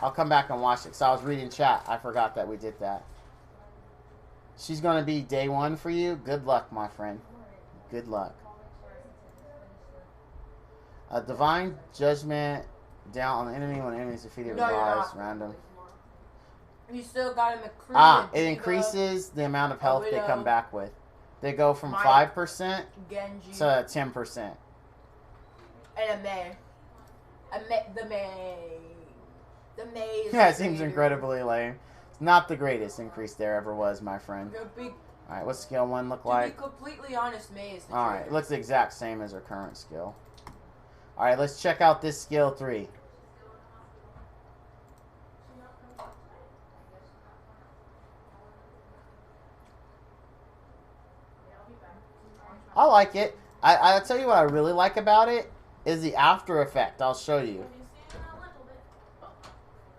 I'll come back and watch it. So I was reading chat. I forgot that we did that. She's going to be day 1 for you. Good luck, my friend. Good luck. Divine Judgment down on the enemy when the enemy is defeated. Revives random. You still got him a it increases the amount of health they come back with. They go from Mike. 5% Genji. to 10%. And a May. The May. The May is Yeah, it the seems traitor. incredibly lame. It's not the greatest increase there ever was, my friend. Alright, what's skill 1 look like? To be completely honest, May is the Alright, it traitor. looks the exact same as her current skill. Alright, let's check out this skill 3. I like it. I'll tell you what I really like about it is the after effect. I'll show you.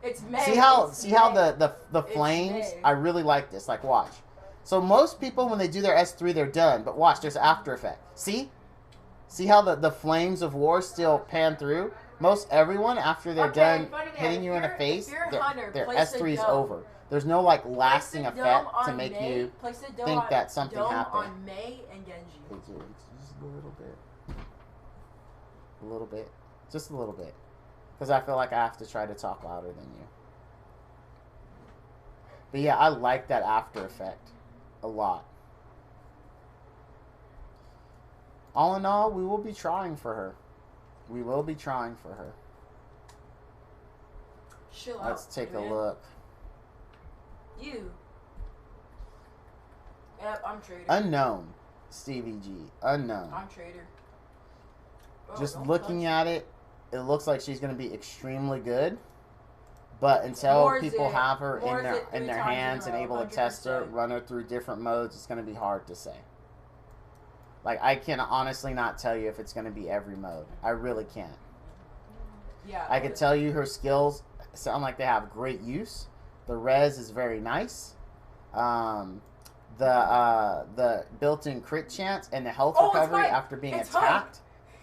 It's May. See how May. the It's flames? May. I really like this. Like, watch. So most people, when they do their S3, they're done. But watch, there's after effect. See? See how the flames of war still pan through? Most everyone, after they're done hitting you in the face, their S3 is over. There's no, like, lasting effect to make you think that something happened. On May and Genji. Just a little bit. A little bit. Just a little bit. Because I feel like I have to try to talk louder than you. But yeah, I like that after effect a lot. All in all, we will be trying for her. We will be trying for her. Chill out. Let's take a man. look. You. Yep, I'm traitor. Unknown. Stevie G. Unknown. I'm traitor. Oh, Just don't looking touch at it, it looks like she's going to be extremely good. But until More people zit. have her More in their zit 3 times hands in and a row, able to test her, 100%. run her through different modes, it's going to be hard to say. Like, I can honestly not tell you if it's going to be every mode. I really can't. Yeah. I can tell you her skills sound like they have great use. The res is very nice. The built-in crit chance and the health Oh, it's recovery Mike. after being It's attacked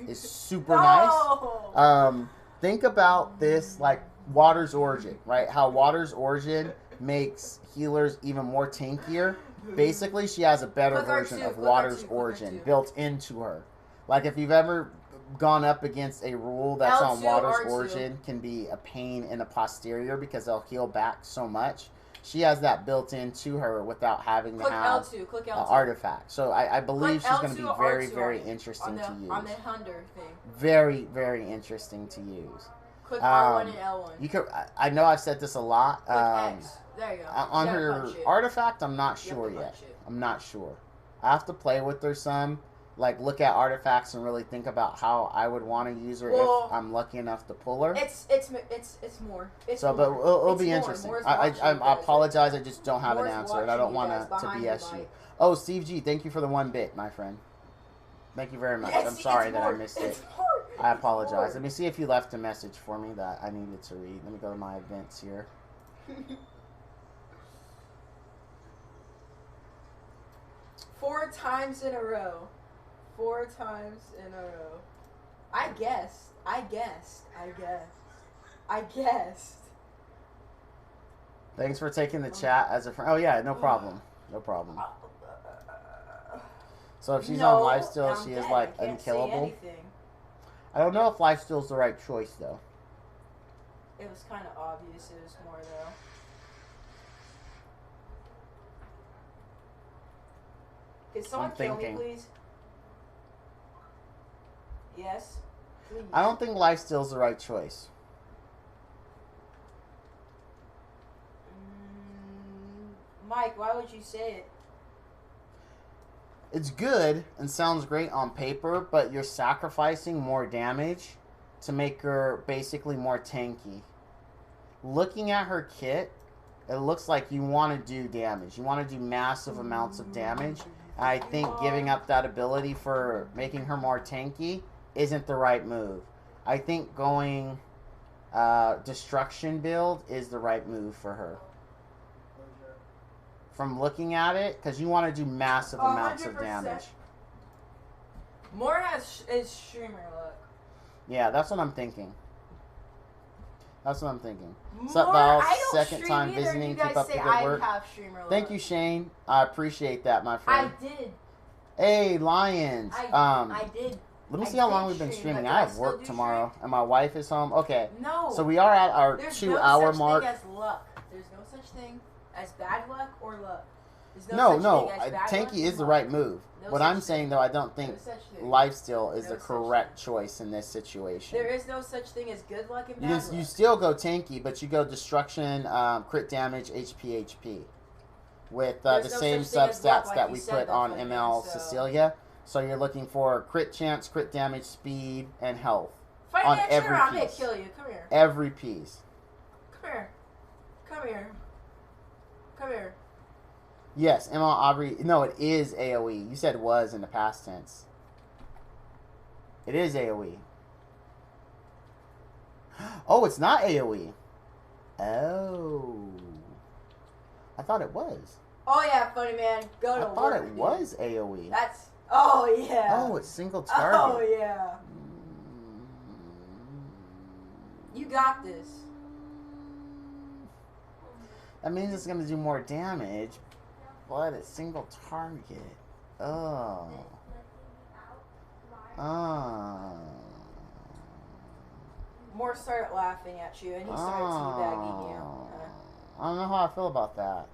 is super No. nice. Think about this like Water's Origin, right? How Water's Origin makes healers even more tankier. Basically, she has a better Click version R2, of click Water's R2, click Origin R2. built into her. Like if you've ever gone up against a rule that's on L2, Water's R2. Origin, can be a pain in the posterior because they'll heal back so much. She has that built into her without having to Click have L2. Click an L2. artifact. So I believe Click she's going to L2 be or very, R2 very on it. interesting to use. On the Hunter thing. Very, very interesting to use. Click R1 and L1. You could. I know I've said this a lot. Click X. There you go. On You gotta her punch it. artifact, I'm not You have sure to yet. punch it. I'm not sure. I have to play with her some. Like, look at artifacts and really think about how I would want to use her Well, if I'm lucky enough to pull her. It's more. It's So, more. but it'll It's be more. interesting. More's I watching you guys. apologize. I just don't have an More's answer, and I don't watching want you guys to behind BS the you. mic. Oh, Steve G, thank you for the 1 bit, my friend. Thank you very much. Yes, I'm sorry it's that I more. missed It's it. more. I It's apologize. more. Let me see if you left a message for me that I needed to read. Let me go to my events here. 4 times in a row. 4 times in a row. I guessed. Thanks for taking the chat as a friend. Oh yeah, no problem. No problem. So if she's on lifesteal, she is like unkillable. I don't know if lifesteal's the right choice though. It was kind of obvious it was more though. Can someone kill me, thinking. please? Yes. Please. I don't think lifesteal's the right choice. Mike, why would you say it? It's good and sounds great on paper, but you're sacrificing more damage to make her basically more tanky. Looking at her kit, it looks like you want to do damage. You want to do massive amounts of damage. I think giving up that ability for making her more tanky isn't the right move. I think going destruction build is the right move for her. From looking at it, because you want to do massive amounts of 100%. damage. More is streamer luck. Yeah, that's what I'm thinking. That's what I'm thinking. More, Sup, Val? I don't Second stream time either, visiting. you Keep guys up the say good I work. have streamer luck. Thank you, Shane. I appreciate that, my I friend. did. Hey, Lions. I did. Let me I see how did long we've been stream, streaming. but I do I have still work do tomorrow, and my wife is home. Okay. No. So we are at our There's 2-hour no mark. such thing as luck. There's no such thing as bad luck or luck. There's No, such no, thing as bad tanky ones? is the Come right on. move. No What such I'm thing. saying, though, I don't think No such thing. lifesteal is No the such correct choice in this situation. There is no such thing as good luck and You, bad can, luck. you still go tanky, but you go destruction, crit damage, HP, with There's the no same such thing as luck, substats like that you we said, put though, on Funny ML Man, so- Cecilia. So you're looking for crit chance, crit damage, speed, and health Fight on me, every I'm gonna piece. kill you. Come here. Every piece. Come here. Come here. Come here. Yes, ML Aubrey. No, it is AoE. You said was in the past tense. It is AoE. Oh, it's not AoE. Oh. I thought it was. Oh yeah, Funny Man. Go I to thought work, it dude. was AoE. That's. Oh yeah. Oh, it's single target. Oh yeah. You got this. That means it's going to do more damage, but it's single target. Oh. Oh. Moore started laughing at you, and he started teabagging you. I don't know how I feel about that.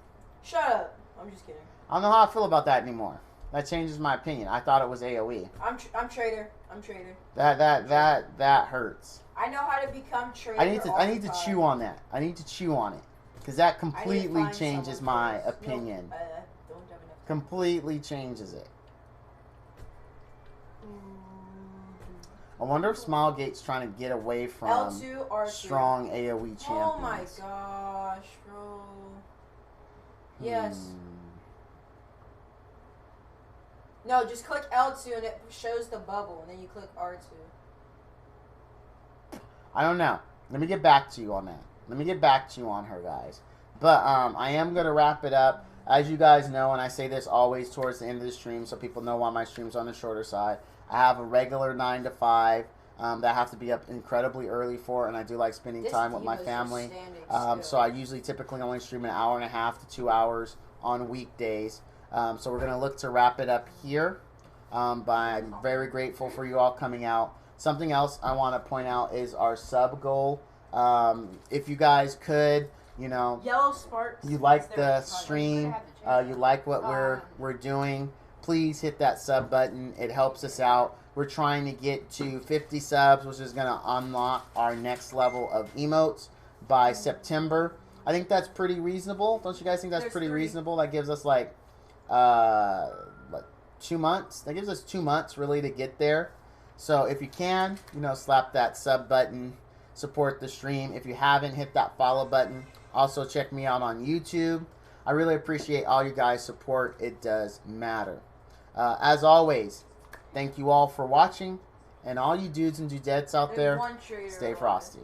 Shut up. I'm just kidding. I don't know how I feel about that anymore. That changes my opinion. I thought it was AoE. I'm traitor. I'm traitor. That hurts. I know how to become traitor. I need all to the chew time. on that. I need to chew on it. Because that I need to completely find changes someone my first. opinion. Nope, don't have enough. Completely changes it. I wonder if Smilegate's trying to get away from L2 R2. strong AoE champions. Oh my gosh, bro. Yes. No, just click L2 and it shows the bubble, and then you click R2. I don't know. Let me get back to you on that. Let me get back to you on her, guys. But I am going to wrap it up. As you guys know, and I say this always towards the end of the stream so people know why my stream's on the shorter side, I have a regular 9 to 5 that I have to be up incredibly early for, and I do like spending This time with my diva's just family. standing So still. I usually typically only stream an hour and a half to 2 hours on weekdays. So we're going to look to wrap it up here. But I'm very grateful for you all coming out. Something else I want to point out is our sub goal. If you guys could, you know, Yellow Sparks. you like is their the color. stream, you like what we're doing, please hit that sub button. It helps us out. We're trying to get to 50 subs, which is going to unlock our next level of emotes by September. I think that's pretty reasonable. Don't you guys think that's There's pretty 3. reasonable? That gives us like 2 months. That gives us 2 months really to get there. So if you can, you know, slap that sub button, support the stream. If you haven't, hit that follow button. Also check me out on YouTube. I really appreciate all you guys' support. It does matter. As always, thank you all for watching. And all you dudes and dudettes out There's there, one traitor stay alive. frosty.